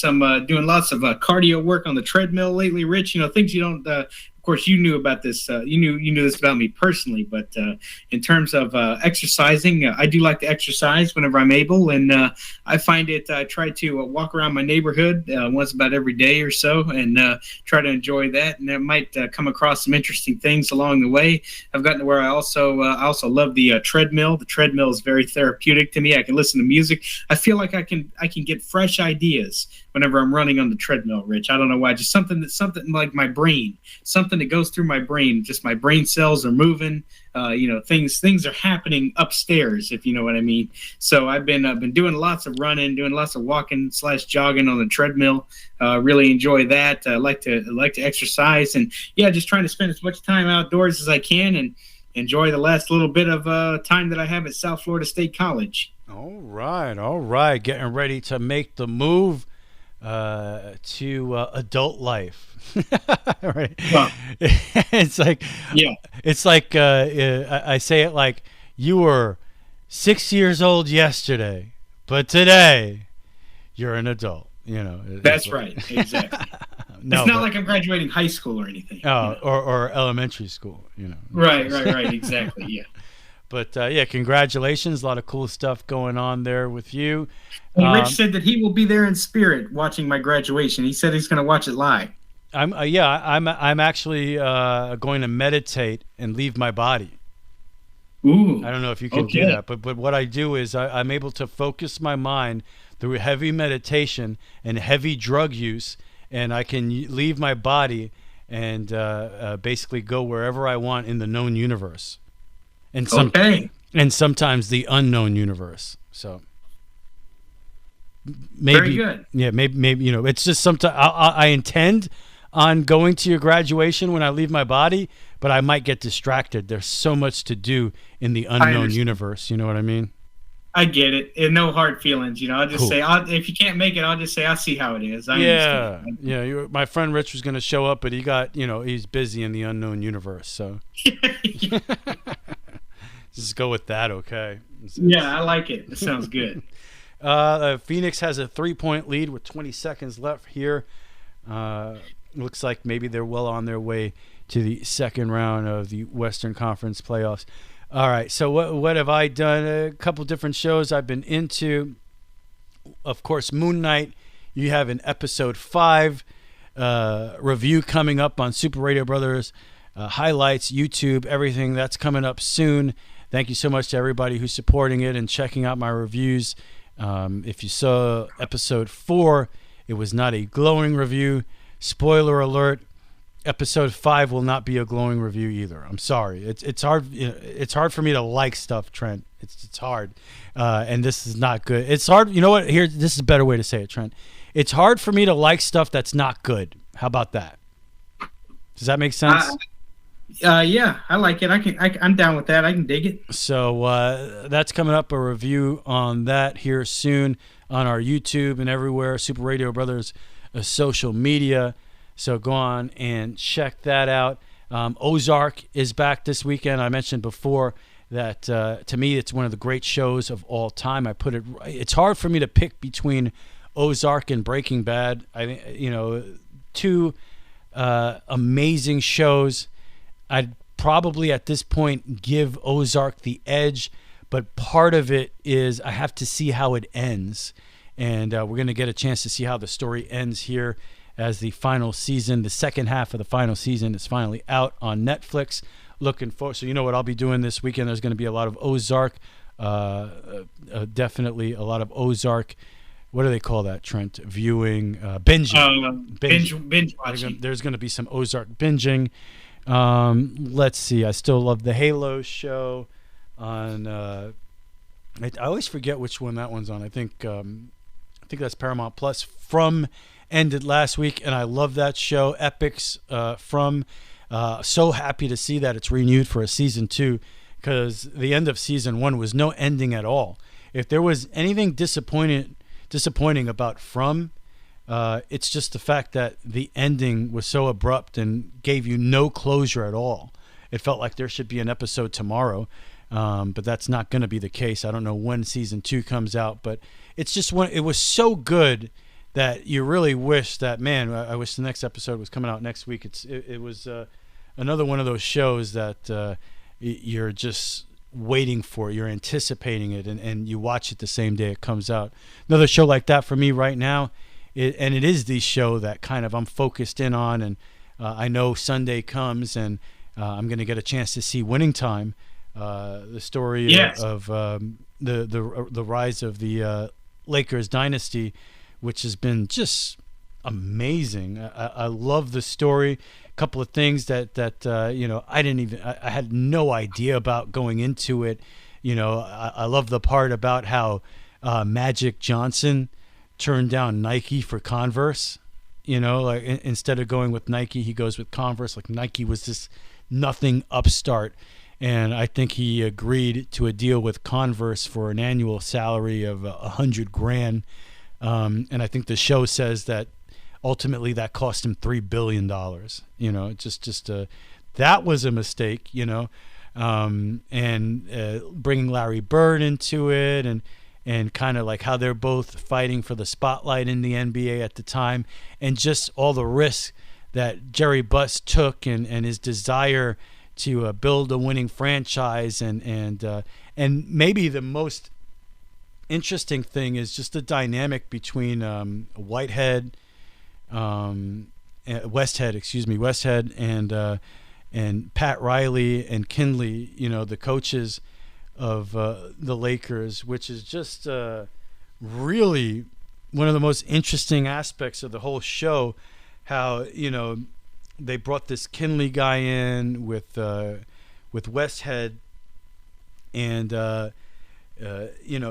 Speaker 1: doing lots of cardio work on the treadmill lately, Rich. Things you don't. Of course, you knew about this. You knew this about me personally, but in terms of exercising, I do like to exercise whenever I'm able, and I find it. I try to walk around my neighborhood once about every day or so, and try to enjoy that. And I might come across some interesting things along the way. I've gotten to where I also love the treadmill. The treadmill is very therapeutic to me. I can listen to music. I feel like I can get fresh ideas whenever I'm running on the treadmill, Rich. I don't know why. Just something like my brain, something that goes through my brain. Just my brain cells are moving. Things are happening upstairs, if you know what I mean. So I've been doing lots of running, doing lots of walking / jogging on the treadmill. Really enjoy that. I like to exercise, and just trying to spend as much time outdoors as I can and enjoy the last little bit of time that I have at South Florida State College.
Speaker 4: All right. Getting ready to make the move to adult life. Right. Well, it's like I say it like you were 6 years old yesterday, but today you're an adult.
Speaker 1: That's right. Exactly. It's not like I'm graduating high school or anything.
Speaker 4: Or elementary school.
Speaker 1: Right. Exactly. Yeah.
Speaker 4: But congratulations! A lot of cool stuff going on there with you.
Speaker 1: And Rich said that he will be there in spirit watching my graduation. He said he's going to watch it live.
Speaker 4: I'm actually going to meditate and leave my body.
Speaker 1: Ooh.
Speaker 4: I don't know if you can do
Speaker 1: Okay.
Speaker 4: that, but what I do is I'm able to focus my mind through heavy meditation and heavy drug use, and I can leave my body and basically go wherever I want in the known universe, and
Speaker 1: Okay.
Speaker 4: and sometimes the unknown universe. So maybe,
Speaker 1: Very good.
Speaker 4: yeah, maybe it's just sometimes I intend on going to your graduation when I leave my body, but I might get distracted. There's so much to do in the unknown
Speaker 1: understand.
Speaker 4: universe. You know what I mean?
Speaker 1: I get it. And no hard feelings. I'll just
Speaker 4: Cool.
Speaker 1: say, if you can't make it, I'll just say, I'll see how it is. I
Speaker 4: Yeah,
Speaker 1: understand.
Speaker 4: yeah. My friend Rich was going to show up, but he got, he's busy in the unknown universe. So just go with that, okay?
Speaker 1: Yeah, I like it. It sounds good.
Speaker 4: Phoenix has a 3-point lead with 20 seconds left here. Looks like maybe they're well on their way to the second round of the Western Conference playoffs. All right, so what have I done? A couple different shows I've been into. Of course, Moon Knight. You have an episode 5 review coming up on Super Radio Brothers, highlights, YouTube, everything. That's coming up soon. Thank you so much to everybody who's supporting it and checking out my reviews. If you saw episode 4, it was not a glowing review. Spoiler alert. Episode 5 will not be a glowing review either. I'm sorry. It's hard. It's hard for me to like stuff, Trent. It's hard, and this is not good. It's hard. You know what? Here, this is a better way to say it, Trent. It's hard for me to like stuff that's not good. How about that? Does that make sense?
Speaker 1: Yeah, I like it. I'm down with that. I can dig it.
Speaker 4: So that's coming up. A review on that here soon on our YouTube and everywhere. Super Radio Brothers social media. So go on and check that out. Ozark is back this weekend. I mentioned before that to me it's one of the great shows of all time. It's hard for me to pick between Ozark and Breaking Bad. I think two amazing shows. I'd probably at this point give Ozark the edge, but part of it is I have to see how it ends, and we're going to get a chance to see how the story ends here as the final season, the second half of the final season is finally out on Netflix. Looking forward. So you know what I'll be doing this weekend. There's going to be a lot of Ozark, definitely a lot of Ozark. What do they call that, Trent? Viewing, binging.
Speaker 1: Binge watching.
Speaker 4: There's going to be some Ozark binging. Let's see. I still love the Halo show on. I always forget which one that one's on. I think that's Paramount Plus. From ended last week, and I love that show. Epics from. So happy to see that it's renewed for a season 2, because the end of season 1 was no ending at all. If there was anything disappointing about From, it's just the fact that the ending was so abrupt and gave you no closure at all. It felt like there should be an episode tomorrow, but that's not going to be the case. I don't know when season 2 comes out, but it's just it was so good that you really wish that, man, I wish the next episode was coming out next week. It was another one of those shows that you're just waiting for. You're anticipating it, and you watch it the same day it comes out. Another show like that for me right now, and it is the show that kind of I'm focused in on, and I know Sunday comes, and I'm going to get a chance to see Winning Time, the story of the rise of the Lakers dynasty, which has been just amazing. I love the story. A couple of things that I had no idea about going into it. I love the part about how Magic Johnson turned down Nike for Converse. Like instead of going with Nike, he goes with Converse. Like Nike was this nothing upstart, and I think he agreed to a deal with Converse for an annual salary of $100,000. And I think the show says that ultimately that cost him $3 billion. That was a mistake, and bringing Larry Bird into it, and kind of like how they're both fighting for the spotlight in the NBA at the time, and just all the risks that Jerry Buss took, and his desire to build a winning franchise, and maybe the most interesting thing is just the dynamic between Westhead, and Pat Riley and Kinley, the coaches of the Lakers, which is just really one of the most interesting aspects of the whole show. How they brought this Kinley guy in with Westhead, and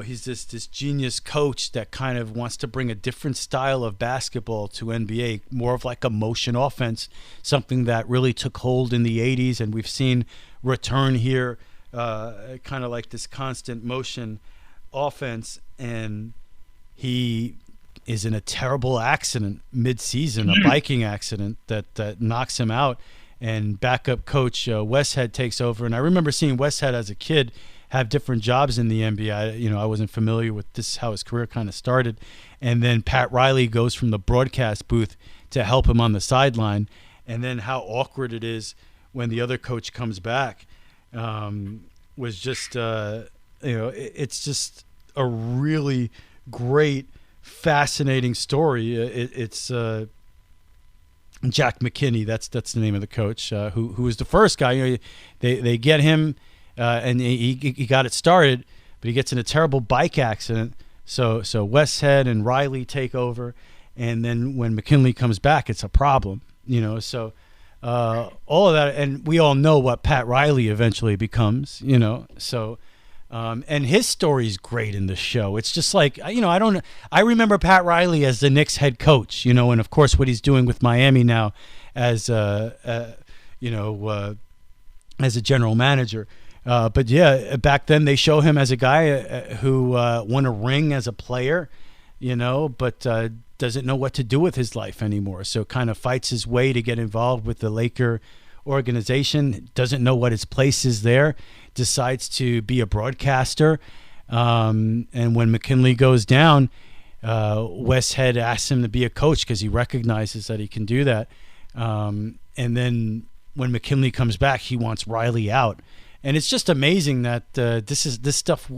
Speaker 4: he's this genius coach that kind of wants to bring a different style of basketball to NBA, more of like a motion offense, something that really took hold in the 80s, and we've seen return here, kind of like this constant motion offense. And he is in a terrible accident mid-season, a biking accident that knocks him out, and backup coach Westhead takes over. And I remember seeing Westhead as a kid have different jobs in the NBA. I wasn't familiar with this, how his career kind of started. And then Pat Riley goes from the broadcast booth to help him on the sideline. And then how awkward it is when the other coach comes back was just, it's just a really great, fascinating story. It's Jack McKinney. That's the name of the coach who was the first guy. They get him, and he got it started, but he gets in a terrible bike accident. So Westhead and Riley take over, and then when McKinley comes back, it's a problem. So all of that, and we all know what Pat Riley eventually becomes. So. And his story is great in the show. It's just like, I remember Pat Riley as the Knicks head coach, and of course what he's doing with Miami now as a general manager. But yeah, back then they show him as a guy who won a ring as a player, but doesn't know what to do with his life anymore. So kind of fights his way to get involved with the Laker organization, doesn't know what his place is there, decides to be a broadcaster. And when McKinley goes down, Westhead asks him to be a coach because he recognizes that he can do that. And then when McKinley comes back, he wants Riley out. And it's just amazing that this stuff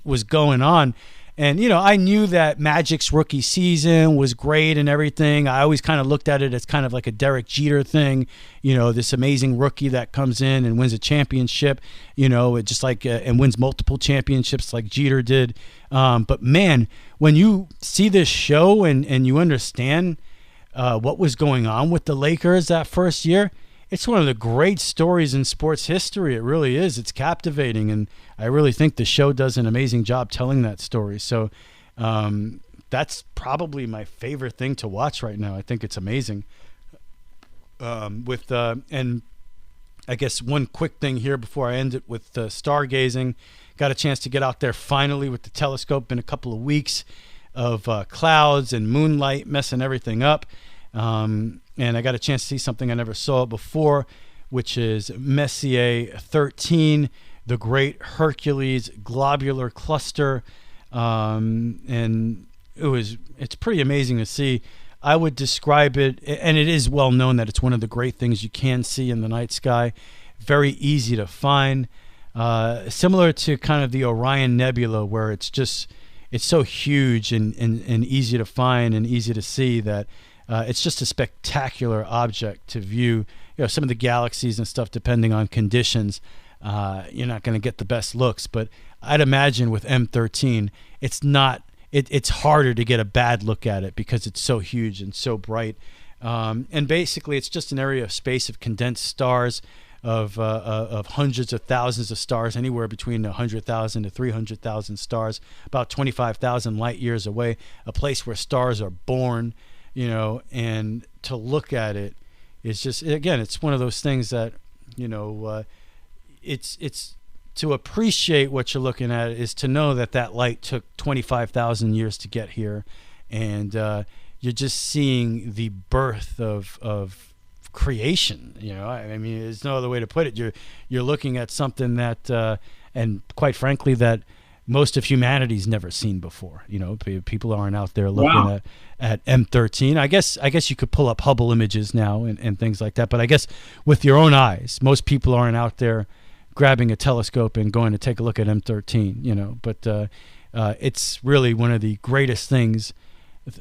Speaker 4: was going on. And, I knew that Magic's rookie season was great and everything. I always kind of looked at it as kind of like a Derek Jeter thing, this amazing rookie that comes in and wins a championship, it just like and wins multiple championships like Jeter did. But, man, when you see this show and you understand what was going on with the Lakers that first year, it's one of the great stories in sports history. It really is. It's captivating, and I really think the show does an amazing job telling that story. So that's probably my favorite thing to watch right now. I think it's amazing. And I guess one quick thing here before I end it with stargazing. Got a chance to get out there finally with the telescope in a couple of weeks of clouds and moonlight messing everything up. And I got a chance to see something I never saw before, which is Messier 13, the great Hercules globular cluster. And it's pretty amazing to see. I would describe it, and it is well known that it's one of the great things you can see in the night sky. Very easy to find. Similar to kind of the Orion Nebula, where it's so huge and easy to find and easy to see that it's just a spectacular object to view. Some of the galaxies and stuff, depending on conditions, you're not going to get the best looks. But I'd imagine with M13, it's harder to get a bad look at it because it's so huge and so bright. And basically, it's just an area of space of condensed stars, of hundreds of thousands of stars, anywhere between 100,000 to 300,000 stars, about 25,000 light years away, a place where stars are born. And to look at it is just, again, it's one of those things that, it's to appreciate what you're looking at is to know that light took 25,000 years to get here. And you're just seeing the birth of creation. I mean, there's no other way to put it. You're looking at something that, and quite frankly, that most of humanity's never seen before. People aren't out there looking at M13. I guess you could pull up Hubble images now and things like that. But I guess with your own eyes, most people aren't out there grabbing a telescope and going to take a look at M13. But it's really one of the greatest things.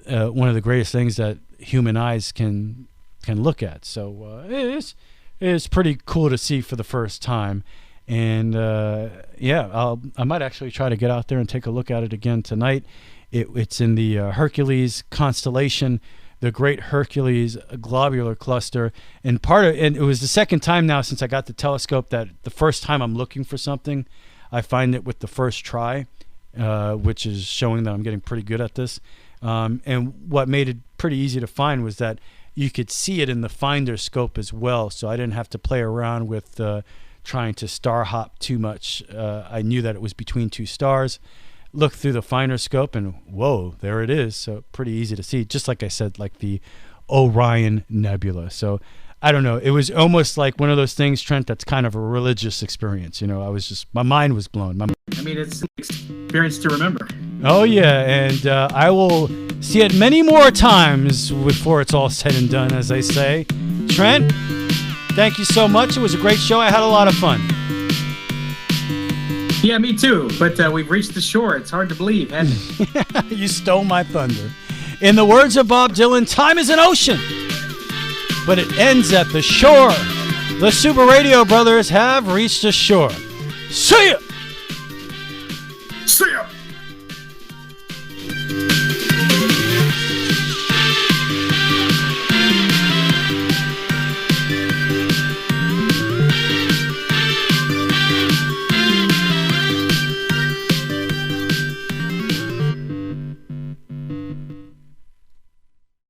Speaker 4: One of the greatest things that human eyes can look at. So it's is pretty cool to see for the first time. And I might actually try to get out there and take a look at it again tonight. It's in the Hercules constellation, the Great Hercules Globular Cluster, and it was the second time now since I got the telescope that the first time I'm looking for something, I find it with the first try, which is showing that I'm getting pretty good at this. And what made it pretty easy to find was that you could see it in the finder scope as well, so I didn't have to play around with trying to star hop too much. I knew that it was between two stars. Look through the finder scope and whoa, there it is. So pretty easy to see, just like I said, like the Orion Nebula. So I don't know, it was almost like one of those things, Trent, that's kind of a religious experience. My mind was blown.
Speaker 1: It's an experience to remember.
Speaker 4: Oh yeah, and I will see it many more times before it's all said and done, as they say. Trent, thank you so much. It was a great show. I had a lot of fun.
Speaker 1: Yeah, me too. But we've reached the shore. It's hard to believe, hasn't it?
Speaker 4: You stole my thunder. In the words of Bob Dylan, time is an ocean, but it ends at the shore. The Super Radio Brothers have reached the shore. See ya!